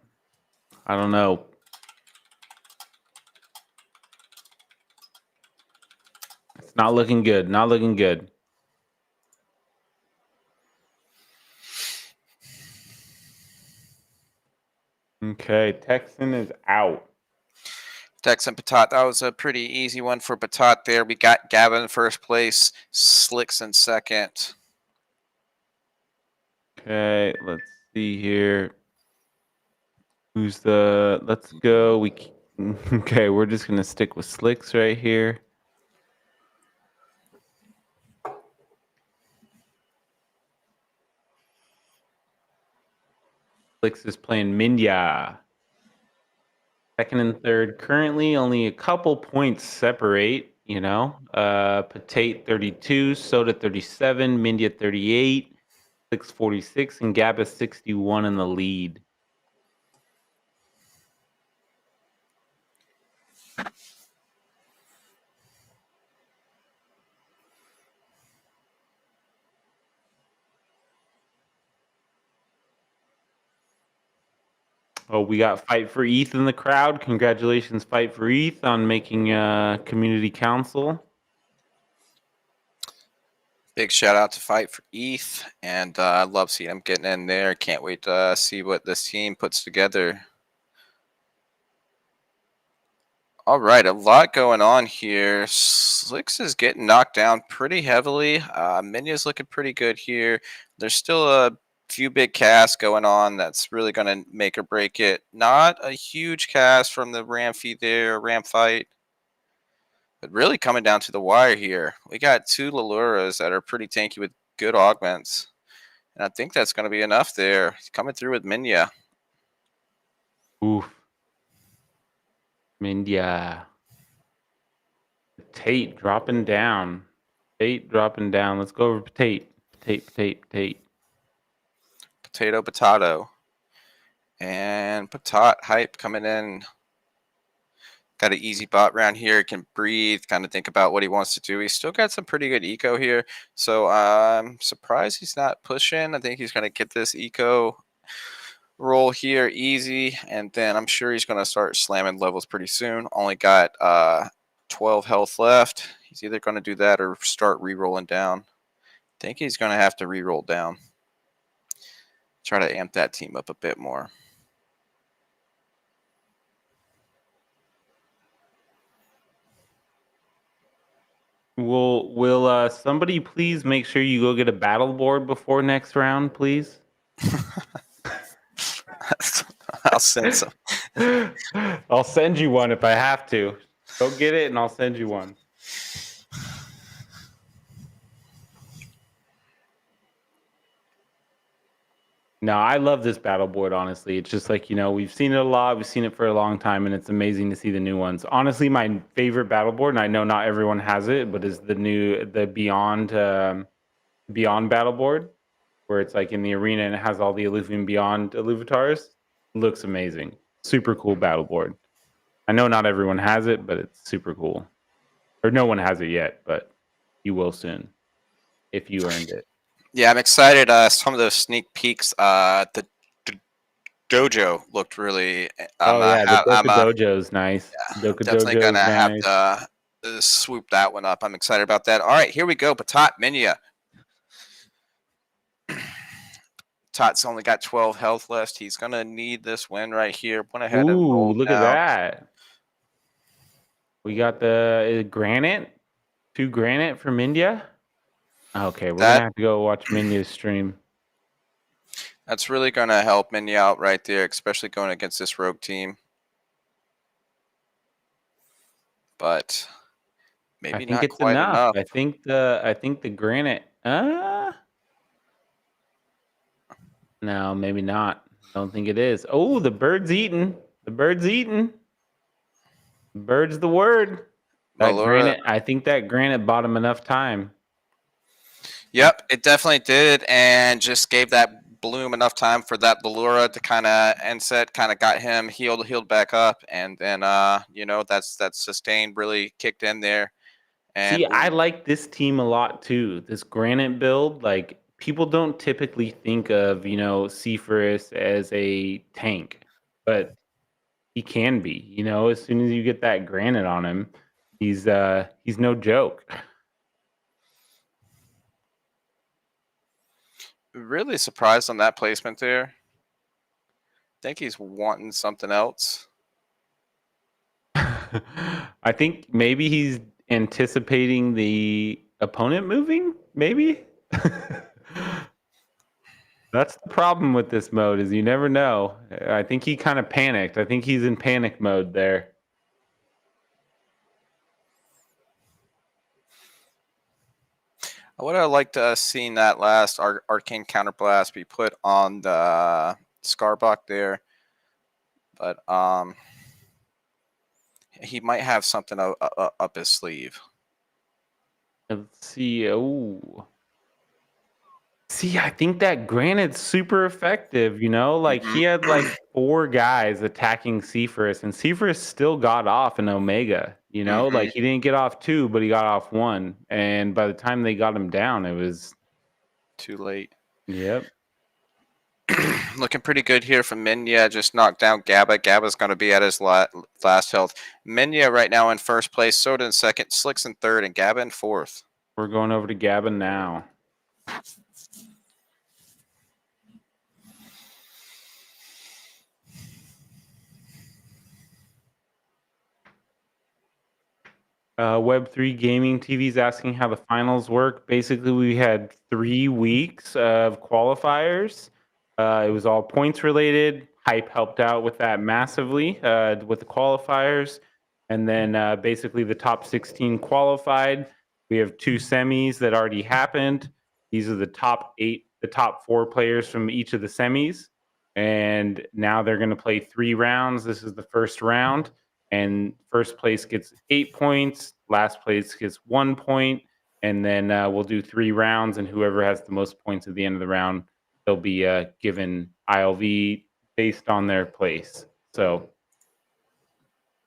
I don't know. It's not looking good. Not looking good. Okay, Texan is out. Texan Patat, that was a pretty easy one for Patat there. We got Gavin in first place, Slicks in second. Okay, let's see here. Who's the? Let's go. Okay, we're just gonna stick with Slicks right here. Slicks is playing Minya. Second and third, currently only a couple points separate. You know, Patate 32, Soda 37, Minya 38, Slicks 46, and Gabba 61 in the lead. Oh, we got Fight for ETH in the crowd. Congratulations, Fight for ETH, on making community council. Big shout out to Fight for ETH, and I love seeing him getting in there. Can't wait to see what this team puts together. All right, a lot going on here. Slicks is getting knocked down pretty heavily. Minya's looking pretty good here. There's still a few big casts going on that's really going to make or break it. Not a huge cast from the ram feed there, ram fight. But really coming down to the wire here. We got 2 Laluras that are pretty tanky with good augments. And I think that's going to be enough there. He's coming through with Minya. Oof. Minya. Tate dropping down. Tate dropping down. Let's go over Tate. Tate. Potato. And Patat hype coming in. Got an easy bot round here. Can breathe, kind of think about what he wants to do. He's still got some pretty good eco here. So I'm surprised he's not pushing. I think he's going to get this eco roll here easy. And then I'm sure he's going to start slamming levels pretty soon. Only got 12 health left. He's either going to do that or start re-rolling down. I think he's going to have to re-roll down. Try to amp that team up a bit more. Will somebody please make sure you go get a battle board before next round, please? I'll send some. I'll send you one if I have to. Go get it and I'll send you one. No, I love this battle board, honestly. It's just like, we've seen it a lot. We've seen it for a long time, and it's amazing to see the new ones. Honestly, my favorite battle board, and I know not everyone has it, but is the Beyond battle board, where it's like in the arena and it has all the Illuvium Beyond Illuvatars. Looks amazing. Super cool battle board. I know not everyone has it, but it's super cool. Or no one has it yet, but you will soon if you earned it. Yeah, I'm excited. Some of those sneak peeks. The dojo looked really. Oh yeah, the Doka Dojo's nice. I'm Doka definitely Dojo's gonna have nice. to swoop that one up. I'm excited about that. All right, here we go. Patat Minya. Tot's only got 12 health left. He's gonna need this win right here. Went ahead and Ooh, rolled look at out. that. We got the granite. 2 granite from India. Okay, we're gonna That have to go watch Minya's stream. that's really gonna help Minya out right there, especially going against this rogue team. But I maybe think not it's quite enough. enough. I think the granite. No, maybe not. Don't think it is. Oh, the bird's eating. The bird's eating. Bird's the word. That Malura. granite. I think that granite bought him enough time. Yep, it definitely did, and just gave that Bloom enough time for that Ballura to kind of end set, kind of got him healed back up, and then that's sustained really kicked in there, and See, I like this team a lot too. This granite build, like people don't typically think of, Cephas as a tank, but he can be. As soon as you get that granite on him, he's no joke. really surprised on that placement there. Think he's wanting something else. I think maybe he's anticipating the opponent moving, maybe. That's the problem with this mode is you never know. I think he kind of panicked. I think he's in panic mode there. I would have liked to have seen that last arcane counterblast be put on the Scarbuck there, but he might have something up his sleeve. Let's see. Oh, see, I think that granite's super effective. Like he had like 4 guys attacking Cephas, and Cephas still got off an Omega. Like he didn't get off 2, but he got off 1. And by the time they got him down, it was Too late. yep. Looking pretty good here from Minya. Just knocked down Gabba. Gabba's going to be at his last health. Minya right now in first place. Soda in second. Slicks in third. And Gabba in fourth. We're going over to Gavin now. Web3 Gaming TV is asking how the finals work. Basically, we had 3 weeks of qualifiers. It was all points related. Hype helped out with that massively with the qualifiers. And then basically the top 16 qualified. We have 2 semis that already happened. These are the top 4 players from each of the semis. And now they're going to play 3 rounds. This is the first round. And first place gets 8 points, last place gets 1 point, and then we'll do 3 rounds, and whoever has the most points at the end of the round, they'll be given ILV based on their place. So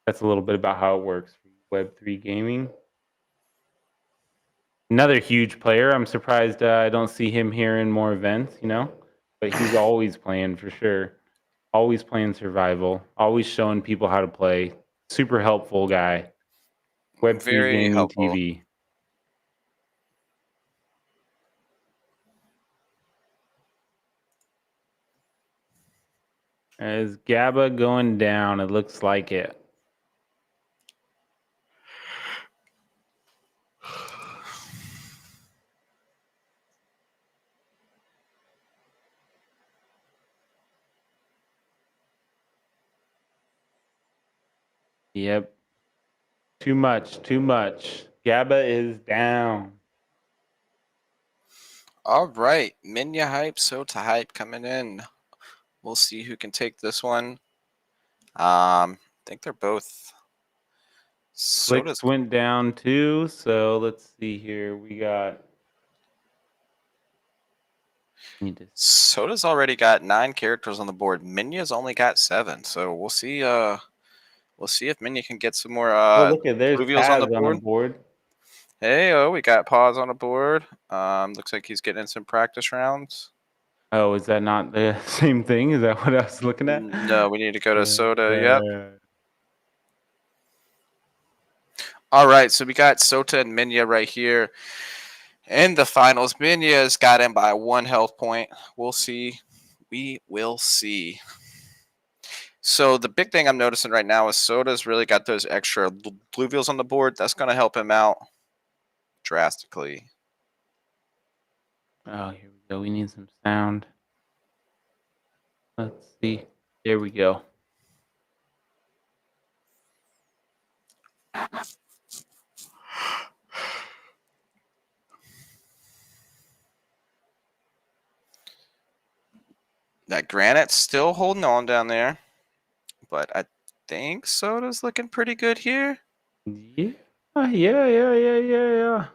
that's a little bit about how it works for Web3 Gaming. Another huge player. I'm surprised I don't see him here in more events, but he's always playing for sure. Always playing survival, always showing people how to play. Super helpful guy. Web3 Very Gaming helpful. TV. Is GABA going down? It looks like it. Yep. Too much. GABA is down. All right, Minya hype, Sota hype coming in. We'll see who can take this one. I think they're both. Clicks Soda's went down too. So let's see here. We got. Need to. Soda's already got 9 characters on the board. Minya's only got 7. So we'll see. We'll see if Minya can get some more Oh, look at there's Illuvials on the Taz on the board. board. Hey, oh, we got Paws on the board. Looks like he's getting in some practice rounds. Oh, is that not the same thing? Is that what I was looking at? No, we need to go to Soda. Yep. Uh, All right, so we got Sota and Minya right here in the finals. Minya's got him by 1 health point. We'll see. We will see. So the big thing I'm noticing right now is Soda's really got those extra Illuvials on the board. That's going to help him out drastically. oh, here we go. We need some sound. Let's see. There we go. That Granite's still holding on down there, but I think Soda's looking pretty good here. Yeah, yeah.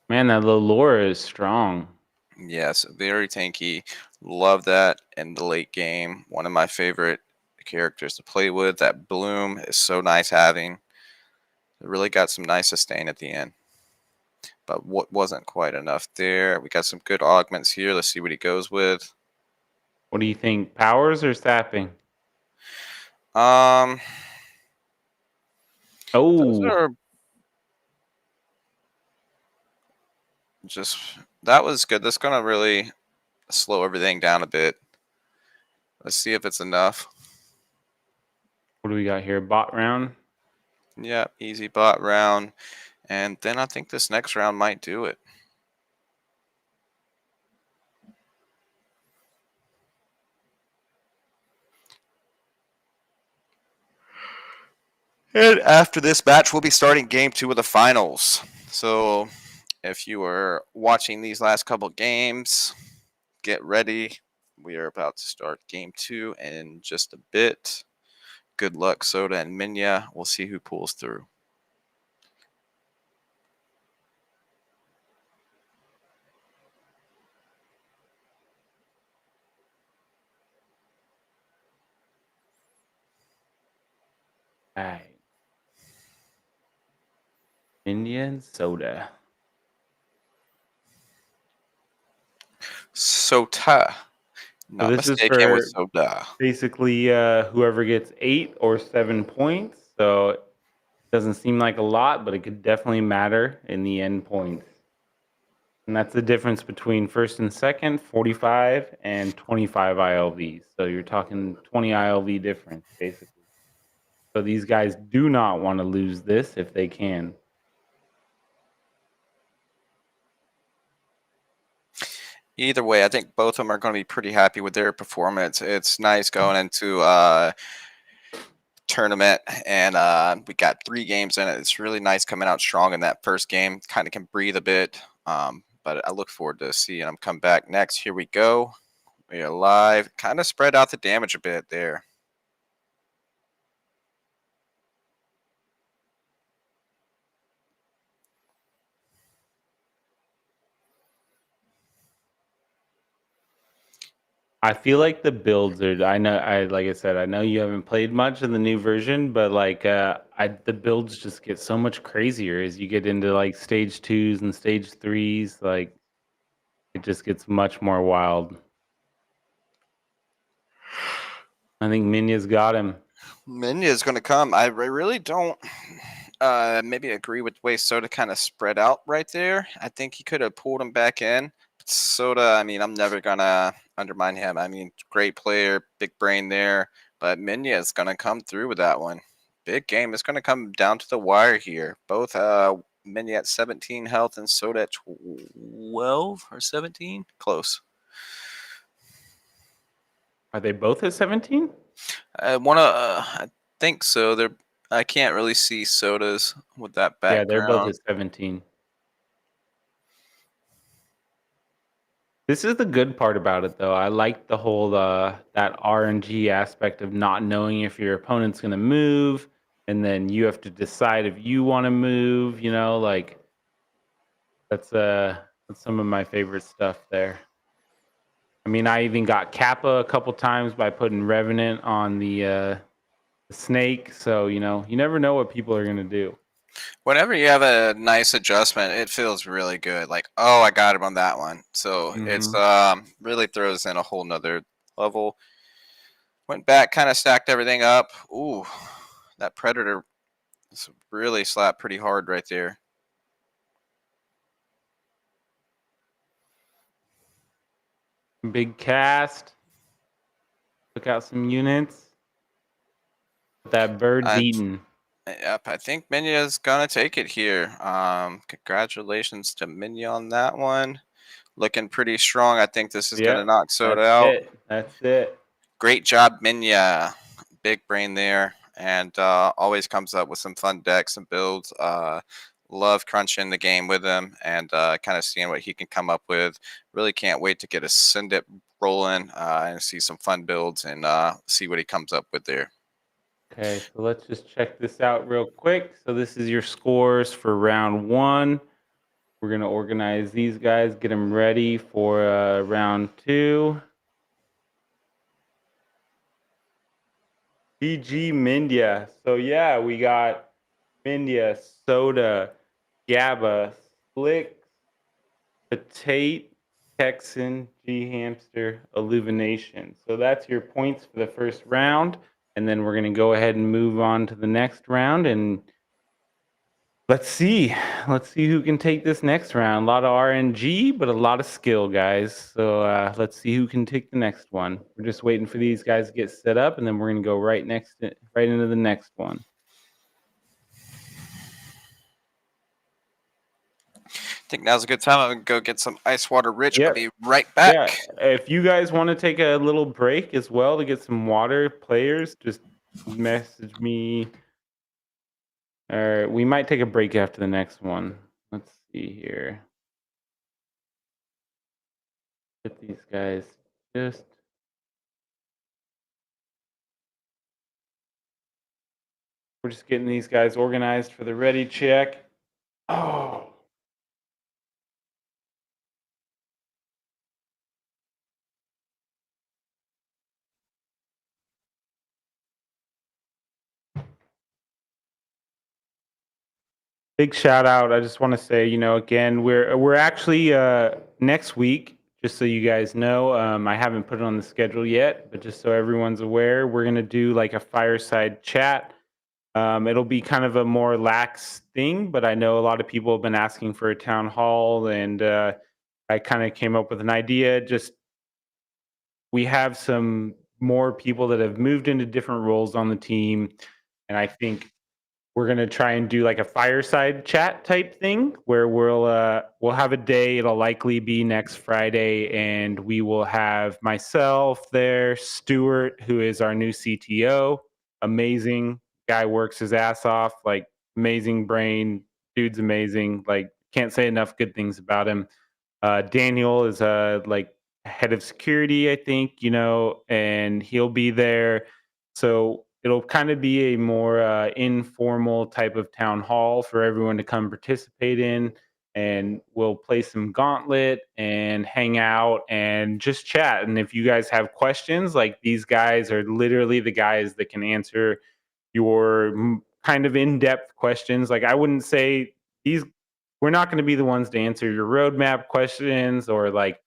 Man, that little Laura is strong. Yes, very tanky. Love that in the late game. One of my favorite characters to play with. That Bloom is so nice having. It really got some nice sustain at the end. But what wasn't quite enough there. We got some good augments here. Let's see what he goes with. What do you think? Powers or sapping? Those Oh, are just that was good. That's gonna really slow everything down a bit. Let's see if it's enough. what do we got here? Bot round? Yeah, easy bot round. And then I think this next round might do it. And after this match, we'll be starting game 2 of the finals. So if you are watching these last couple games, get ready. We are about to start game 2 in just a bit. Good luck, Soda and Minya. We'll see who pulls through. All right. Indian soda. Sota. Not this is mistaken with for Soda. basically whoever gets 8 or 7 points. So it doesn't seem like a lot, but it could definitely matter in the end points. And that's the difference between first and second, 45 and 25 ILVs. So you're talking 20 ILV difference, basically. So these guys do not want to lose this if they can. Either way, I think both of them are going to be pretty happy with their performance. It's nice going into tournament and we got 3 games in it. It's really nice coming out strong in that first game. Kind of can breathe a bit. But I look forward to seeing them come back next. Here we go. We are live. Kind of spread out the damage a bit there. I feel like the builds are. Like I said, I know you haven't played much in the new version, but like, the builds just get so much crazier as you get into like stage 2s and stage 3s. Like, it just gets much more wild. I think Minya's got him. Minya is going to come. I really don't maybe agree with the way Soda kind of spread out right there. I think he could have pulled him back in. But Soda, I mean, I'm never going to undermine him. I mean, great player, big brain there. But Minya is going to come through with that one. Big game. It's going to come down to the wire here. Both Minya at 17 health and Soda at 12 or 17. Close. Are they both at 17? I think so. I can't really see Sodas with that Yeah, they're both background. at 17. This is the good part about it, though. I like the whole that RNG aspect of not knowing if your opponent's gonna move, and then you have to decide if you want to move. You know, like that's some of my favorite stuff there. I mean, I even got Kappa a couple times by putting Revenant on the snake. So you know, you never know what people are gonna do. Whenever you have a nice adjustment, it feels really good. Like, oh, I got him on that one. So it's Hmm. really throws in a whole nother level. Went back, kind of stacked everything up. Ooh, that predator really slapped pretty hard right there. Big cast. Took out some units. That bird's I eaten. Yep, I think Minya's gonna take it here. Congratulations to Minya on that one. Looking pretty strong. I think this is gonna Yep, knock Soda that's out. it. That's it. Great job, Minya. Big brain there, and always comes up with some fun decks and builds. Love crunching the game with him and kind of seeing what he can come up with. Really can't wait to get a send it rolling and see some fun builds and see what he comes up with there. Okay, so let's just check this out real quick. So this is your scores for round one. We're gonna organize these guys, get them ready for round two. PG Mindia. So yeah, we got Mindia, Soda, Gabba, Slick, Potate, Texan, G Hamster, Illumination. So that's your points for the first round. And then we're going to go ahead and move on to the next round. And let's see. Let's see who can take this next round. A lot of RNG, but a lot of skill, guys. So let's see who can take the next one. We're just waiting for these guys to get set up, and then we're going to go right into the next one. I think now's a good time. I'm gonna go get some ice water rich. I'll Yep. be right Yeah, back. if you guys want to take a little break as well to get some water, players, just message me. Or we might take a break after the next one. Let's see here. Get these guys just. We're just getting these guys organized for the ready check. Oh. Big shout out. I just want to say, you know, again, we're actually next week, just so you guys know. I haven't put it on the schedule yet, but just so everyone's aware, we're gonna do like a fireside chat. It'll be kind of a more lax thing, but I know a lot of people have been asking for a town hall, and I kind of came up with an idea. Just we have some more people that have moved into different roles on the team, and I think we're gonna try and do like a fireside chat type thing where we'll have a day. It'll likely be next Friday, and we will have myself there, Stuart, who is our new CTO. Amazing guy, works his ass off. Like amazing brain, dude's amazing. Like can't say enough good things about him. Daniel is like head of security, I think, you know, and he'll be there. So it'll kind of be a more informal type of town hall for everyone to come participate in. And we'll play some Gauntlet and hang out and just chat. And if you guys have questions, like these guys are literally the guys that can answer your kind of in-depth questions. Like I wouldn't say these we're not going to be the ones to answer your roadmap questions or like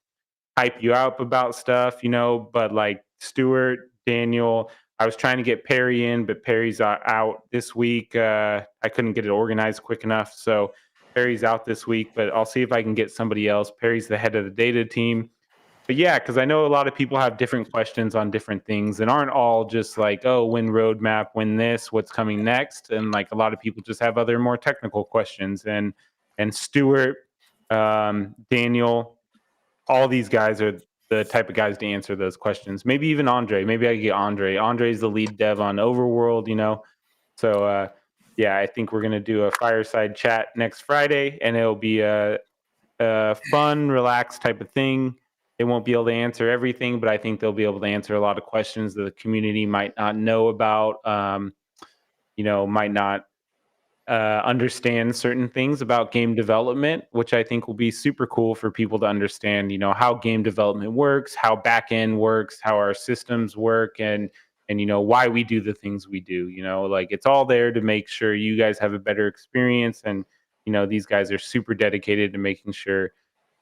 hype you up about stuff, you know, but like Stuart, Daniel, I was trying to get Perry in, but Perry's out this week. I couldn't get it organized quick enough. So Perry's out this week, but I'll see if I can get somebody else. Perry's the head of the data team. But yeah, because I know a lot of people have different questions on different things and aren't all just like, oh, when roadmap, when this, what's coming next. And like a lot of people just have other more technical questions. And Stuart, Daniel, all these guys are the type of guys to answer those questions. Maybe even Andre. Maybe I could get Andre. Andre's the lead dev on Overworld, you know. So yeah, I think we're gonna do a fireside chat next Friday, and it'll be a fun, relaxed type of thing. they won't be able to answer everything, but I think they'll be able to answer a lot of questions that the community might not know about. Might not understand certain things about game development, which I think will be super cool for people to understand. How game development works, how back end works, how our systems work, and why we do the things we do. Like it's all there to make sure you guys have a better experience, and these guys are super dedicated to making sure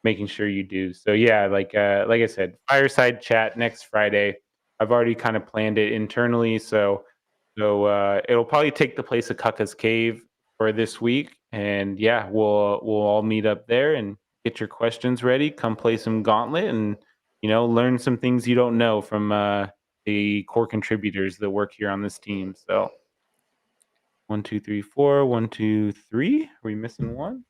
you do. So yeah, like I said, fireside chat next Friday. I've already kind of planned it internally, so it'll probably take the place of Kaka's Cave for this week, and yeah, we'll all meet up there and get your questions ready. Come play some Gauntlet, and learn some things you don't know from the core contributors that work here on this team. So 1, 2, 3, 4, 1, 2, 3. Are we missing one?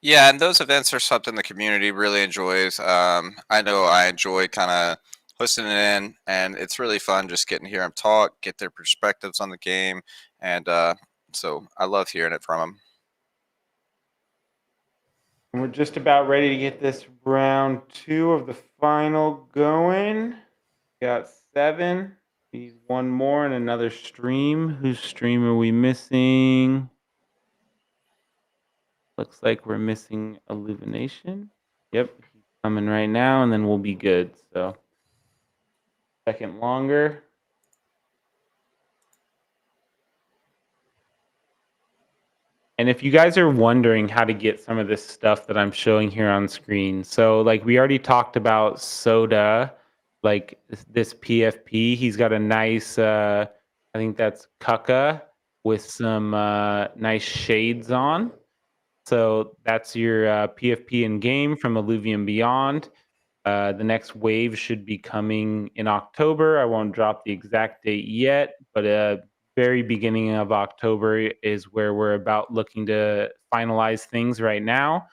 Yeah, and those events are something the community really enjoys. I know I enjoy kind of listening in, and it's really fun just getting to hear them talk, get their perspectives on the game, and so I love hearing it from them. And we're just about ready to get this round 2 of the final going. Got 7. Need one more and another stream. Whose stream are we missing? Looks like we're missing Illumination. Yep, he's coming right now, and then we'll be good. So, second longer. And if you guys are wondering how to get some of this stuff that I'm showing here on screen, so like we already talked about Soda, like this PFP, he's got a nice, I think that's Kaka with some nice shades on. So that's your PFP in game from Illuvium Beyond. The next wave should be coming in October. I won't drop the exact date yet, but very beginning of October is where we're about looking to finalize things right now,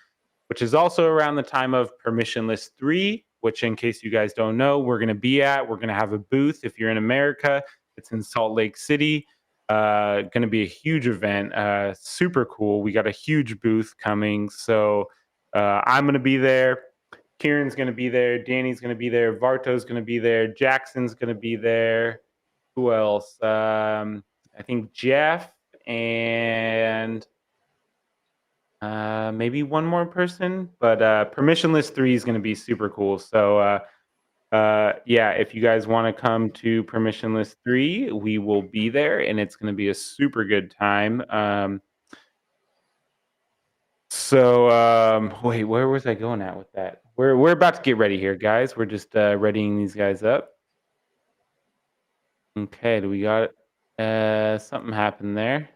which is also around the time of Permissionless 3, which, in case you guys don't know, we're going to be at. We're going to have a booth. If you're in America, it's in Salt Lake City. Going to be a huge event. Super cool. We got a huge booth coming. So I'm going to be there. Kieran's going to be there. Danny's going to be there. Varto's going to be there. Jackson's going to be there. Who else? I think Jeff and maybe one more person. But Permissionless 3 is going to be super cool. So yeah, if you guys want to come to Permissionless 3, we will be there, and it's going to be a super good time. Wait, where was I going at with that? We're about to get ready here, guys. We're just readying these guys up. Okay, do we got something happened there?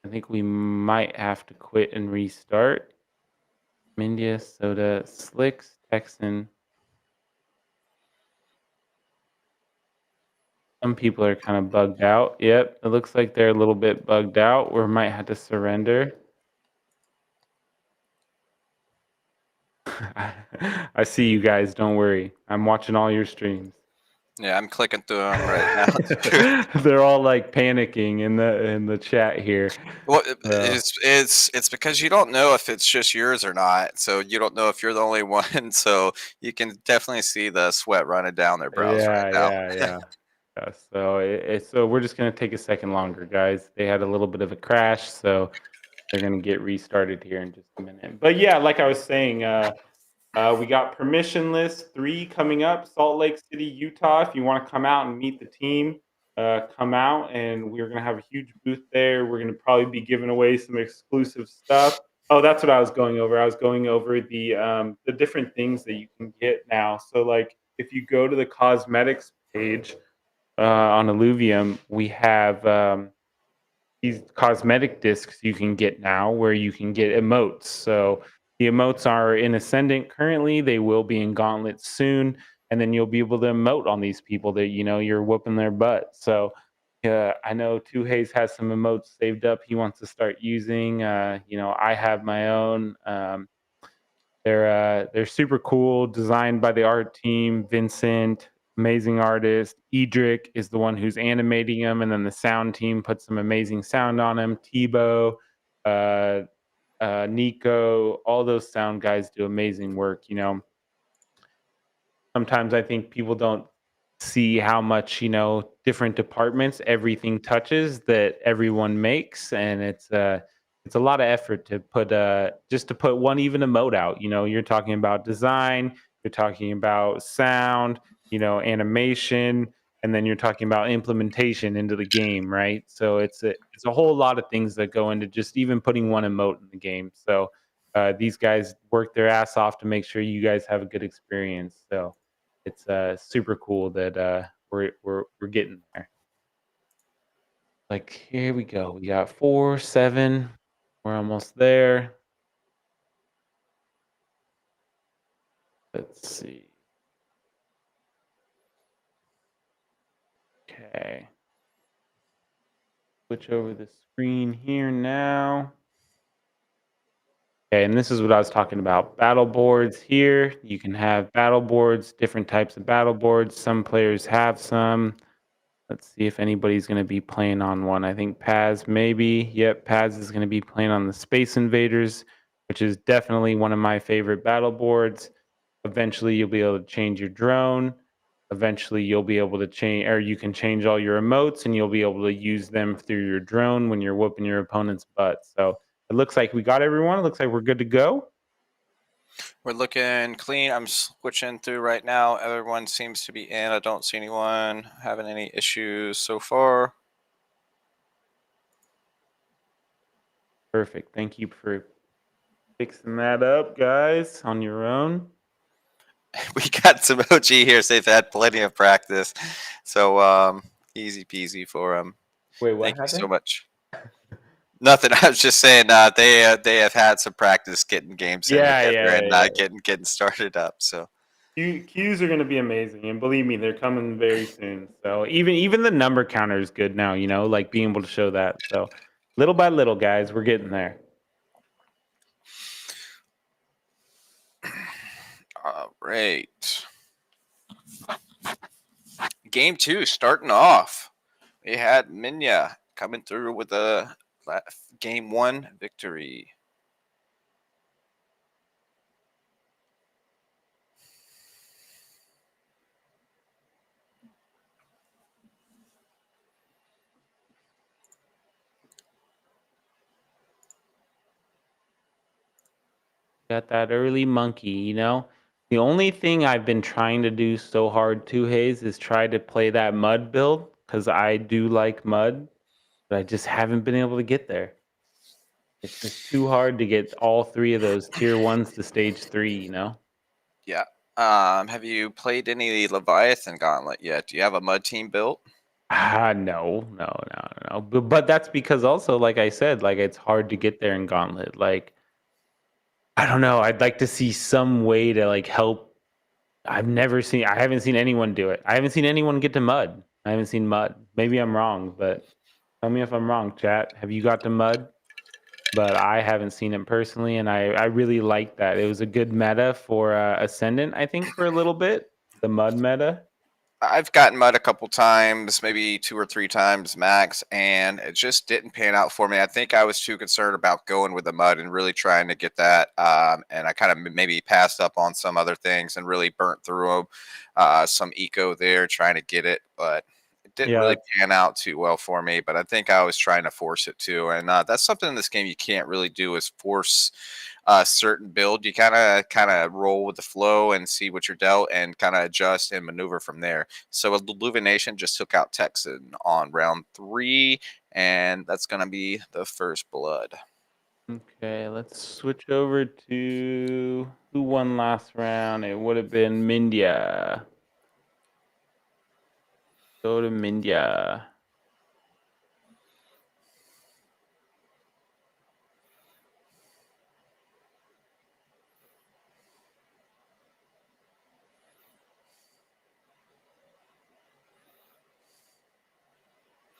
I think we might have to quit and restart. Mindia, Soda, Slicks, Texan. Some people are kind of bugged out. Yep, it looks like they're a little bit bugged out. We might have to surrender. I see you guys. Don't worry. I'm watching all your streams. Yeah, I'm clicking through them right now. They're all like panicking in the chat here. Well, So, it's because you don't know if it's just yours or not. So you don't know if you're the only one. So you can definitely see the sweat running down their brows right now. yeah. So we're just gonna take a second longer, guys. They had a little bit of a crash, so they're gonna get restarted here in just a minute. But yeah, like I was saying, we got Permissionless 3 coming up, Salt Lake City, Utah. If you want to come out and meet the team, come out, and we're going to have a huge booth there. We're going to probably be giving away some exclusive stuff. Oh, that's what I was going over. I was going over the different things that you can get now. So, like, if you go to the cosmetics page on Illuvium, we have these cosmetic discs you can get now where you can get emotes. So the emotes are in Ascendant currently. They will be in Gauntlet soon. And then you'll be able to emote on these people that, you're whooping their butt. So I know Two Hayes has some emotes saved up he wants to start using. I have my own. They're super cool, designed by the art team. Vincent, amazing artist. Edric is the one who's animating them, and then the sound team puts some amazing sound on them. Tebow, Nico, all those sound guys do amazing work. sometimes I think people don't see how much, different departments everything touches that everyone makes, and it's a lot of effort to put just to put one even emote out. You're talking about design, you're talking about sound, animation, and then you're talking about implementation into the game, right? So it's a whole lot of things that go into just even putting one emote in the game. So these guys work their ass off to make sure you guys have a good experience. So it's super cool that we're getting there. Like, here we go. We got 4, 7. We're almost there. Let's see. Okay. Switch over the screen here now. Okay, and this is what I was talking about. Battle boards here. You can have battle boards, different types of battle boards. Some players have some. Let's see if anybody's going to be playing on one. I think Paz maybe. Yep, Paz is going to be playing on the Space Invaders, which is definitely one of my favorite battle boards. Eventually, you'll be able to change your drone. Eventually, you'll be able to change, or you can change all your emotes, and you'll be able to use them through your drone when you're whooping your opponent's butt. So it looks like we got everyone. It looks like we're good to go. We're looking clean. I'm switching through right now. Everyone seems to be in. I don't see anyone having any issues so far. Perfect. Thank you for fixing that up, guys, on your own. We got some OG here. So they've had plenty of practice. So easy peasy for them. Wait, what Thank you so happened? much. Nothing. I was just saying they have had some practice getting games in Yeah, together yeah, and yeah. getting started up. So Queues are going to be amazing, and believe me, they're coming very soon. So even the number counter is good now. Like being able to show that. So little by little, guys, we're getting there. all right. Game 2 starting off. We had Minya coming through with a game 1 victory. Got that early monkey. The only thing I've been trying to do so hard too, Hayes, is try to play that mud build because I do like mud, but I just haven't been able to get there. It's just too hard to get all three of those tier ones to stage 3. Yeah. Have you played any Leviathan Gauntlet yet? Do you have a mud team built? No, no, no, no. But that's because also, like I said, like it's hard to get there in Gauntlet. Like I don't know. I'd like to see some way to like help. I haven't seen anyone do it. I haven't seen anyone get to mud. I haven't seen mud. Maybe I'm wrong, but tell me if I'm wrong, chat. Have you got to mud? But I haven't seen it personally, and I really like that. It was a good meta for Ascendant, I think, for a little bit. The mud meta. I've gotten mud a couple times, maybe 2 or 3 times max, and it just didn't pan out for me. I think I was too concerned about going with the mud and really trying to get that, and I kind of maybe passed up on some other things and really burnt through some eco there trying to get it, but it didn't Yeah, really pan out too well for me. But I think I was trying to force it too, and that's something in this game you can't really do is force a certain build. You kind of roll with the flow and see what you're dealt, and kind of adjust and maneuver from there. So Illumination just took out Texan on round 3, and that's going to be the first blood. Okay, let's switch over to who won last round. It would have been Mindya. Go to Mindya.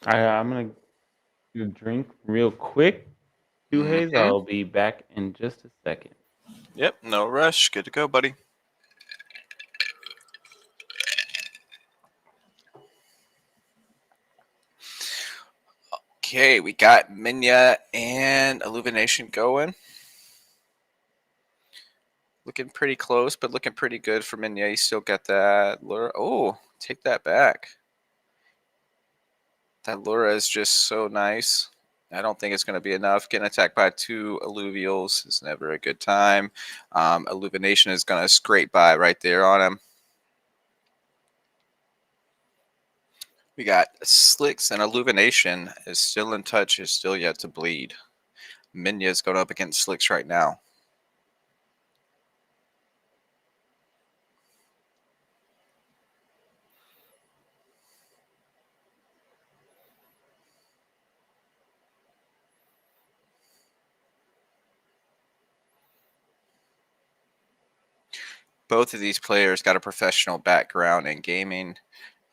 I'm gonna get a drink real quick. Two Haze. Mm-hmm. I'll be back in just a second. Yep, no rush. Good to go, buddy. Okay, we got Minya and Illumination going. Looking pretty close, but looking pretty good for Minya. You still got that lure. Oh, take that back. That lure is just so nice. I don't think it's going to be enough. Getting attacked by 2 Illuvials is never a good time. Illumination is going to scrape by right there on him. We got Slicks, and Illumination is still in touch, is still yet to bleed. Minya is going up against Slicks right now. Both of these players got a professional background in gaming,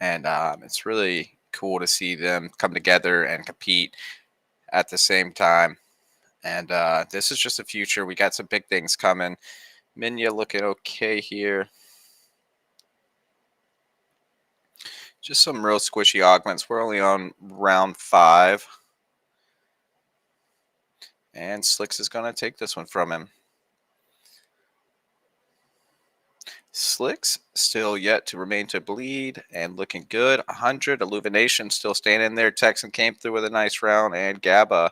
and it's really cool to see them come together and compete at the same time. And this is just the future. We got some big things coming. Minya looking okay here. Just some real squishy augments. We're only on round 5. And Slicks is going to take this one from him. Slicks still yet to remain to bleed and looking good. 100. Illumination still standing there. Texan came through with a nice round. And Gabba,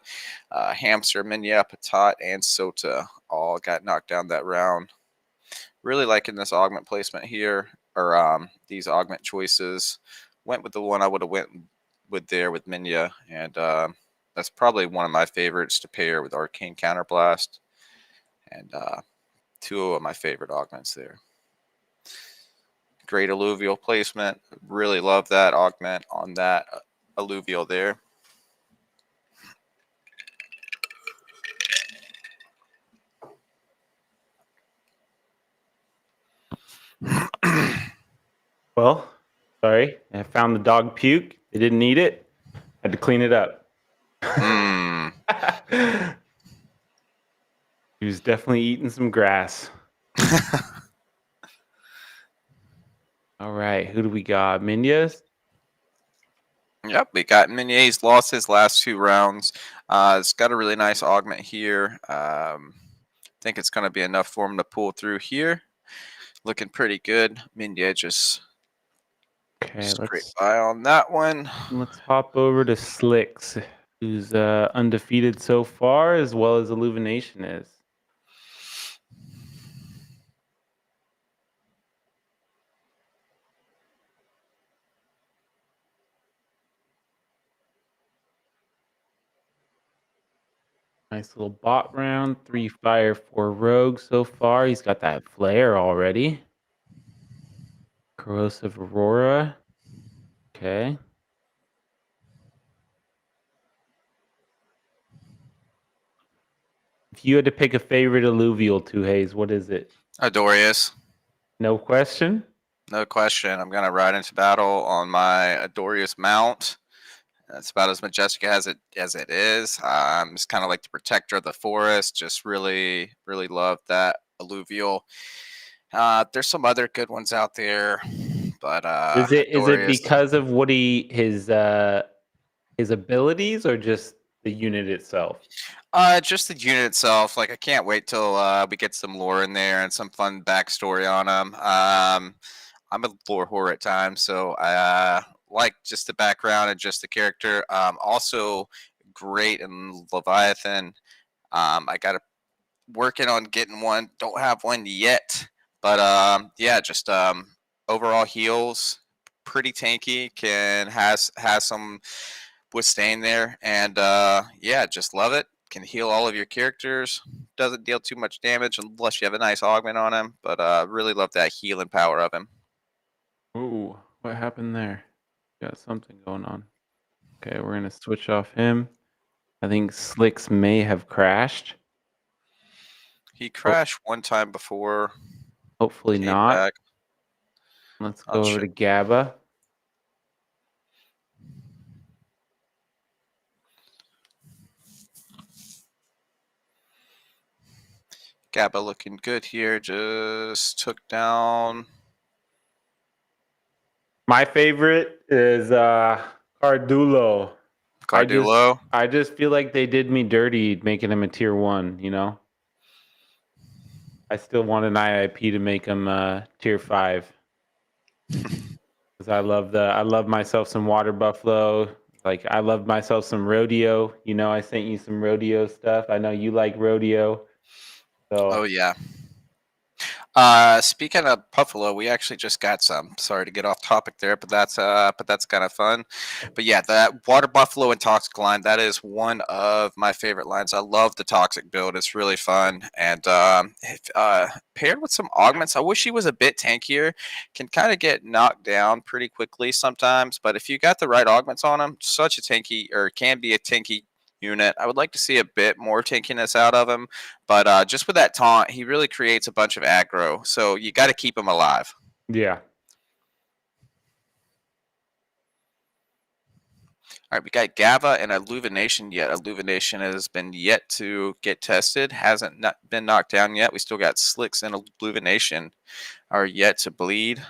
Hamster, Minya, Patat, and Sota all got knocked down that round. Really liking this augment placement here, or these augment choices. Went with the one I would have went with there with Minya, and that's probably one of my favorites to pair with Arcane Counterblast, and 2 of my favorite augments there. Great Illuvial placement. Really love that augment on that Illuvial there. Well, sorry, I found the dog puke. They didn't need it. Had to clean it up. He was definitely eating some grass. All right, who do we got? Minya's? Yep, we got Minya. He's lost his last 2 rounds. It's got a really nice augment here. I think it's going to be enough for him to pull through here. Looking pretty good. Minya just scrape by on that one. Let's hop over to Slicks, who's undefeated so far, as well as Illumination is. Nice little bot round. 3 fire, 4 rogue so far. He's got that flare already. Corrosive Aurora. Okay. If you had to pick a favorite Illuvial, Haze, what is it? Adorius. No question? No question. I'm going to ride into battle on my Adorius mount. It's about as majestic as it is. It's kind of like the protector of the forest. Just really, really love that Illuvial. There's some other good ones out there, but is it because of what his abilities, or just the unit itself? Just the unit itself. Like, I can't wait till we get some lore in there and some fun backstory on him. I'm a lore whore at times, so I like just the background and just the character. Also great in Leviathan. I got working on getting one. Don't have one yet, but yeah, just overall heals, pretty tanky. Has some withstand there, and yeah, just love it. Can heal all of your characters. Doesn't deal too much damage unless you have a nice augment on him, but really love that healing power of him. Ooh, what happened there? Got something going on. Okay, we're gonna switch off him. I think Slicks may have crashed. He crashed one time before. Hopefully not. Back. Let's go over to Gabba. Gabba looking good here. Just took down. My favorite is Cardulo. Cardulo. I just feel like they did me dirty making him a tier 1, you know? I still want an IIP to make him tier 5. Because I love myself some water buffalo. Like I love myself some rodeo. You know, I sent you some rodeo stuff. I know you like rodeo. So Oh yeah. Speaking of buffalo, we actually just got some. Sorry to get off topic there, but that's kind of fun. But yeah, that water buffalo and toxic line, that is one of my favorite lines. I love the toxic build. It's really fun. And paired with some augments, I wish he was a bit tankier. Can kind of get knocked down pretty quickly sometimes, but if you got the right augments on him, such a tanky, or can be a tanky unit. I would like to see a bit more tankiness out of him, but just with that taunt, he really creates a bunch of aggro. So you got to keep him alive. yeah. All right, we got Gava and Illumination yet. Illumination has been yet to get tested, hasn't been knocked down yet. We still got Slicks and Illumination are yet to bleed.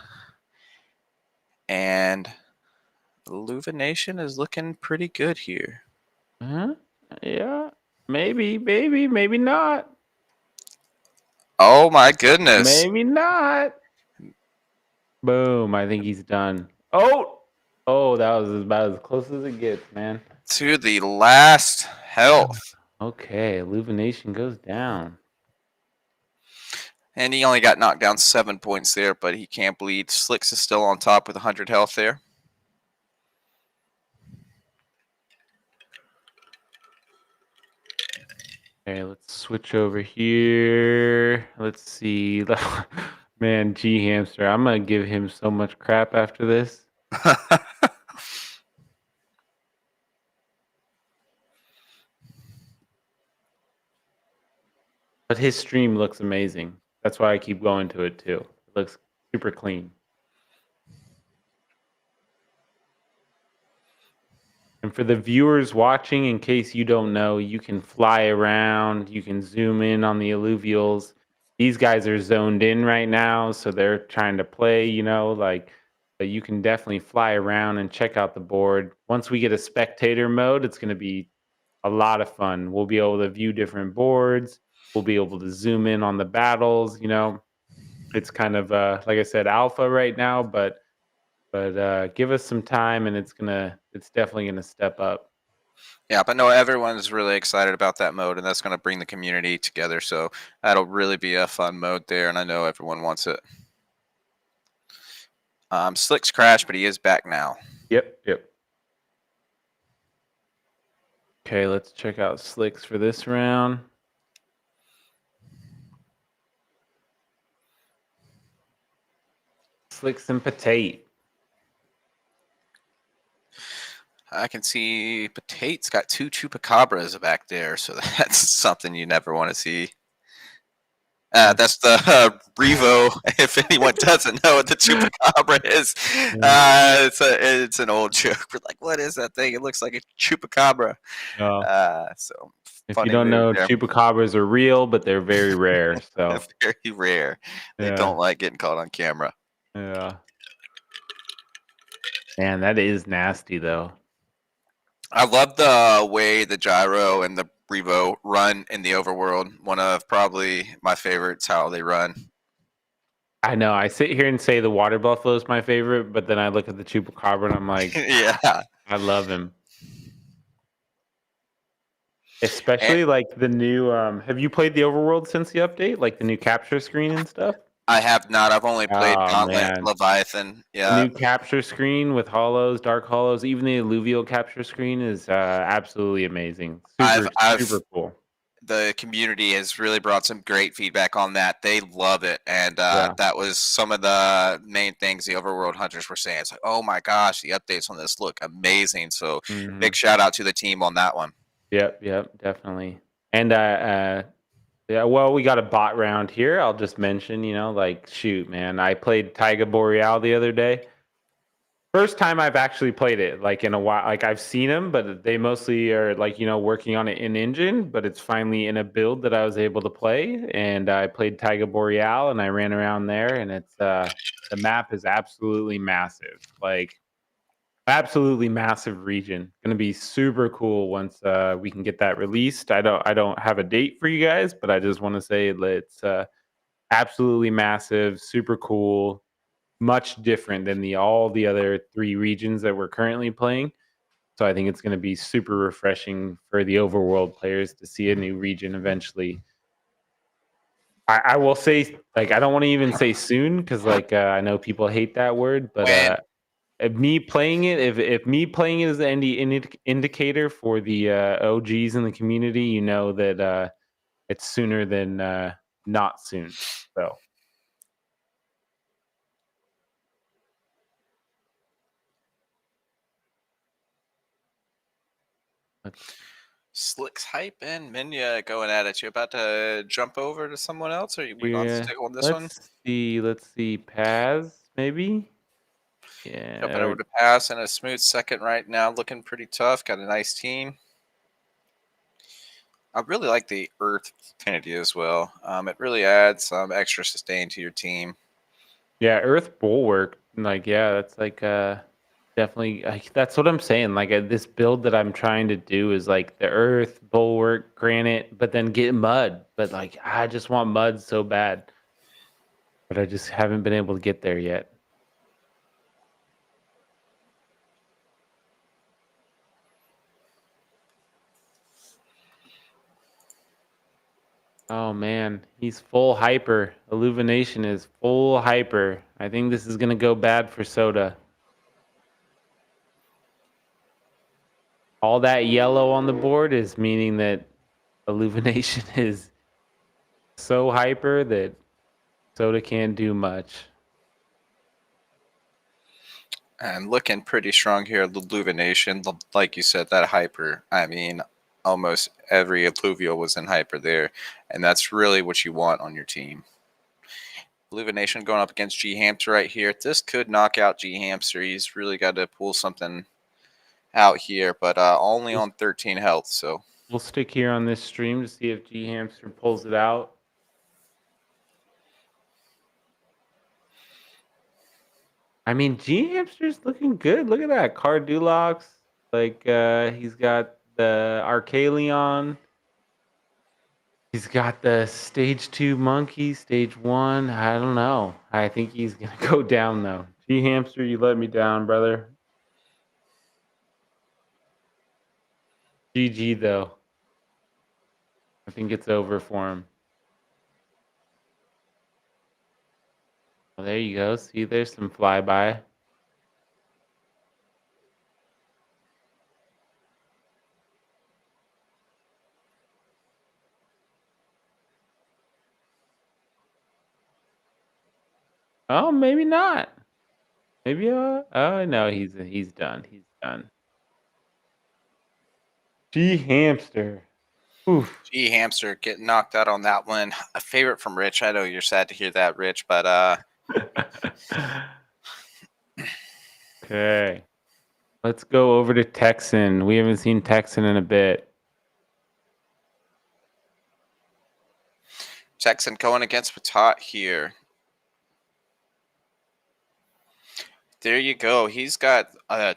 And Illumination is looking pretty good here. Huh? Yeah. Maybe not. Oh my goodness. Maybe not. Boom. I think he's done. Oh, that was about as close as it gets, man. To the last health. Okay, Illumination goes down. And he only got knocked down 7 points there, but he can't bleed. Slicks is still on top with 100 health there. Okay, let's switch over here. Let's see. Man, G Hamster, I'm going to give him so much crap after this. But his stream looks amazing. That's why I keep going to it too. It looks super clean. And for the viewers watching, in case you don't know, you can fly around, you can zoom in on the Illuvials. These guys are zoned in right now, so they're trying to play, you know, like, but you can definitely fly around and check out the board. Once we get a spectator mode, it's going to be a lot of fun. We'll be able to view different boards. We'll be able to zoom in on the battles, you know. It's kind of like I said, alpha right now, but give us some time and it's definitely gonna step up. Yeah, but no, everyone's really excited about that mode, and that's going to bring the community together. So that'll really be a fun mode there, and I know everyone wants it. Slick's crashed, but he is back now. Yep. Okay, let's check out Slicks for this round. Slicks and Potate. I can see Potate's got 2 Chupacabras back there, so that's something you never want to see. That's the Revo. If anyone doesn't know what the Chupacabra is, it's an old joke. We're like, what is that thing? It looks like a Chupacabra. So if you don't know, Chupacabras are real, but they're very rare. So very rare. They don't like getting caught on camera. Yeah. Man, that is nasty though. I love the way the gyro and the Revo run in the overworld. One of probably my favorites, how they run. I know. I sit here and say the water buffalo is my favorite, but then I look at the Chupacabra and I'm like, yeah, I love him. Especially like the new. Have you played the Overworld since the update? Like the new capture screen and stuff? I have not. I've only played Gauntlet, Leviathan. Yeah. The new capture screen with hollows, dark hollows, even the Illuvial capture screen is absolutely amazing. Super cool. The community has really brought some great feedback on that. They love it. And that was some of the main things the Overworld Hunters were saying. It's like, oh my gosh, the updates on this look amazing. So big shout out to the team on that one. Yep, definitely. And yeah, well, we got a bot round here. I'll just mention, you know, like, shoot, man, I played Taiga Boreal the other day. First time I've actually played it, like, in a while. Like, I've seen them, but they mostly are, like, you know, working on it in engine, but it's finally in a build that I was able to play, and I played Taiga Boreal, and I ran around there, and it's, the map is absolutely massive. Like, absolutely massive region. Going to be super cool once we can get that released. I don't have a date for you guys, but I just want to say let's absolutely massive, super cool, much different than all the other 3 regions that we're currently playing. So I think it's going to be super refreshing for the overworld players to see a new region eventually. I will say, like, I don't want to even say soon because, like, I know people hate that word, but When if me playing it, if me playing it is the indicator for the OGs in the community, you know that it's sooner than not soon. So let's Slicks Hype and Minya going at it. You about to jump over to someone else, or we gonna yeah, stick on this one? let's see, Paz maybe. Jumping Yeah, over to Pass in a smooth second right now, looking pretty tough. Got a nice team. I really like the Earth Affinity as well. It really adds some extra sustain to your team. yeah, Earth Bulwark. Like, yeah, that's like definitely. That's what I'm saying. Like this build that I'm trying to do is like the Earth Bulwark, Granite, but then get mud. But like, I just want mud so bad, but I just haven't been able to get there yet. Oh man, he's full hyper. Illumination is full hyper. I think this is gonna go bad for Soda. All that yellow on the board is meaning that Illumination is so hyper that Soda can't do much. And looking pretty strong here. The Illumination, like you said, that hyper. I mean, almost every Illuvial was in hyper there, and that's really what you want on your team. Illumination going up against G Hamster right here. This could knock out G Hamster. He's really got to pull something out here, but only We'll, on 13 health. So we'll stick here on this stream to see if G Hamster pulls it out. I mean, G Hamster's looking good. Look at that. Cardulox. Like he's got the Arcalion. He's got the stage 2 monkey, stage 1. I don't know. I think he's going to go down, though. G Hamster, you let me down, brother. GG, though. I think it's over for him. Well, there you go. See, there's some flyby. Oh, maybe not. Maybe. Oh no, he's done. He's done. G Hamster. Oof. G Hamster getting knocked out on that one. A favorite from Rich. I know you're sad to hear that, Rich, but Okay. Let's go over to Texan. We haven't seen Texan in a bit. Texan going against Patat here. There you go. He's got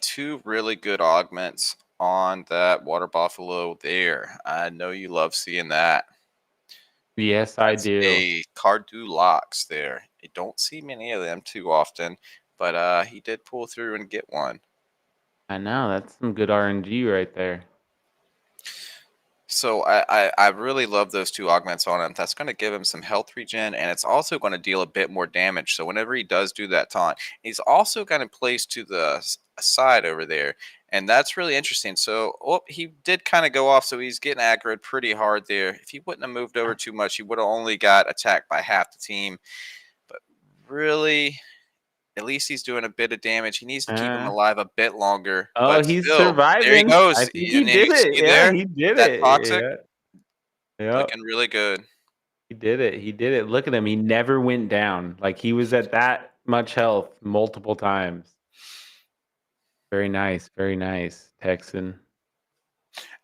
2 really good augments on that water buffalo there. I know you love seeing that. Yes, I That's do. a Cardulox there. I don't see many of them too often, but he did pull through and get one. I know. That's some good RNG right there. So I really love those 2 augments on him. That's going to give him some health regen, and it's also going to deal a bit more damage. So whenever he does do that taunt, he's also got him placed to the side over there, and that's really interesting. So he did kind of go off, so he's getting aggroed pretty hard there. If he wouldn't have moved over too much, he would have only got attacked by half the team. But really, at least he's doing a bit of damage. He needs to keep him Uh, alive a bit longer, oh, but he's still, there he surviving. goes. I think he And did you it. see Yeah, there he did that it. toxic Yeah. Yep. looking really good. He did it. He did it. Look at him. He never went down. Like he was at that much health multiple times. Very nice. Very nice, Texan.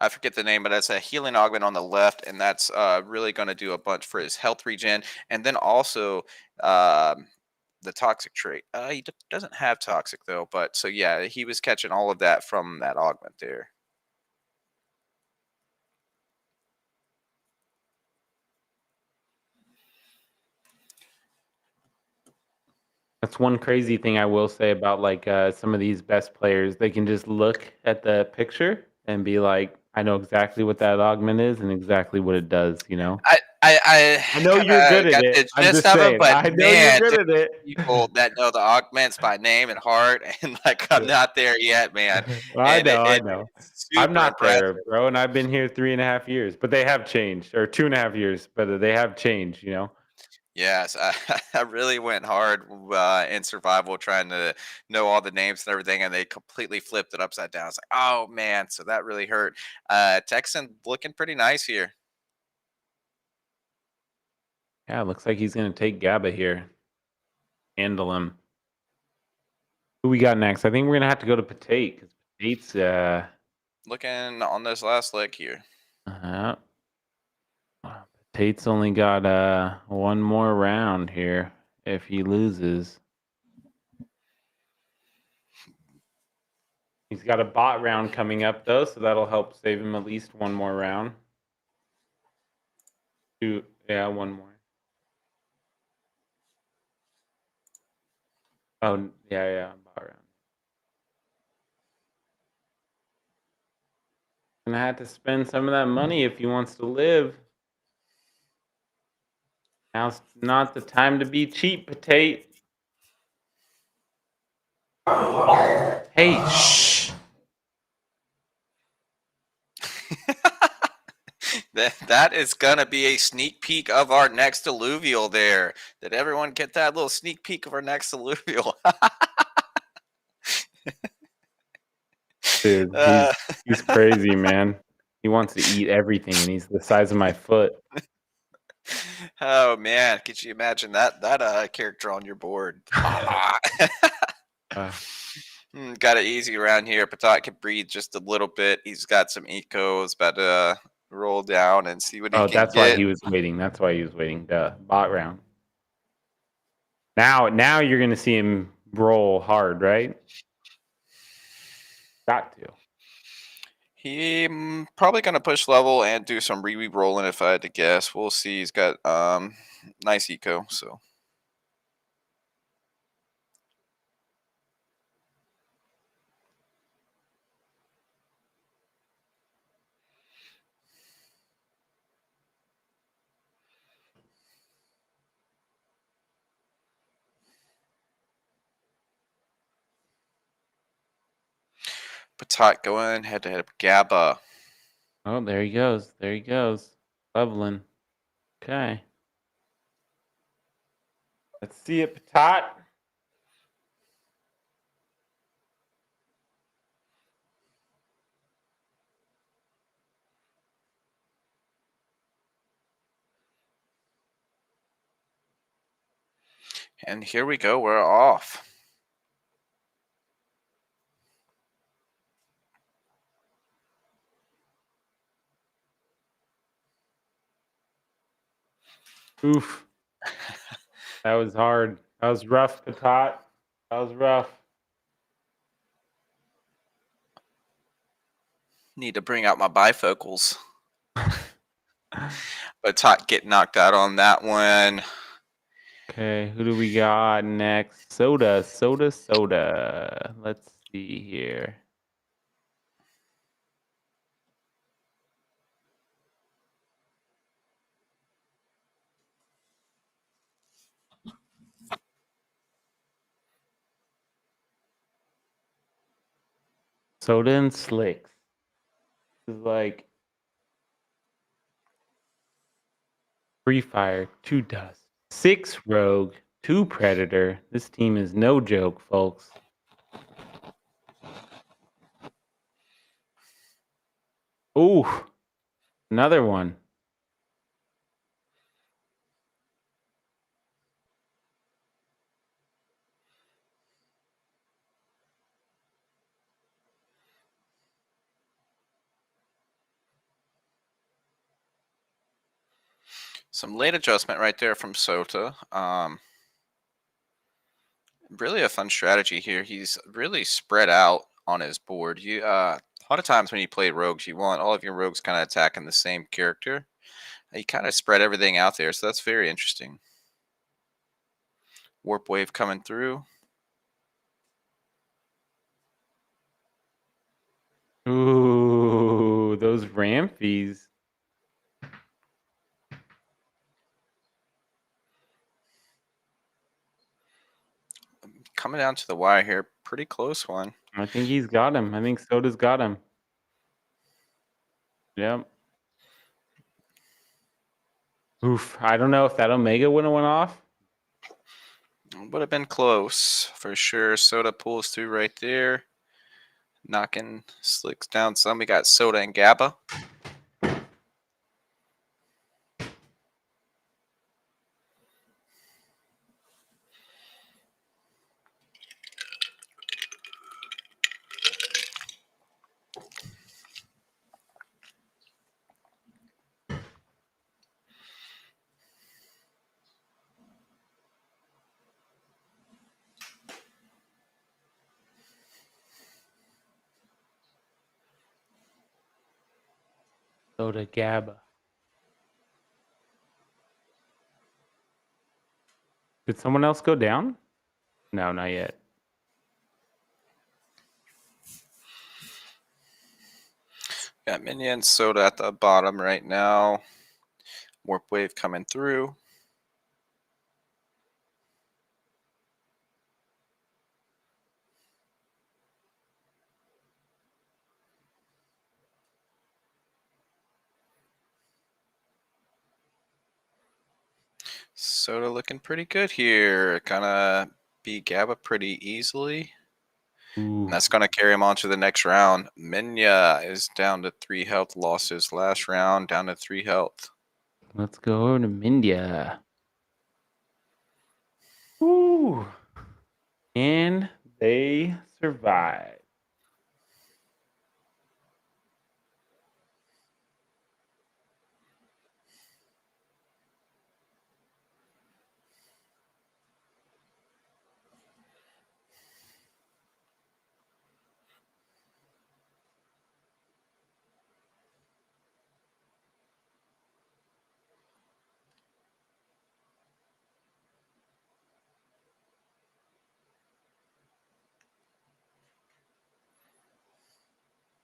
I forget the name, but it's a healing augment on the left, and that's really going to do a bunch for his health regen, and then also the toxic trait. He doesn't have toxic though, but so yeah, he was catching all of that from that augment there. That's one crazy thing I will say about like some of these best players. They can just look at the picture and be like, I know exactly what that augment is and exactly what it does, you know? I know kind you're of good at got it. the I'm gist just of it, saying. but I know you're man, good there's at it. people that know the augments by name and heart, and like I'm not there yet, man. I And know, I know. it's I'm super not there, impressive. bro, and I've been here 3.5 years, but they have changed, or 2.5 years, but they have changed, you know? Yes, I really went hard in survival trying to know all the names and everything, and they completely flipped it upside down. It's like, oh man, so that really hurt. Texan looking pretty nice here. Yeah, looks like he's gonna take Gabba here. Handle him. Who we got next? I think we're gonna have to go to Patate because Patate's Looking on this last leg here. uh Patate's only got one more round here if he loses. He's got a bot round coming up though, so that'll help save him at least one more round. Two, yeah, one more. Oh yeah, bot round. Gonna have to spend some of that money if he wants to live. Now's not the time to be cheap, Patate. Hey, shh. That is gonna be a sneak peek of our next alluvial there. Did everyone get that little sneak peek of our next alluvial? Dude, uh, he's crazy, man. He wants to eat everything, and he's the size of my foot. oh man, could you imagine that character on your board? Uh, Got it easy around here. Patat can breathe just a little bit. He's got some ecos, but roll down and see what he oh, can that's why get. he was waiting. That's why he was waiting. The bot round. Now you're gonna see him roll hard, right? Got to. He probably gonna push level and do some re-rolling if I had to guess. We'll see. He's got nice eco, so Patat going head to head with Gabba. Oh, there he goes. There he goes. Leveling. Okay. Let's see it, Patat. And here we go. We're off. Oof. That was hard. That was rough, Patat. That was rough. Need to bring out my bifocals. Patat get knocked out on that one. Okay, who do we got next? Soda. Let's see here. Soda and Slicks. This is like Free Fire, 2 Dust, 6 Rogue, 2 Predator. This team is no joke, folks. Ooh, another one. Some late adjustment right there from Sota. Really a fun strategy here. He's really spread out on his board. You a lot of times when you play rogues, you want all of your rogues kind of attacking the same character. You kind of spread everything out there, so that's very interesting. Warp wave coming through. Ooh, those rampies. Coming down to the wire here. Pretty close one. I think he's got him. I think Soda's got him. Yep. Oof. I don't know if that Omega would have went off. Would have been close for sure. Soda pulls through right there. Knocking Slicks down some. We got Soda and Gabba. Soda Gabba. Did someone else go down? No, not yet. Got Minion Soda at the bottom right now. Warp wave coming through. Soda looking pretty good here. Gonna beat Gabba pretty easily. Ooh. And that's going to carry him on to the next round. Minya is down to 3 health losses last round, down to 3 health. Let's go over to Mindia. Ooh. And they survived.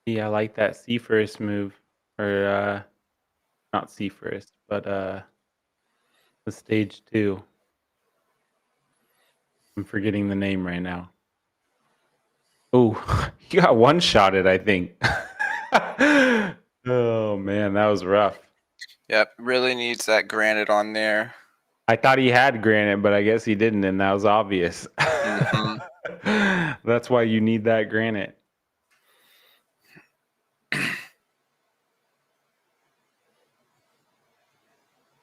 Yeah, I like that C first move. Or not C first, but the stage 2. I'm forgetting the name right now. Oh, he got one-shotted, I think. Oh man, that was rough. Yep, really needs that granite on there. I thought he had granite, but I guess he didn't, and that was obvious. That's why you need that granite.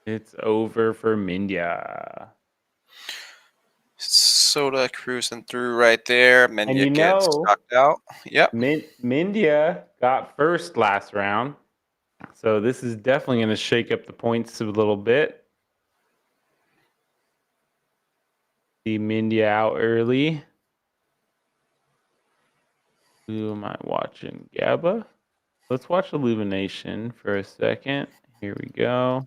It's over for Mindia. Soda cruising through right there. Minya And you gets know, knocked out. Yep. Mindia got first last round. So this is definitely going to shake up the points a little bit. See Mindia out early. Who am I watching? Gabba? Let's watch Illumination for a second. Here we go.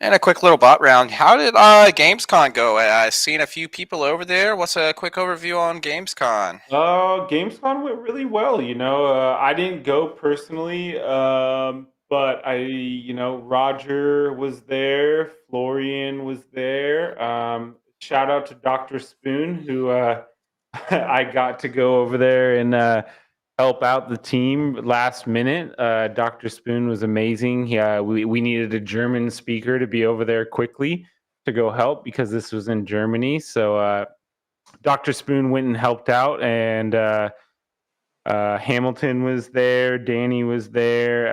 And a quick little bot round. How did Gamescom go? I've seen a few people over there. What's a quick overview on Gamescom? Gamescom went really well. I didn't go personally, but Roger was there, Florian was there. Shout out to Dr. Spoon, who I got to go over there and help out the team last minute. Dr. Spoon was amazing. We needed a German speaker to be over there quickly to go help because this was in Germany. So Dr. Spoon went and helped out, and Hamilton was there. Danny was there.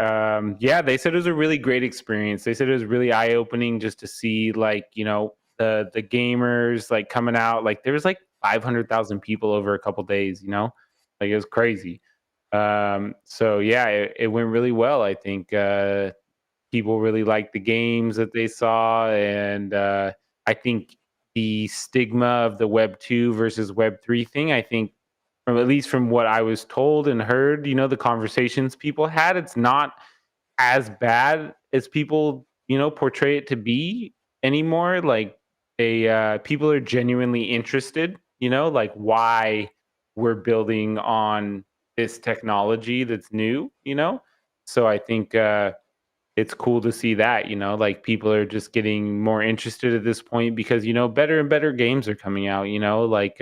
Yeah, they said it was a really great experience. They said it was really eye opening just to see, the gamers coming out. There was 500,000 people over a couple days. It was crazy. So yeah, it went really well. I think people really liked the games that they saw, and I think the stigma of the Web 2 versus Web 3 thing, I think, at least from what I was told and heard, the conversations people had, it's not as bad as people, portray it to be. anymore. Like people are genuinely interested, like why we're building on this technology that's new, So I think it's cool to see that, like people are just getting more interested at this point because, better and better games are coming out, like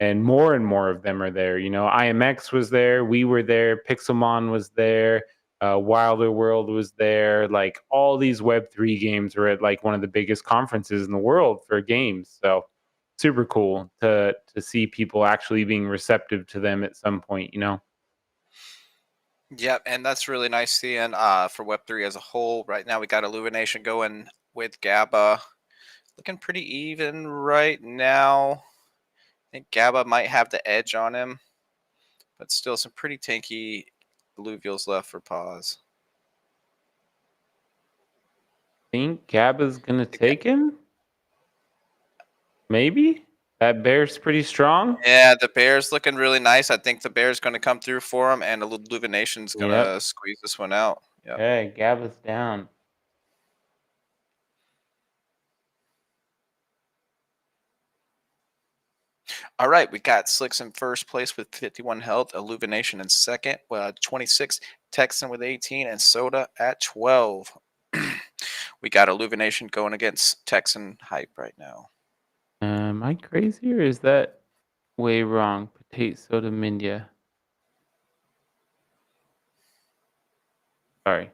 and more of them are there. IMX was there, we were there, Pixelmon was there, Wilder World was there. Like all these Web3 games were at like one of the biggest conferences in the world for games. So super cool to see people actually being receptive to them at some point. Yep, and that's really nice seeing for Web3 as a whole. Right now, we got Illumination going with GABA, looking pretty even right now. I think GABA might have the edge on him, but still some pretty tanky Illuvials left for pause. Think Gaba's gonna take him? Maybe that bear's pretty strong. Yeah, the Bears looking really nice. I think the Bears going to come through for him, and Illumination's going Yep. to squeeze this one out. Yep. Hey, Gaba's down. All right, we got Slicks in first place with 51 health, Illumination in second, 26, Texan with 18, and Soda at 12. We got Illumination going against Texan Hype right now. Am I crazy or is that way wrong? Potato soda Mindia. Sorry.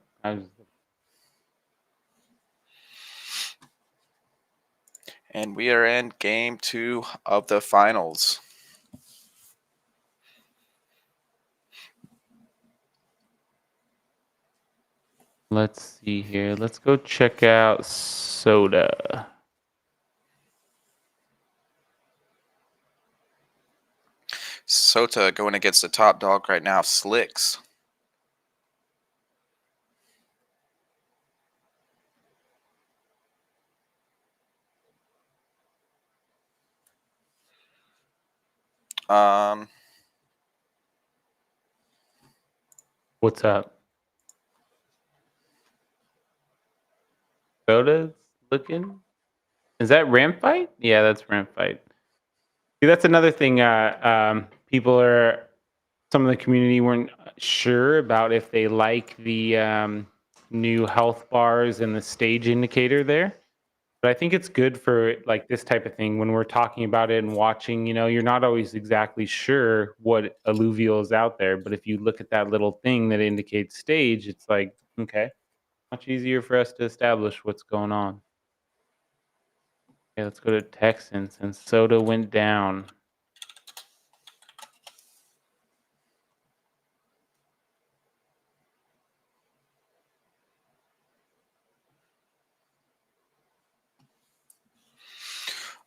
And we are in game 2 of the finals. Let's see here. Let's go check out Soda. Sota going against the top dog right now, Slicks. What's up? Soda's looking. Is that ramp fight? Yeah, that's ramp fight. See, that's another thing. People are, some of the community weren't sure about if they like the new health bars and the stage indicator there. But I think it's good for like this type of thing when we're talking about it and watching, you're not always exactly sure what alluvial is out there. But if you look at that little thing that indicates stage, it's like, okay, much easier for us to establish what's going on. Okay, let's go to Texans since Soda went down.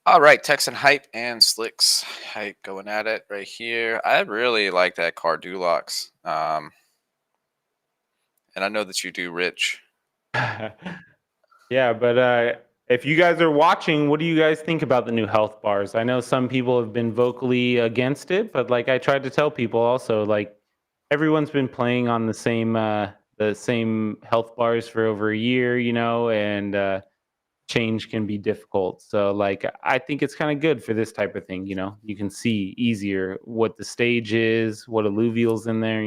All right, Texan Hype and Slicks Hype going at it right here. I really like that card Dulux. And I know that you do, Rich. Yeah, but if you guys are watching, what do you guys think about the new health bars? I know some people have been vocally against it, but like I tried to tell people also, like everyone's been playing on the same health bars for over a year, and change can be difficult. So like I think it's kind of good for this type of thing, You can see easier what the stage is, what alluvial's in there.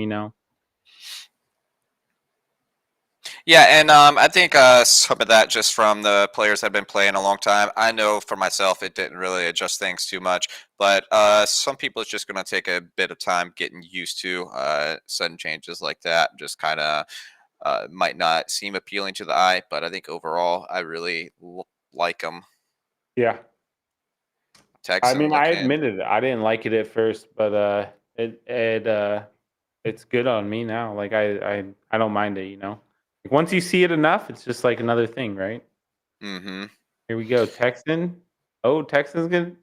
Yeah, and I think some of that just from the players that have been playing a long time. I know for myself it didn't really adjust things too much, but some people it's just going to take a bit of time getting used to sudden changes like that. Just kind of might not seem appealing to the eye, but I think overall I really like them. Yeah. I Texan mean, I looking. admitted it. I didn't like it at first, but it's good on me now. Like I don't mind it. Like once you see it enough, it's just like another thing, right? Mm-hmm. Here we go, Texan. Oh, Texan's good.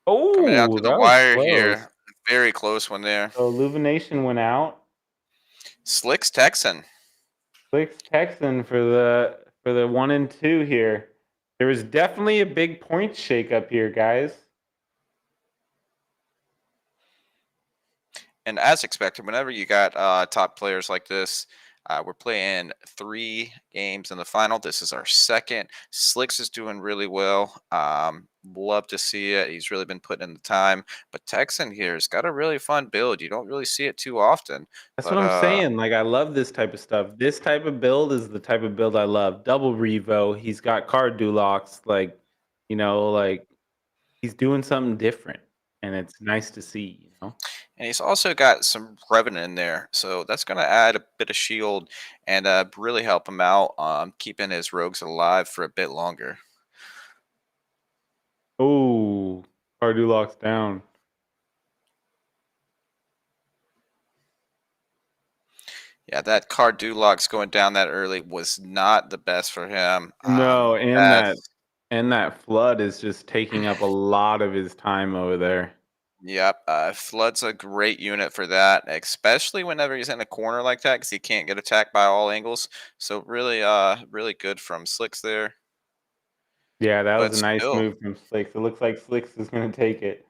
Coming down Oh, to the that was wire close. here. Very close one there. So Illumination went out. Slicks Texan. Clicks Texan for the 1 and 2 here. There was definitely a big point shake up here, guys. And as expected, whenever you got top players like this, We're playing 3 games in the final. This is our second. Slicks is doing really well. Love to see it. He's really been putting in the time. But Texan here has got a really fun build. You don't really see it too often. That's But what I'm saying. Like, I love this type of stuff. This type of build is the type of build I love. Double Revo. He's got card locks. Like, like he's doing something different, and it's nice to see. and he's also got some Revenant in there, so that's going to add a bit of shield and really help him out, keeping his rogues alive for a bit longer. Oh, card locks down. Yeah, that card Duloc's going down that early was not the best for him. No, That's and that flood is just taking up a lot of his time over there. Yep, Flood's a great unit for that, especially whenever he's in a corner like that because he can't get attacked by all angles. So really, really good from Slicks there. Yeah, that was But a nice still, move from Slicks. It looks like Slicks is going to take it.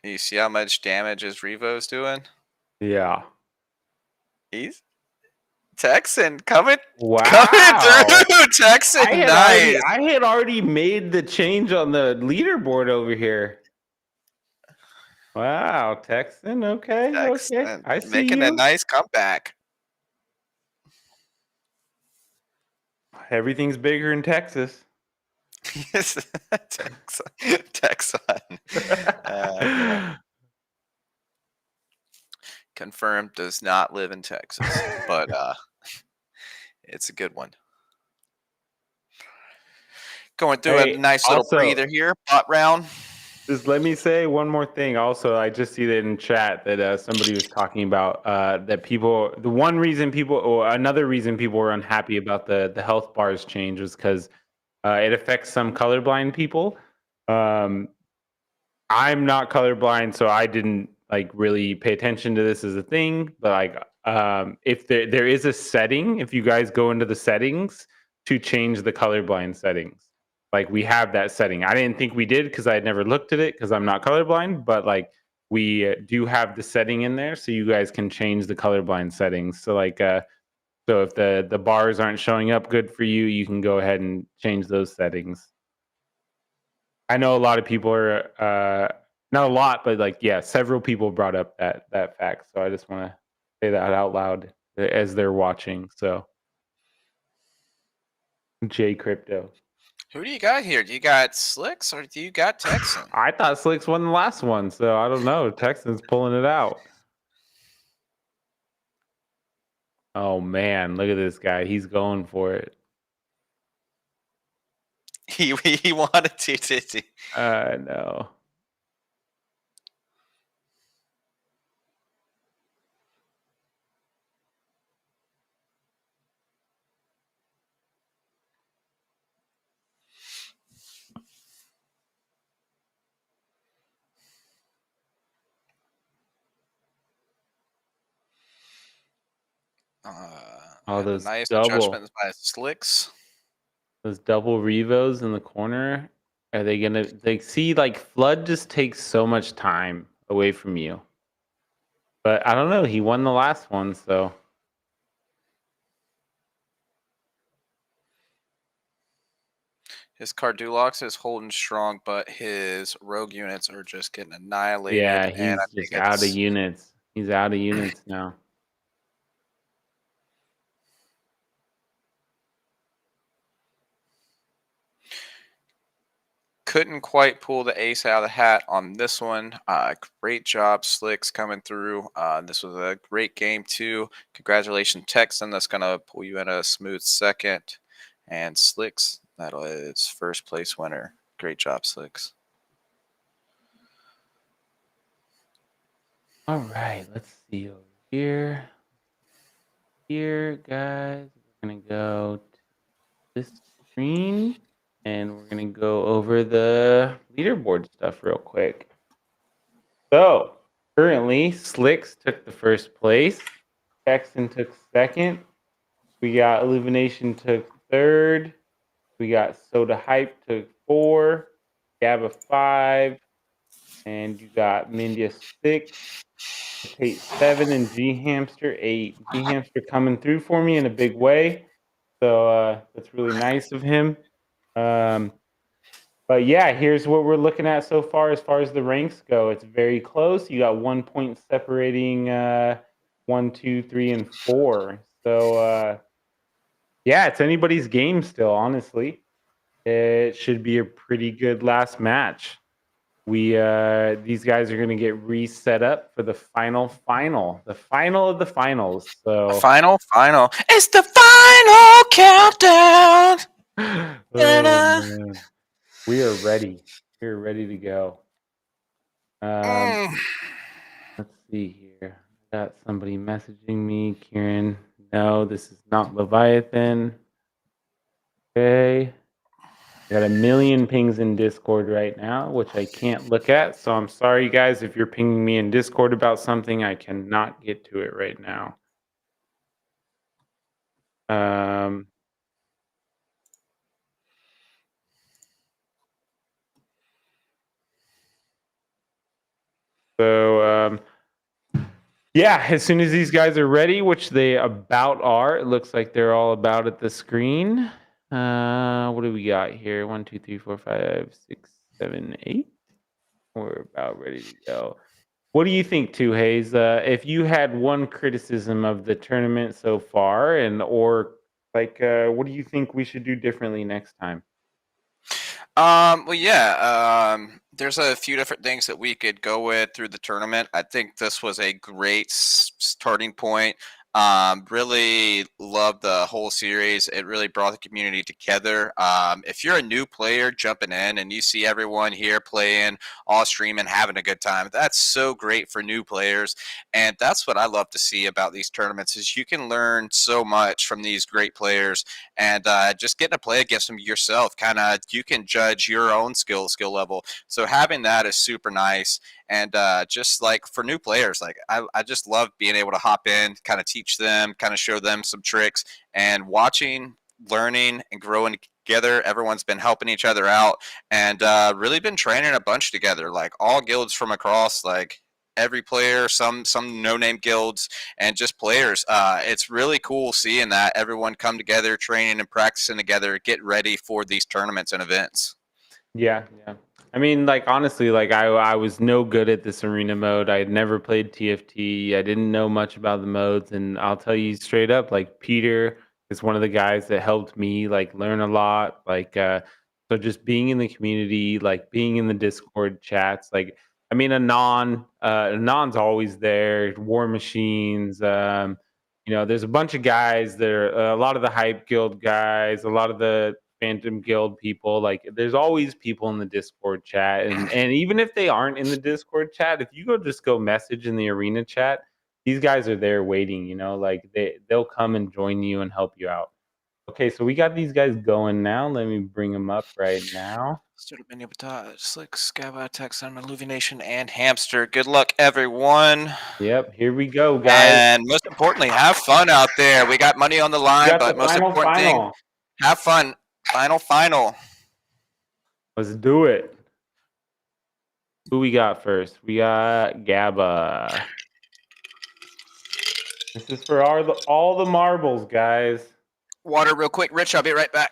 you see how much damage his Revo's doing? Yeah. He's Texan coming Wow. through. Texan, nice. I had already made the change on the leaderboard over here. Wow, Texan. Okay, okay. Texan I see making a you. nice comeback. Everything's bigger in Texas. Texan. Yeah. Confirmed does not live in Texas, but it's a good one. Going through a Hey, nice little also, breather here, bot round. just let me say one more thing. Also, I just see that in chat that somebody was talking about that people. The one reason people, or another reason people were unhappy about the health bars change was because it affects some colorblind people. Um, I'm not colorblind, so I didn't like really pay attention to this as a thing. But like, if there is a setting, if you guys go into the settings to change the colorblind settings, like we have that setting. I didn't think we did because I had never looked at it because I'm not colorblind. But like, we do have the setting in there, so you guys can change the colorblind settings. So like, so if the bars aren't showing up good for you, you can go ahead and change those settings. I know a lot of people are not a lot, but like yeah, several people brought up that fact. So I just want to say that out loud as they're watching. So J Crypto. Who do you got here? Do you got Slicks or do you got Texan? I thought Slicks won the last one, so I don't know. Texans pulling it out. Oh man, look at this guy. He's going for it. He wanted to, did he? No. Oh, And a those nice double adjustments by Slicks. revos in the corner. Are they gonna? They see like Flood just takes so much time away from you. But I don't know. He won the last one, so His Cardulox is holding strong, but his rogue units are just getting annihilated. yeah, And I he's think just out of it's units. He's out of units now. couldn't quite pull the ace out of the hat on this one. Great job, Slicks, coming through. This was a great game, too. Congratulations, Texan. That's going to pull you in a smooth second. And Slicks, that is first place winner. Great job, Slicks. All right, let's see over here. Here, guys, we're gonna go to this screen and we're gonna go over the leaderboard stuff real quick. So currently, Slicks took the first place. Texan took second. We got Illumination took third. We got Soda Hype to 4, Gabba 5, and you got Mindia 6, Tate 7, and G Hamster 8. G Hamster coming through for me in a big way. So that's really nice of him. But yeah, here's what we're looking at so far as the ranks go. It's very close. You got 1 point separating 1, 2, 3, and 4. So yeah, it's anybody's game still, honestly. It should be a pretty good last match. These guys are going to get reset up for the final, the final of the finals. So Final. It's the final countdown. oh man, we are ready. We are ready to go. Let's see here. Got somebody messaging me, Kieran. No, this is not Leviathan. Okay. I got a million pings in Discord right now, which I can't look at. So I'm sorry, guys, if you're pinging me in Discord about something, I cannot get to it right now. Yeah, as soon as these guys are ready, which they about are, it looks like they're all about at the screen. What do we got here? 1, 2, 3, 4, 5, 6, 7, 8. We're about ready to go. What do you think, Two Hayes? If you had one criticism of the tournament so far, what do you think we should do differently next time? Well, yeah. There's a few different things that we could go with through the tournament. I think this was a great starting point. Really loved the whole series. It really brought the community together. If you're a new player jumping in and you see everyone here playing, all streaming, having a good time, that's so great for new players. And that's what I love to see about these tournaments is you can learn so much from these great players and just getting to play against them yourself. Kind of you can judge your own skill level. So having that is super nice. And just like for new players, like I just love being able to hop in, kind of teach them, kind of show them some tricks, and watching, learning, and growing together. Everyone's been helping each other out, and really been training a bunch together. Like all guilds from across, like every player, some no-name guilds, and just players. It's really cool seeing that everyone come together, training and practicing together, get ready for these tournaments and events. Yeah, yeah. I mean, like honestly, like I was no good at this arena mode. I had never played TFT. I didn't know much about the modes, and I'll tell you straight up, like Peter is one of the guys that helped me like learn a lot. So just being in the community, like being in the Discord chats, like I mean, Anon's always there. War Machines. There's a bunch of guys there. A lot of the Hype Guild guys, a lot of the Phantom Guild people. Like there's always people in the Discord chat. And even if they aren't in the Discord chat, if you go message in the arena chat, these guys are there waiting, like they'll come and join you and help you out. Okay, so we got these guys going now. Let me bring them up right now. Slick, Scava, Texan, Illumination, and Hamster. Good luck, everyone. Yep, here we go, guys. And most importantly, have fun out there. We got money on the We line, got but the most important thing, final. have fun. Final. Let's do it. Who we got first? We got Gabba. This is for all the marbles, guys. Water real quick. Rich, I'll be right back.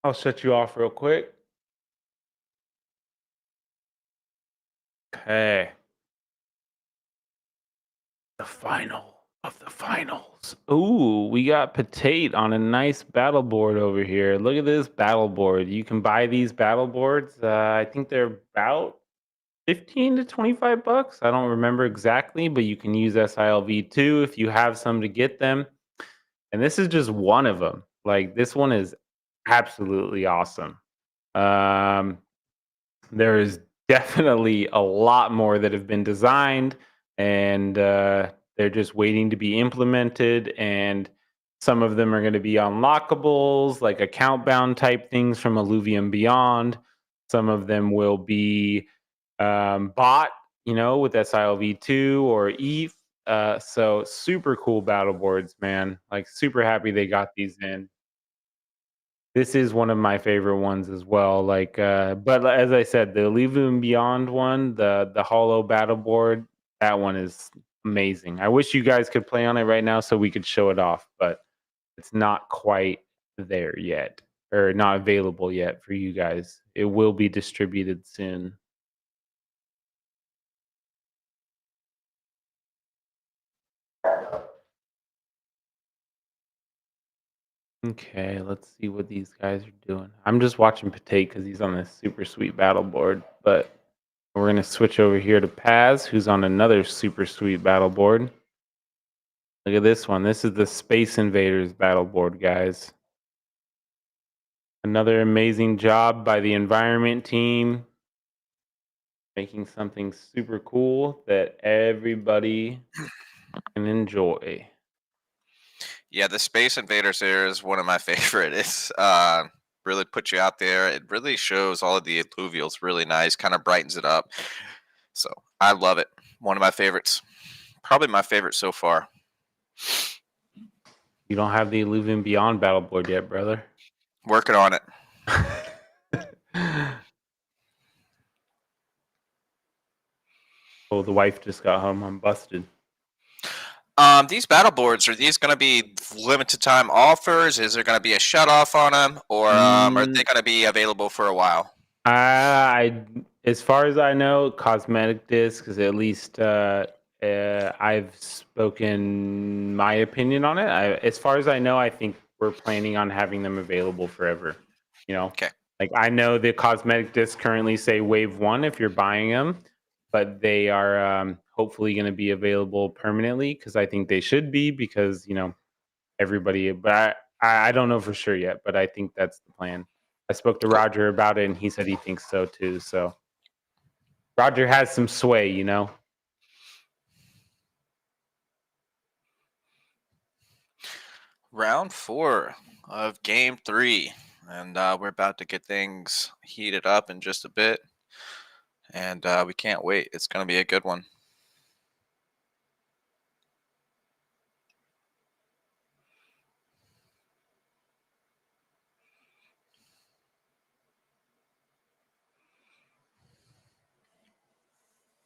I'll shut you off real quick. Okay. The final of the finals. Ooh, we got Potate on a nice battle board over here. Look at this battle board. You can buy these battle boards. I think they're about 15 to 25 bucks. I don't remember exactly, but you can use SILV2 if you have some to get them. And this is just one of them. Like this one is absolutely awesome. There is definitely a lot more that have been designed, and they're just waiting to be implemented. And some of them are going to be unlockables, like account bound type things from Illuvium Beyond. Some of them will be bought, with SILV2 or ETH. So super cool battle boards, man. Like super happy they got these in. This is one of my favorite ones as well. Like, but as I said, the Illuvium Beyond one, the Hollow Battle Board, that one is amazing. I wish you guys could play on it right now so we could show it off, but it's not quite there yet, or not available yet for you guys. It will be distributed soon. Okay, let's see what these guys are doing. I'm just watching Pate because he's on this super sweet battle board, but we're gonna switch over here to Paz, who's on another super sweet battle board. Look at this one. This is the Space Invaders battle board, guys. Another amazing job by the environment team, making something super cool that everybody can enjoy. Yeah, the Space Invaders here is one of my favorite. It's really puts you out there. It really shows all of the Illuvials really nice, kind of brightens it up. So I love it. One of my favorites. Probably my favorite so far. You don't have the Illuvium Beyond battle board yet, brother. Working on it. Oh, the wife just got home. I'm busted. These battle boards, are these going to be limited time offers? Is there going to be a shut off on them, or are they going to be available for a while? As far as I know, cosmetic discs is at least. I've spoken my opinion on it. As far as I know, I think we're planning on having them available forever. You know, Okay. like I know the cosmetic discs currently say Wave 1 if you're buying them, but they are hopefully going to be available permanently because I think they should be because everybody. But I don't know for sure yet, but I think that's the plan. I spoke to Cool. Roger about it, and he said he thinks so too. So Roger has some sway. Round 4 of game 3. And we're about to get things heated up in just a bit. And we can't wait. It's going to be a good one.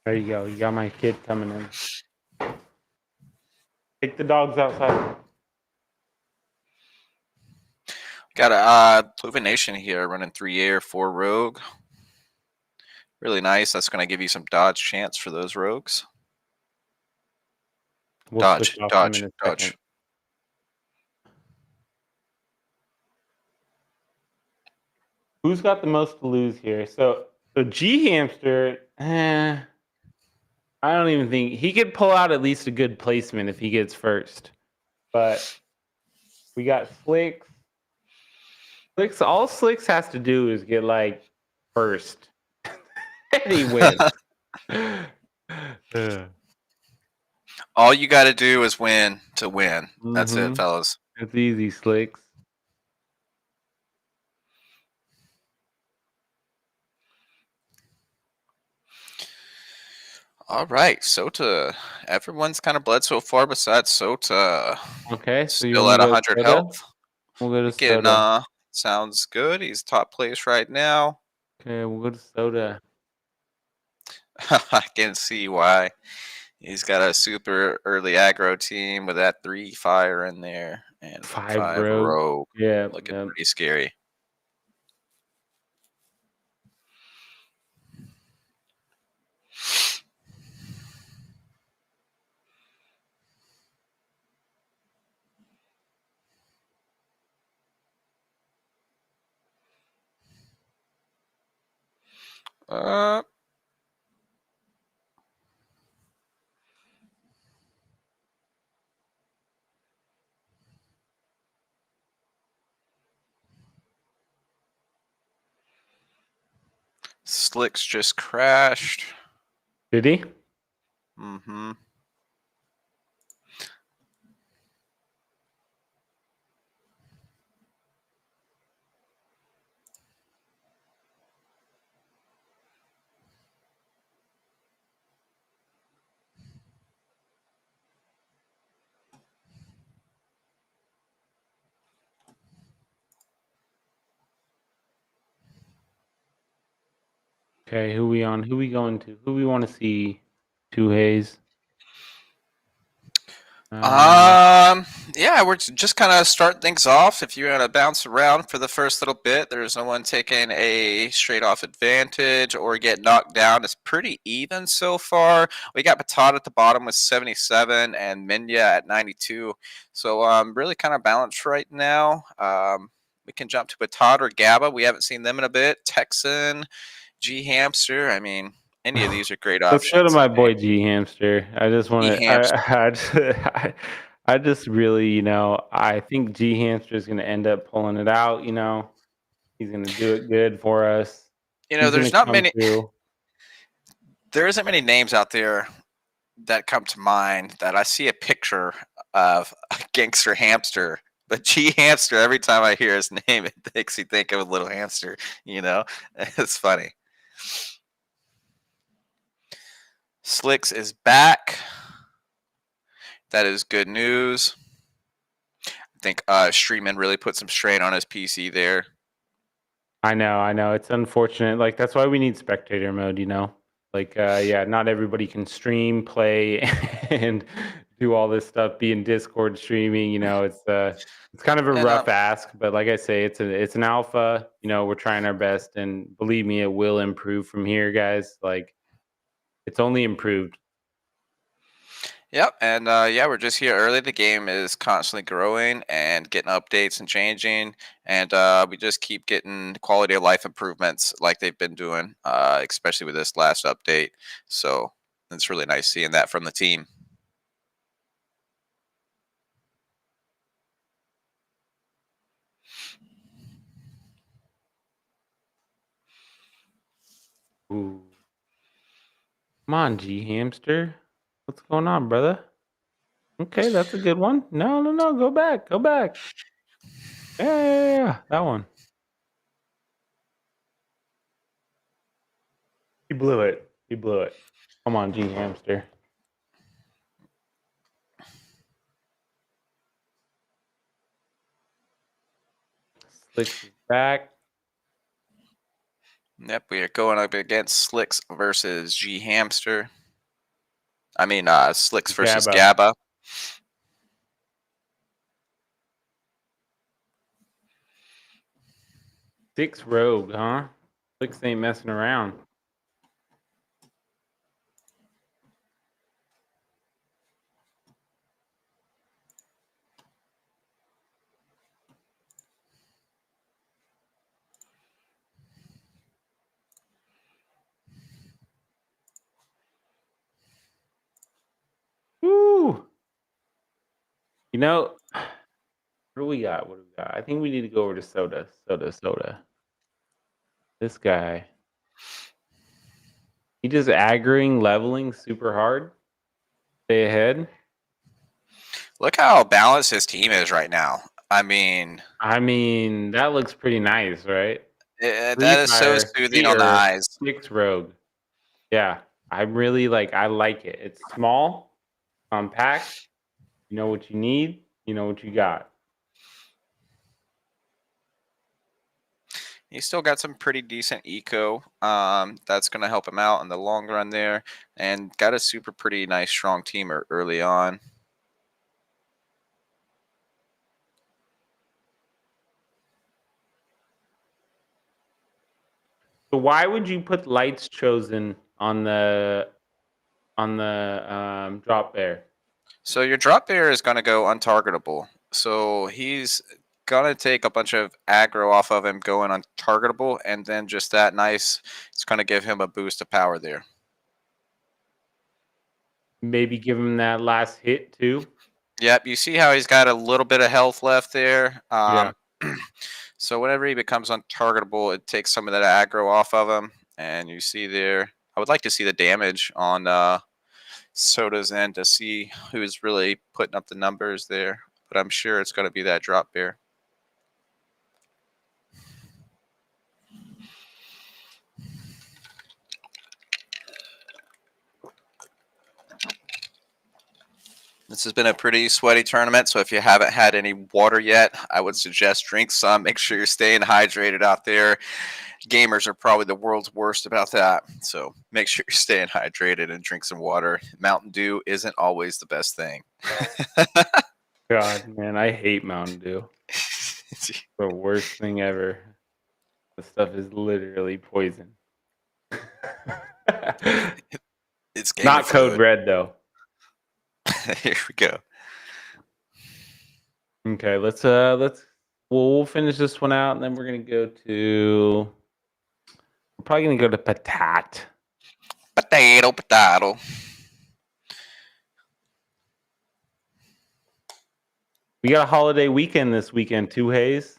There you go. You got my kid coming in. Take the dogs outside. Got a Elimination here running 3 air, 4 rogue. Really nice. That's going to give you some dodge chance for those rogues. We'll Dodge, switch off him dodge, in a second. dodge. Who's got the most to lose here? So G Hamster. I don't even think he could pull out at least a good placement if he gets first. But we got Slicks. Slicks. All Slicks has to do is get like first, and he wins. All you got to do is win to win. That's it, Mhm. fellas. It's easy, Slicks. All right, Sota. Everyone's kind of bled so far besides Sota. Okay, so you Still want at to go 100 Soda? health. We'll go to Getting, Soda. sounds good. He's top place right now. Okay, we'll go to Soda. I can see why. He's got a super early aggro team with that 3 fire in there and 5 5 rogue. rogue. Yeah. Looking pretty scary. Uh, Slicks just crashed. Did he? Mm-hmm. Okay, who we on? Who we going to? Who we want to see? Two Haze. Yeah, we're just kind of start things off. If you want to bounce around for the first little bit, there's no one taking a straight off advantage or get knocked down. It's pretty even so far. We got Batat at the bottom with 77 and Minya at 92. So really kind of balanced right now. We can jump to Batat or Gabba. We haven't seen them in a bit. Texan, G Hamster. I mean, any of these are great Let's go to options. my boy G Hamster. I just G want to. Hamster. I just really, I think G Hamster is going to end up pulling it out. He's going to do it good for us. He's going There's to not come many. through. There isn't many names out there that come to mind that I see a picture of a gangster hamster. But G Hamster, every time I hear his name, it makes me think of a little hamster. It's funny. Slicks is back. That is good news. I think Streaming really put some strain on his PC there. I know. It's unfortunate. Like, that's why we need spectator mode, Like, yeah, not everybody can stream, play, and do all this stuff. Be in Discord streaming, it's kind of a And rough ask, but like I say, it's an alpha. We're trying our best, and believe me, it will improve from here, guys. Like, it's only improved. Yep, and yeah, we're just here early. The game is constantly growing and getting updates and changing, and we just keep getting quality of life improvements like they've been doing, especially with this last update. So it's really nice seeing that from the team. Ooh. Come on, G Hamster. What's going on, brother? Okay, that's a good one. No, go back, go back. Yeah, that one. He blew it. He blew it. Come on, G Hamster. Slicks is back. Yep, we are going up against Slicks versus G Hamster. I mean, Slicks versus Gabba. Gabba. Six rogue, huh? Slicks ain't messing around. Woo! What do we got? What do we got? I think we need to go over to Soda. This guy. He just aggroing, leveling super hard. Stay ahead. Look how balanced his team is right now. I mean, that looks pretty nice, right? that is so soothing on the eyes. Six rogue. Yeah, I really I like it. It's small, compact. You know what you need. You know what you got. He's still got some pretty decent eco. That's going to help him out in the long run there, and got a super pretty nice strong team early on. So why would you put lights chosen on the drop bear? So your drop bear is going to go untargetable. So he's going to take a bunch of aggro off of him going untargetable, and then just that nice, it's going to give him a boost of power there. Maybe give him that last hit too. Yep, you see how he's got a little bit of health left there. Yeah. So whenever he becomes untargetable, it takes some of that aggro off of him, and you see there. I would like to see the damage on Soda's end to see who's really putting up the numbers there, but I'm sure it's going to be that drop bear. This has been a pretty sweaty tournament, so if you haven't had any water yet, I would suggest drink some. Make sure you're staying hydrated out there. gamers are probably the world's worst about that. So make sure you're staying hydrated and drink some water. Mountain Dew isn't always the best thing. God, man, I hate Mountain Dew. The worst thing ever. The stuff is literally poison. It's gamer Not Code food. Red though. Here we go. Okay, we'll finish this one out, and then we're gonna go to. We're probably gonna go to Patat. Potato. We got a holiday weekend this weekend too, Hayes.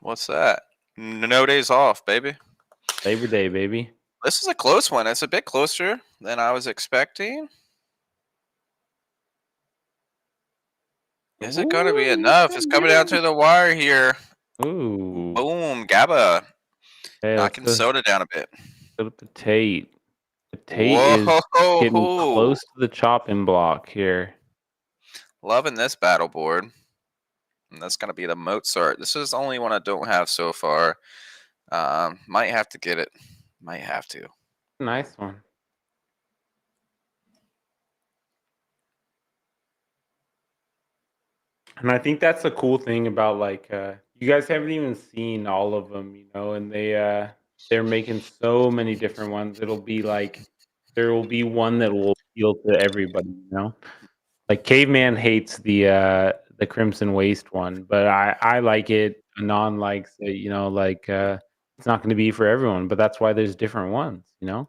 What's that? No days off, baby. Labor Day, baby. This is a close one. It's a bit closer than I was expecting. Is it going to be enough? It's coming down to the wire here. Ooh. Boom, GABA. Hey, Knocking soda down a bit. Go to Patate. Patate is getting close to the chopping block here. Loving this battle board. And that's going to be the Mozart. This is the only one I don't have so far. Might have to get it. Might have to. Nice one. And I think that's the cool thing about like you guys haven't even seen all of them, you know, and they're making so many different ones. It'll be like there will be one that will appeal to everybody, you know. Like Caveman hates the Crimson Waste one, but I like it. Anon likes it, you know, like it's not going to be for everyone, but that's why there's different ones, you know.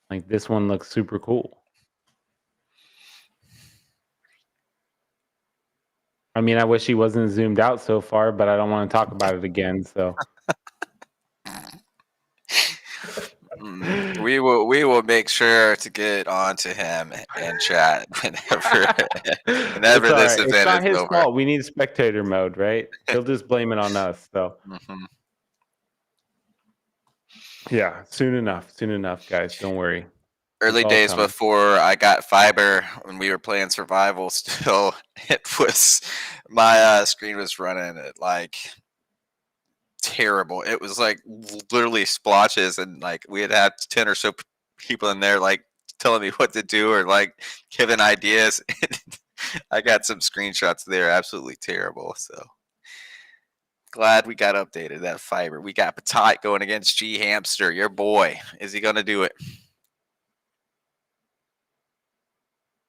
Like this one looks super cool. I mean, I wish he wasn't zoomed out so far, but I don't want to talk about it again. So we will make sure to get on to him and chat whenever this event it's not is his over. fault. We need spectator mode, right? He'll just blame it on us. So yeah, soon enough, guys. Don't worry. Early days before I got fiber, when we were playing survival, still it was my screen was running at like terrible. It was like literally splotches, and like we had 10 or so people in there like telling me what to do or like giving ideas. I got some screenshots there, absolutely terrible. So glad we got updated that fiber. We got Patat going against G Hamster, your boy. Is he gonna do it?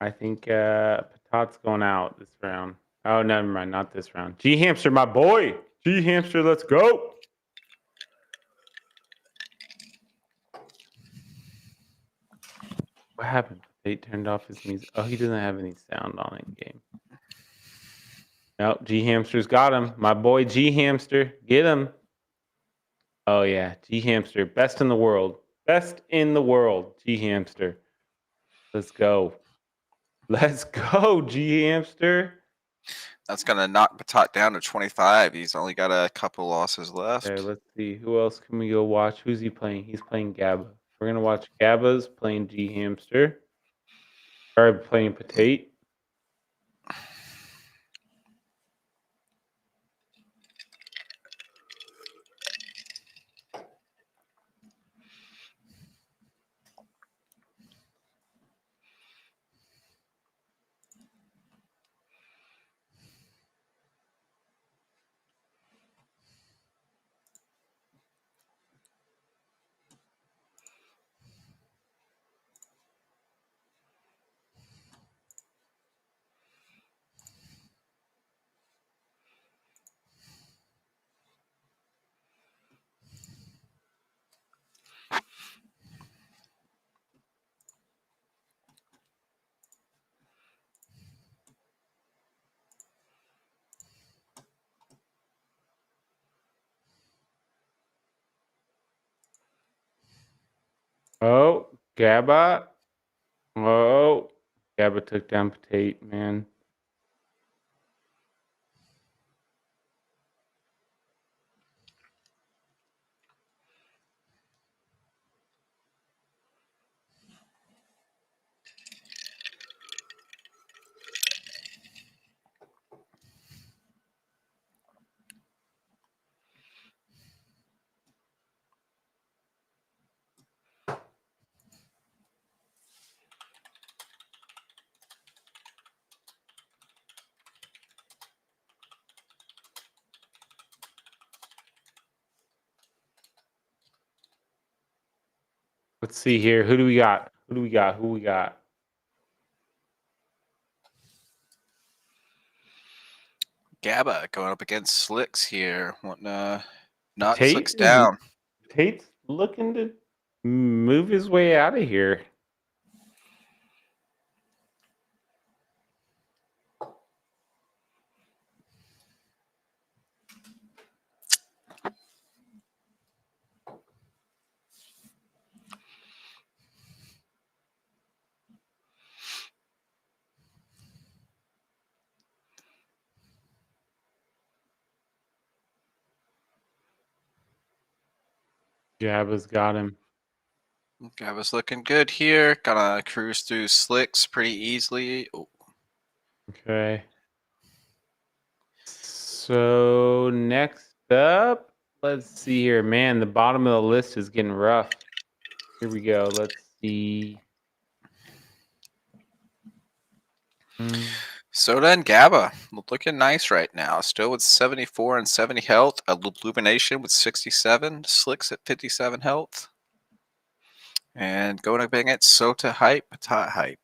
I think Patat's going out this round. Oh, never mind, not this round. G Hamster, my boy. G Hamster, let's go. What happened? They turned off his music. Oh, he doesn't have any sound on in game. Nope, G Hamster's got him. My boy G Hamster, get him. Oh yeah, G Hamster, best in the world. Best in the world, G Hamster. Let's go. Let's go, G Hamster. That's gonna knock Patat down to 25. He's only got a couple losses left. Okay, let's see. Who else can we go watch? Who's he playing? He's playing Gabba. We're gonna watch Gabba's playing G Hamster. Or playing Patate. Oh, Gabba. Oh, Gabba took down Patate, man. Let's see here. Who do we got? Who we got? Gabba going up against Slicks here. Wanting to knock Tate Slicks down. Tate's looking to move his way out of here. Jabba's got him. Gabba's looking good here. Gonna cruise through Slicks pretty easily. Oh, Okay. So next up, let's see here. Man, the bottom of the list is getting rough. Here we go. Let's see. Soda and Gabba looking nice right now. Still with 74 and 70 health. Illumination with 67. Slicks at 57 health. And going up against Sota Hype, Patat Hype.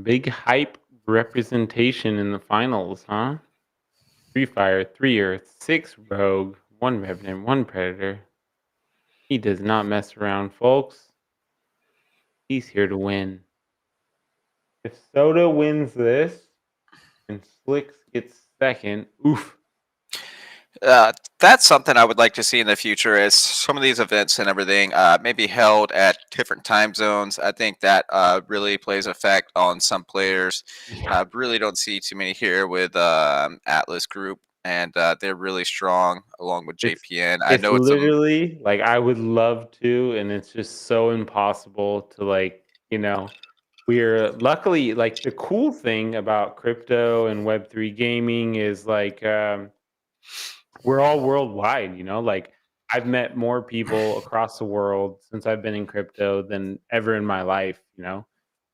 Big hype representation in the finals, huh? 3 fire, 3 earth, 6 rogue, 1 revenant, 1 predator. He does not mess around, folks. He's here to win. If Soda wins this and Slicks gets second, oof. That's something I would like to see in the future is some of these events and everything maybe held at different time zones. I think that really plays effect on some players. Yeah. I really don't see too many here with Atlas Group, and they're really strong along with JPN. I It's know it's a literally like I would love to, and it's just so impossible to we're luckily like the cool thing about crypto and Web3 gaming is we're all worldwide, like I've met more people across the world since I've been in crypto than ever in my life.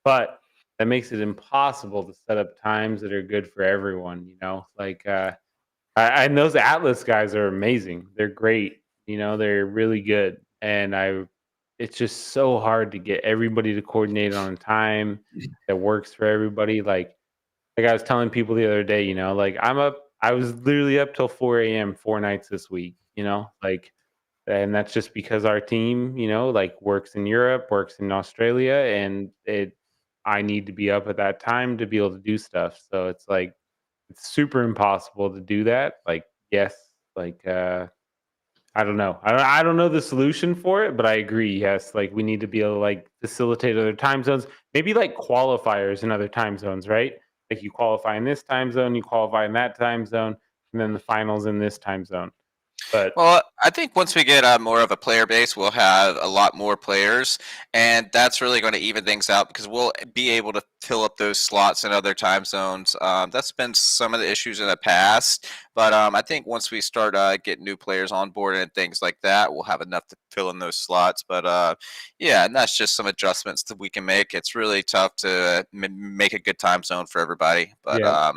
But that makes it impossible to set up times that are good for everyone. And those Atlas guys are amazing. They're great. They're really good. And it's just so hard to get everybody to coordinate on a time that works for everybody. Like I was telling people the other day, I was literally up till 4 a.m. 4 nights this week. And that's just because our team, works in Europe, works in Australia, and I need to be up at that time to be able to do stuff. So it's super impossible to do that. Yes, I don't know. I don't know the solution for it, but I agree. Yes, we need to be able to facilitate other time zones. Maybe qualifiers in other time zones, right? Like you qualify in this time zone, you qualify in that time zone, and then the finals in this time zone. But Well, I think once we get more of a player base, we'll have a lot more players, and that's really going to even things out because we'll be able to fill up those slots in other time zones. That's been some of the issues in the past, but I think once we start getting new players on board and things like that, we'll have enough to fill in those slots. But yeah, and that's just some adjustments that we can make. It's really tough to make a good time zone for everybody, but yeah,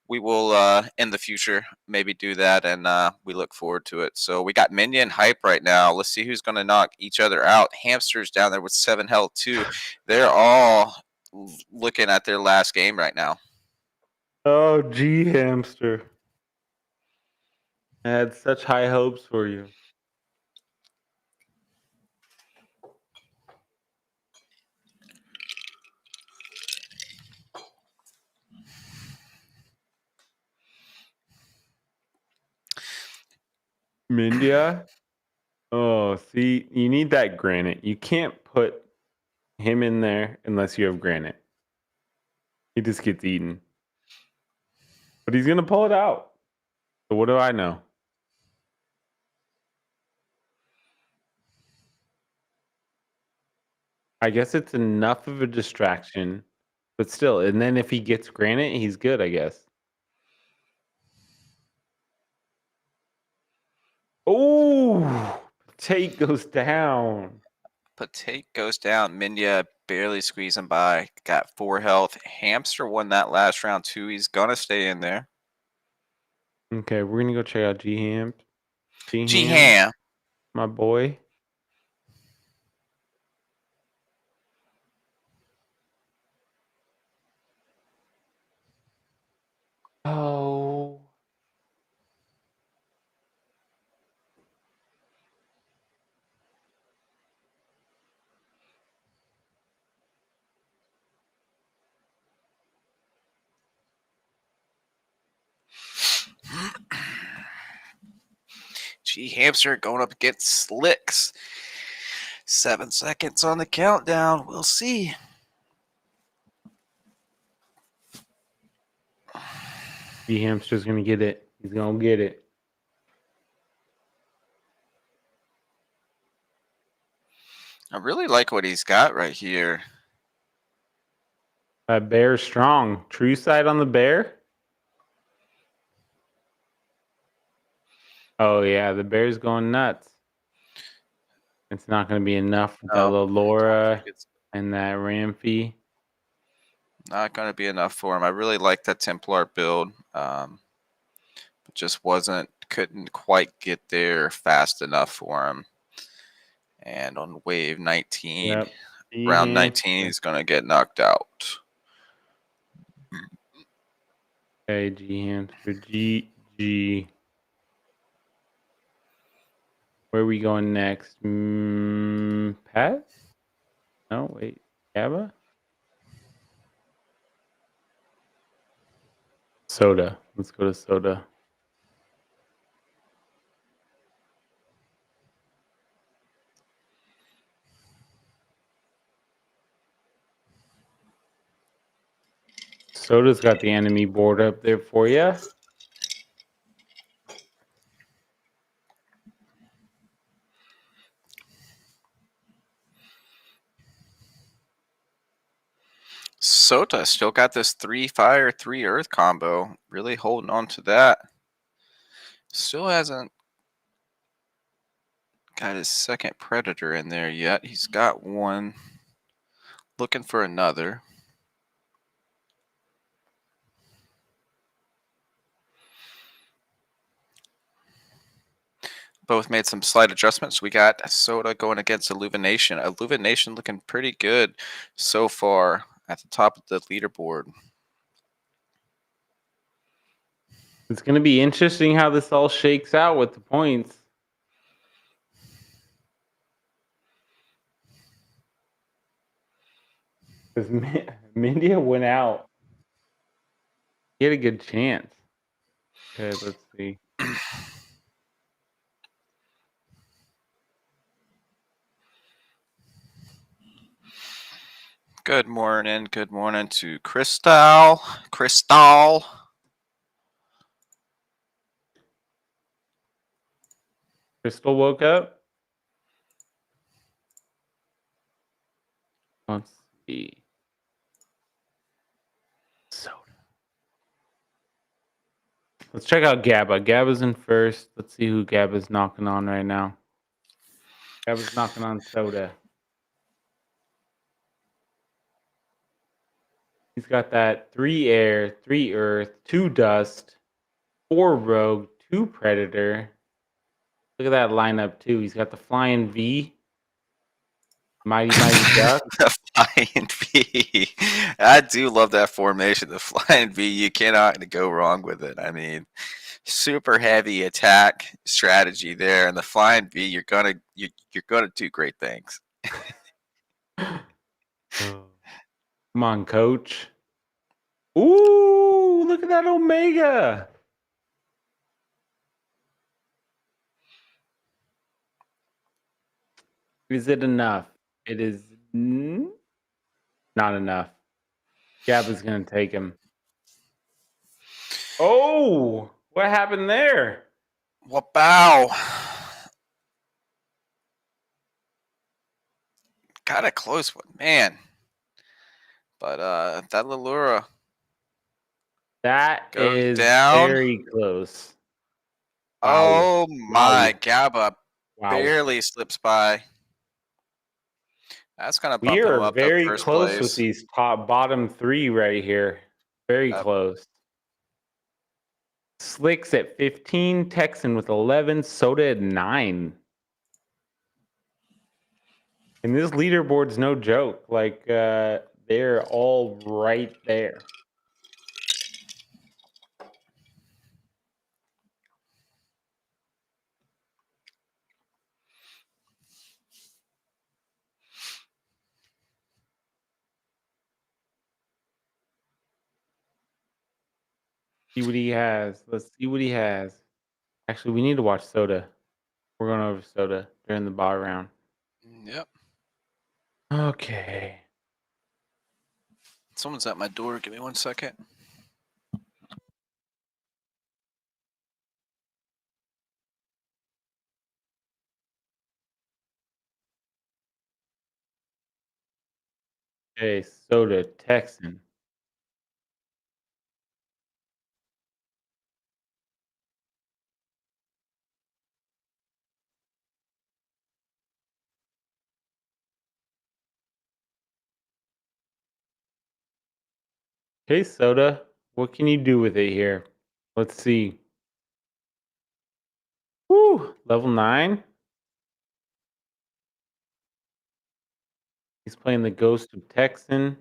we will in the future maybe do that, and we look forward to it. So we got Minion Hype right now. Let's see who's going to knock each other out. Hamsters down there with 7 health too. They're all looking at their last game right now. oh, G hamster. I had such high hopes for you. Mindia. Oh, see, you need that granite. You can't put him in there unless you have granite. He just gets eaten. But he's gonna pull it out. So what do I know? I guess it's enough of a distraction, but still. And then if he gets granite, he's good, I guess. Oh, Tate goes down. Patate goes down. Minya barely squeezing by. Got 4 health. Hamster won that last round too. He's gonna stay in there. Okay, we're gonna go check out G Ham. G-Ham. My boy. Oh. G-Hamster going up against Slicks. 7 seconds on the countdown. We'll see. G-Hamster's going to get it. He's going to get it. I really like what he's got right here. That bear's strong. True sight on the bear. Oh, yeah. The bear's going nuts. It's not going to be enough with that little Laura and that Ramfy. Not going to be enough for him. I really like that Templar build. But just couldn't quite get there fast enough for him. And on wave 19, round 19, he's going to get knocked out. Okay, G-Hamster. G. Where are we going next? Pat? No, wait. Gabba? Soda. Let's go to Soda. Soda's got the enemy board up there for you. Sota still got this 3 fire, 3 earth combo. Really holding on to that. Still hasn't got his second predator in there yet. He's got one. Looking for another. Both made some slight adjustments. We got Soda going against Illumination. Illumination looking pretty good so far at the top of the leaderboard. It's going to be interesting how this all shakes out with the points. Because Mindia went out. He had a good chance. Okay, let's see. Good morning. Good morning to Crystal. Crystal woke up. Let's see. Soda. Let's check out Gabba. Gabba's in first. Let's see who Gabba's knocking on right now. Gabba's knocking on Soda. He's got that 3 air, 3 earth, 2 dust, 4 rogue, 2 predator. Look at that lineup too. He's got the flying V. Mighty Duck. The flying V. I do love that formation. The flying V, you cannot go wrong with it. I mean, super heavy attack strategy there, and the flying V, you're gonna do great things. Come on, coach. Ooh, look at that Omega. Is it enough? It is not enough. Gabba's going to take him. Oh, what happened there? Wow. Got a close one, man. But that Lallura. That is down. Very close. Wow. Oh my, Gabba barely slips by. That's gonna bump him up very to first close place. with these bottom 3 right here. Very close. Slicks at 15, Texan with 11, Soda at 9. And this leaderboard's no joke. Like, they're all right there. See what he has. Let's see what he has. Actually, we need to watch Soda. We're going over Soda during the bot round. Yep. Okay. Someone's at my door. Give me 1 second. Okay, Soda, Texan. Okay, Soda. What can you do with it here? Let's see. Woo! Level 9. He's playing the Ghost of Texan.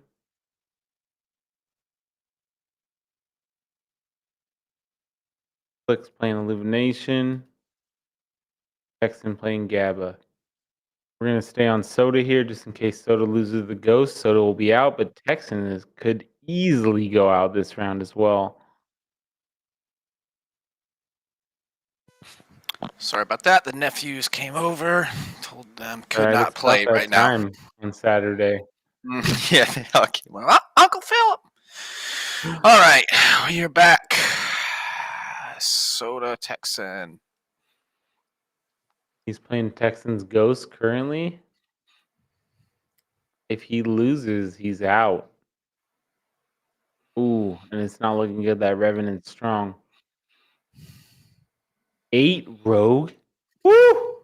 Flick's playing Illumination. Texan playing GABA. We're going to stay on Soda here just in case Soda loses the Ghost. Soda will be out, but Texan could easily go out this round as well. Sorry about that. The nephews came over, told them could All right, not it's about play that right now. time on Saturday. Yeah, okay. Well, Uncle Philip. All right, you're back. Soda Texan. He's playing Texans Ghost currently. If he loses, he's out. Ooh, and it's not looking good. That Revenant's strong. 8 Rogue. Woo!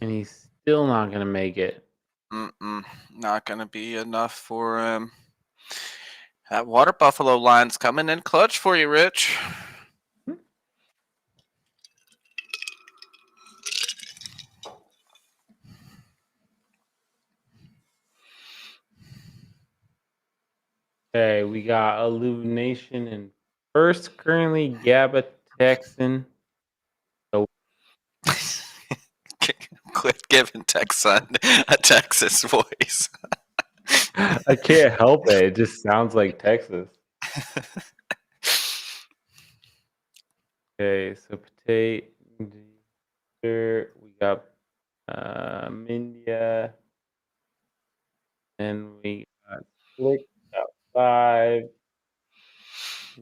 And he's still not going to make it. Not gonna be enough for him. That water buffalo line's coming in clutch for you, Rich. Okay, we got Illumination in first, currently GABA Texan. Quit giving Texan a Texas voice. I can't help it. It just sounds like Texas. Okay, so Potato. We got Mindia. And we got Slick got 5.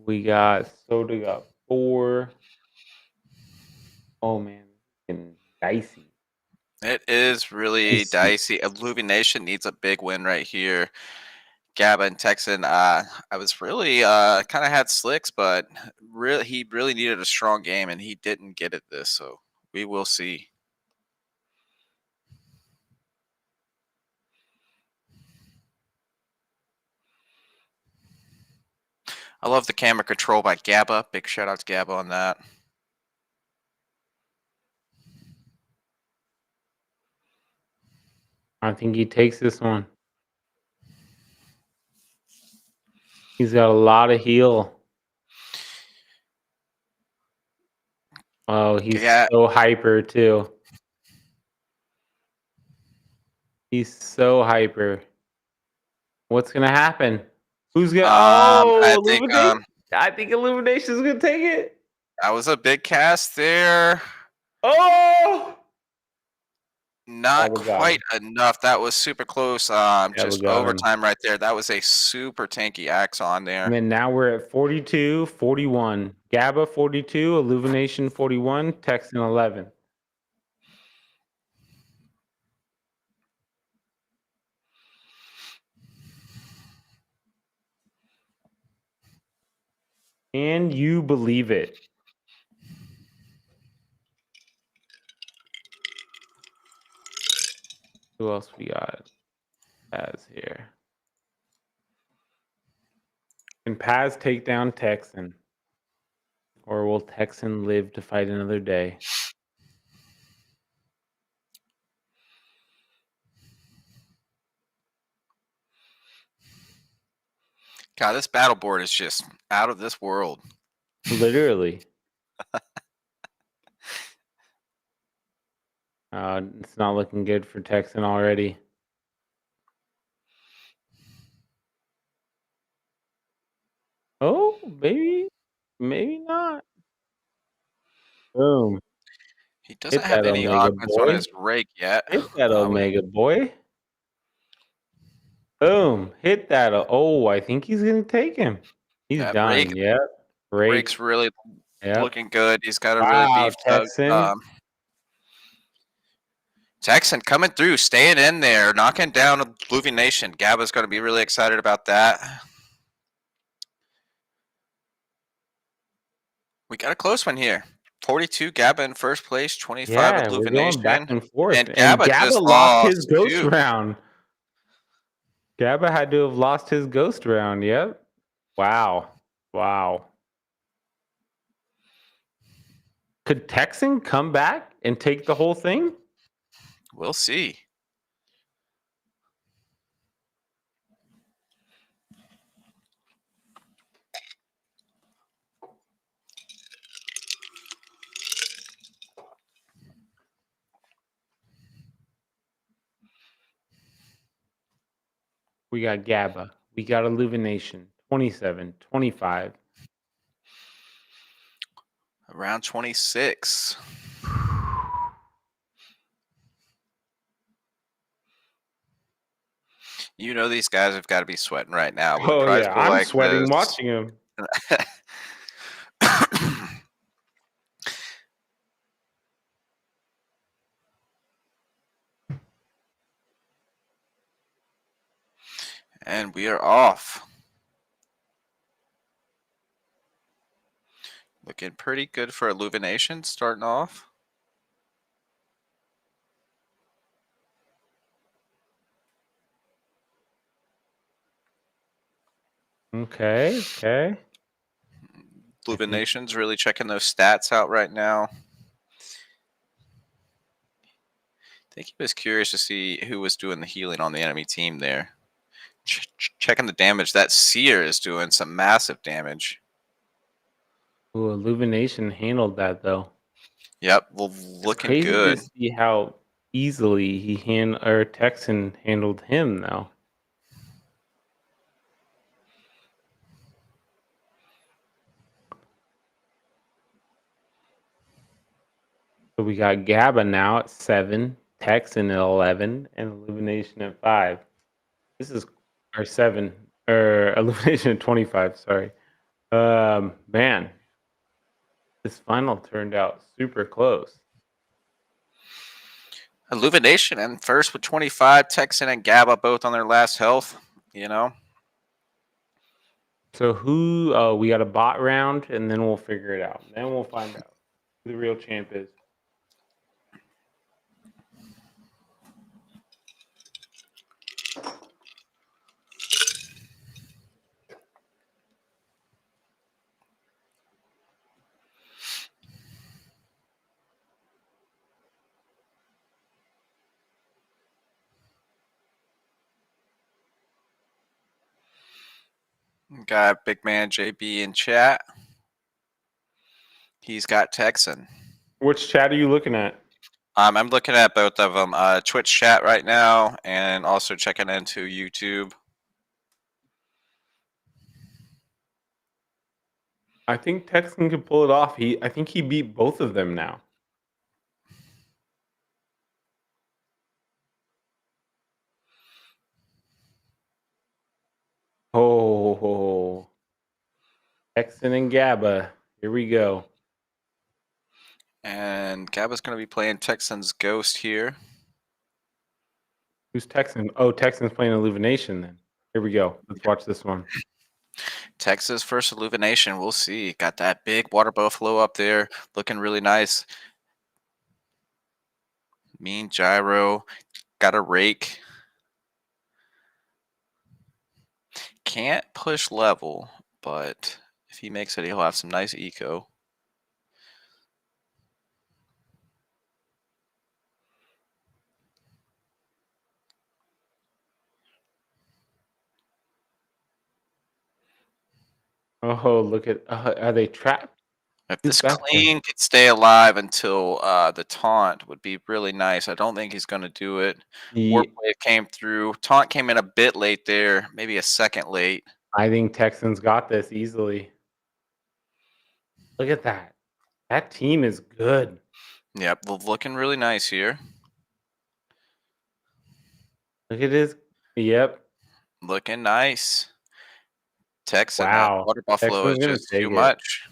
We got Soda got 4. Oh man, it's getting dicey. It is really dicey. Illumination needs a big win right here. Gabba and Texan, I was really kind of had slicks, but he really needed a strong game, and he didn't get it this. So we will see. I love the camera control by Gabba. Big shout out to Gabba on that. I think he takes this one. He's got a lot of heal. Oh, he's so hyper too. He's so hyper. What's gonna happen? Who's gonna? Oh, Illumination! I think Illumination's gonna take it. That was a big cast there. Oh! Not quite enough. That was super close. Just overtime right there. That was a super tanky axe on there. And then now we're at 42, 41. GABA 42, Illumination 41, Texan 11. Can you believe it? Who else we got as here? Paz take down Texan? Or will Texan live to fight another day? God, this battle board is just out of this world. Literally. It's not looking good for Texan already. Oh, maybe not. Boom. He doesn't Hit have that any Omega augments on boy. his rake yet. Hit that Omega boy. Boom. Hit that. Oh, I think he's going to take him. He's That done. Yep. rake's really Yep. looking good. He's got a really Wow, beefed up. Texan. Texan coming through, staying in there, knocking down Illumination. Gabba's going to be really excited about that. We got a close one here. 42 Gabba in first place, 25 Yeah, we're going back Illumination. and forth. And And Gabba Gabba just lost his lost ghost too. round. Gabba had to have lost his ghost round. Yep. Wow. Could Texan come back and take the whole thing? We'll see. We got Gabba. We got Illumination. 27, 25. Around 26. You know these guys have got to be sweating right now. With a Oh, prize yeah. pool I'm like sweating this. watching him. And we are off. Looking pretty good for Illumination starting off. Okay. Illumination's really checking those stats out right now. I think he was curious to see who was doing the healing on the enemy team there. Checking the damage. That Seer is doing some massive damage. Ooh, Illumination handled that, though. Yep, well, looking Crazy good. to see how easily Texan handled him, though. So we got Gabba now at 7, Texan at 11, and Illumination at 5. This is our 7, or Illumination at 25. Sorry. Man, this final turned out super close. Illumination and first with 25. Texan and Gabba both on their last health. You know. So who? Oh, we got a bot round, and then we'll figure it out. Then we'll find out who the real champ is. Got big man JB in chat. He's got Texan. Which chat are you looking at? I'm looking at both of them. Twitch chat right now, and also checking into YouTube. I think Texan could pull it off. I think he beat both of them now. Oh, Texan and Gabba. Here we go. And Gabba's going to be playing Texan's Ghost here. Who's Texan? Oh, Texan's playing Illumination then. Here we go. Let's watch this one. Texas first Illumination. We'll see. Got that big water buffalo up there. Looking really nice. Mean gyro. Got a rake. Can't push level, but if he makes it, he'll have some nice eco. Oh, look at are they trapped? If Who's this back there? clean could stay alive until the taunt would be really nice. I don't think he's going to do it. Warp The wave came through. Taunt came in a bit late there, maybe a second late. I think Texans got this easily. Look at that. That team is good. Yep, looking really nice here. Look at this. Yep. Looking nice. Texan, that Wow. water buffalo Texans is gonna just too take it. much.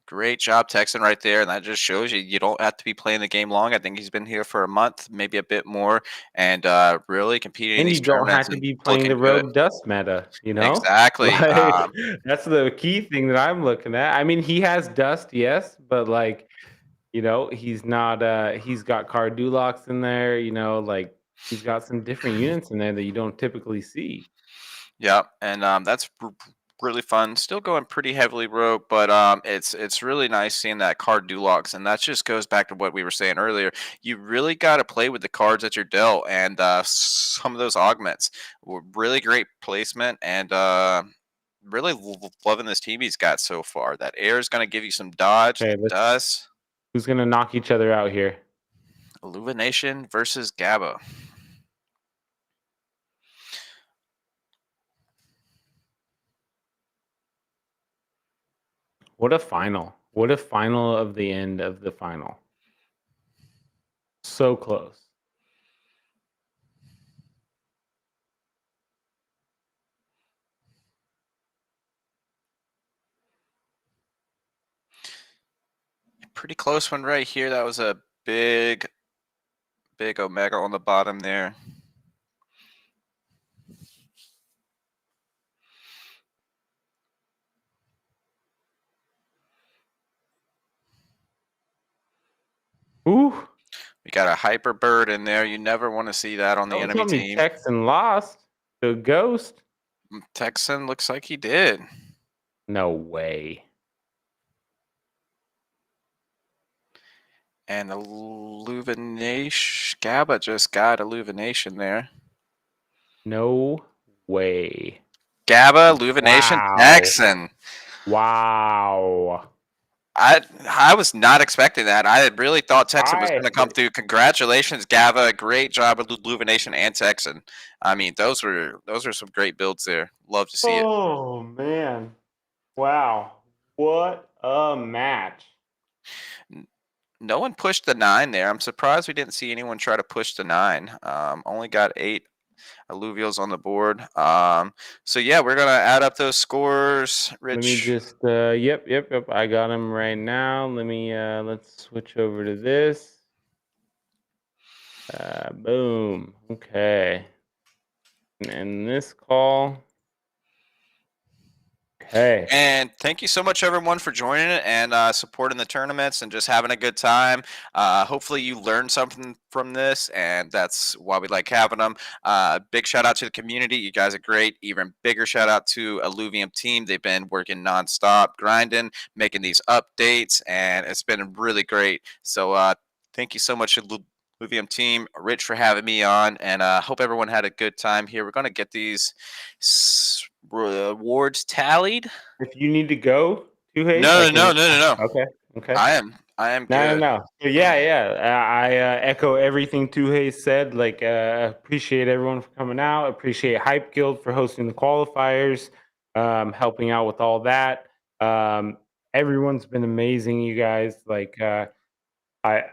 Great job, Texan, right there, and that just shows you don't have to be playing the game long. I think he's been here for a month, maybe a bit more, and really competing in And these you don't tournaments have to and be playing looking the good. rogue dust meta, you know? Exactly. Like that's the key thing that I'm looking at. I mean, he has dust, yes, but like, he's not he's got Cardulocks in there, like he's got some different units in there that you don't typically see. Yeah, and that's really fun. Still going pretty heavily rogue, but it's really nice seeing that card Dulox, and that just goes back to what we were saying earlier. You really got to play with the cards that you're dealt, and some of those augments were really great placement, and really loving this team he's got so far. That air is going to give you some dodge. Okay, It does. who's gonna knock each other out here? Illumination versus Gabba. What a final. What a final of the end of the final. So close. Pretty close one right here. That was a big Omega on the bottom there. Ooh. We got a hyper bird in there. You never want to see that on the Don't enemy tell me team. Texan lost to Ghost. Texan looks like he did. No way. And Illumination. Gabba just got Illumination there. No way. Gabba, Illumination, Wow. Texan. Wow. I was not expecting that. I had really thought Texan was I going to come through. Congratulations, Gabba! Great job with Illumination and Texan. I mean, those were some great builds there. Love to see it. Oh man. Wow. What a match. No one pushed the 9 there. I'm surprised we didn't see anyone try to push the 9. Only got 8 Illuvials on the board. So yeah, we're gonna add up those scores. Rich. Let me just yep. I got them right now. Let me let's switch over to this. Boom. Okay. And this call. Okay. And thank you so much, everyone, for joining it and supporting the tournaments and just having a good time. Hopefully, you learned something from this, and that's why we like having them. Big shout out to the community. You guys are great. Even bigger shout out to Illuvium team. They've been working nonstop, grinding, making these updates, and it's been really great. So, thank you so much, Illuvium team. Rich, for having me on, and hope everyone had a good time here. We're going to get these rewards tallied. If you need to go, No. Okay. Okay. I am good. No. So yeah. I echo everything Tuhei said. Like, appreciate everyone for coming out. Appreciate Hype Guild for hosting the qualifiers, helping out with all that. Everyone's been amazing, you guys. Like, I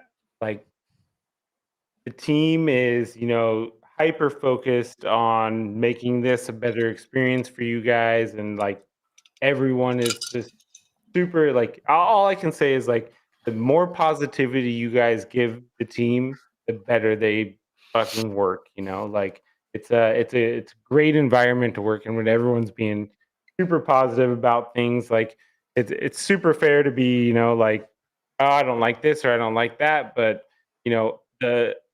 like the team is, hyper focused on making this a better experience for you guys, and like everyone is just super like all I can say is like the more positivity you guys give the team, the better they fucking work, like it's a great environment to work in when everyone's being super positive about things. Like it's super fair to be, like, oh, I don't like this or I don't like that, but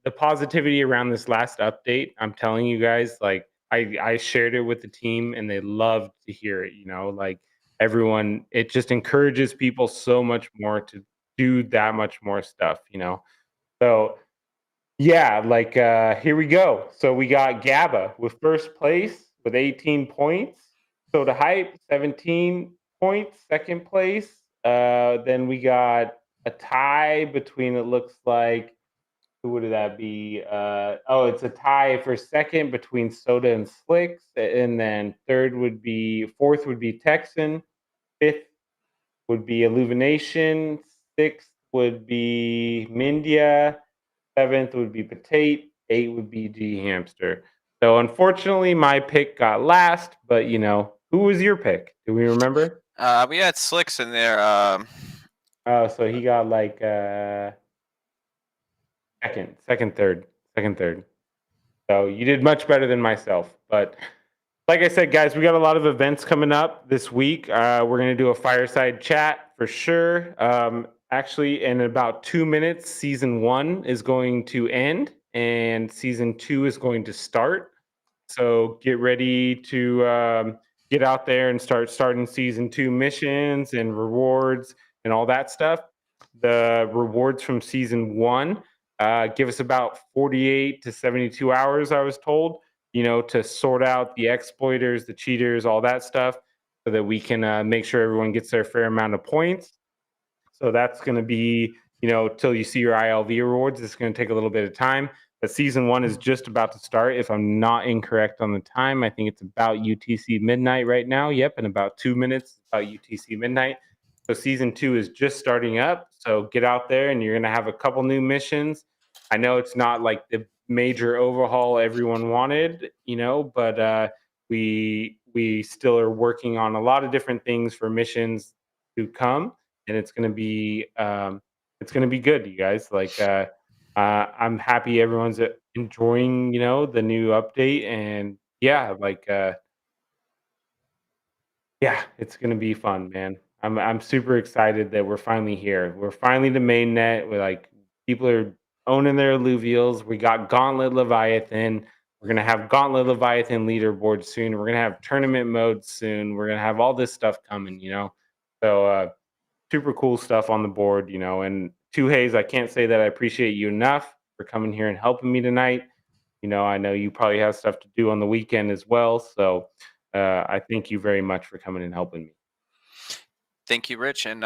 the positivity around this last update, I'm telling you guys, like I shared it with the team and they loved to hear it. Like everyone, it just encourages people so much more to do that much more stuff. So yeah, like here we go. So we got GABA with first place with 18 points. Soda Hype 17 points, second place. Then we got a tie between, it looks like, who would that be? It's a tie for second between Soda and Slicks, and then fourth would be Texan, fifth would be Illumination, sixth would be Mindia, seventh would be Potate, eight would be G Hamster. So unfortunately, my pick got last, but who was your pick? Do we remember? We had Slicks in there. Oh, so he got like second, third. So you did much better than myself. But like I said, guys, we got a lot of events coming up this week. We're going to do a fireside chat for sure. Actually, in about 2 minutes, season 1 is going to end and season 2 is going to start. So get ready to get out there and starting season 2 missions and rewards and all that stuff. The rewards from season 1 give us about 48 to 72 hours, I was told, to sort out the exploiters, the cheaters, all that stuff, so that we can make sure everyone gets their fair amount of points. So that's going to be, till you see your ILV rewards. It's going to take a little bit of time. But season 1 is just about to start. If I'm not incorrect on the time, I think it's about UTC midnight right now. Yep, in about 2 minutes, about UTC midnight. So season 2 is just starting up. So get out there, and you're going to have a couple new missions. I know it's not like the major overhaul everyone wanted, but we still are working on a lot of different things for missions to come, and it's going to be good, you guys. Like I'm happy everyone's enjoying, the new update, and yeah, like yeah, it's gonna be fun, man. I'm super excited that we're finally here. We're finally the main net. We're like, people are owning their Illuvials. We got Gauntlet Leviathan. We're gonna have Gauntlet Leviathan leaderboard soon. We're gonna have tournament mode soon. We're gonna have all this stuff coming. So super cool stuff on the board, And Two Haze, I can't say that I appreciate you enough for coming here and helping me tonight. I know you probably have stuff to do on the weekend as well. So I thank you very much for coming and helping me. Thank you, Rich, and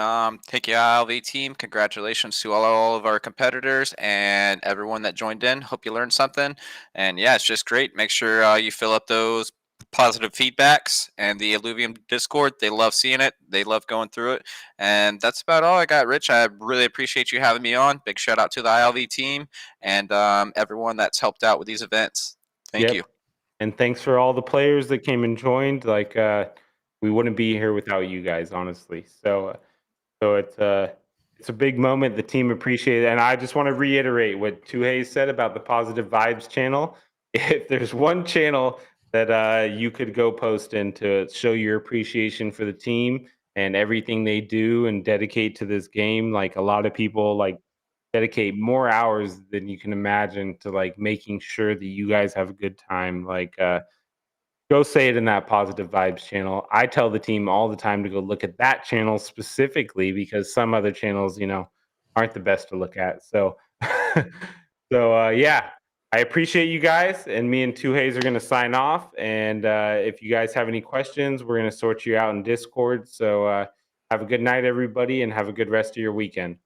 thank you, ILV team. Congratulations to all of our competitors and everyone that joined in. Hope you learned something. And yeah, it's just great. Make sure you fill up those positive feedbacks and the Illuvium Discord. They love seeing it. They love going through it. And that's about all I got, Rich. I really appreciate you having me on. Big shout out to the ILV team and everyone that's helped out with these events. Thank you. Yep. And thanks for all the players that came and joined. Like we wouldn't be here without you guys, honestly. So it's a big moment. The team appreciated it. And I just want to reiterate what Tuhei said about the Positive Vibes channel. If there's one channel that you could go post in to show your appreciation for the team and everything they do and dedicate to this game, like a lot of people like dedicate more hours than you can imagine to like making sure that you guys have a good time. Like go say it in that Positive Vibes channel. I tell the team all the time to go look at that channel specifically because some other channels, aren't the best to look at. So, yeah, I appreciate you guys. And me and Two Haze are going to sign off. And if you guys have any questions, we're going to sort you out in Discord. So have a good night, everybody, and have a good rest of your weekend.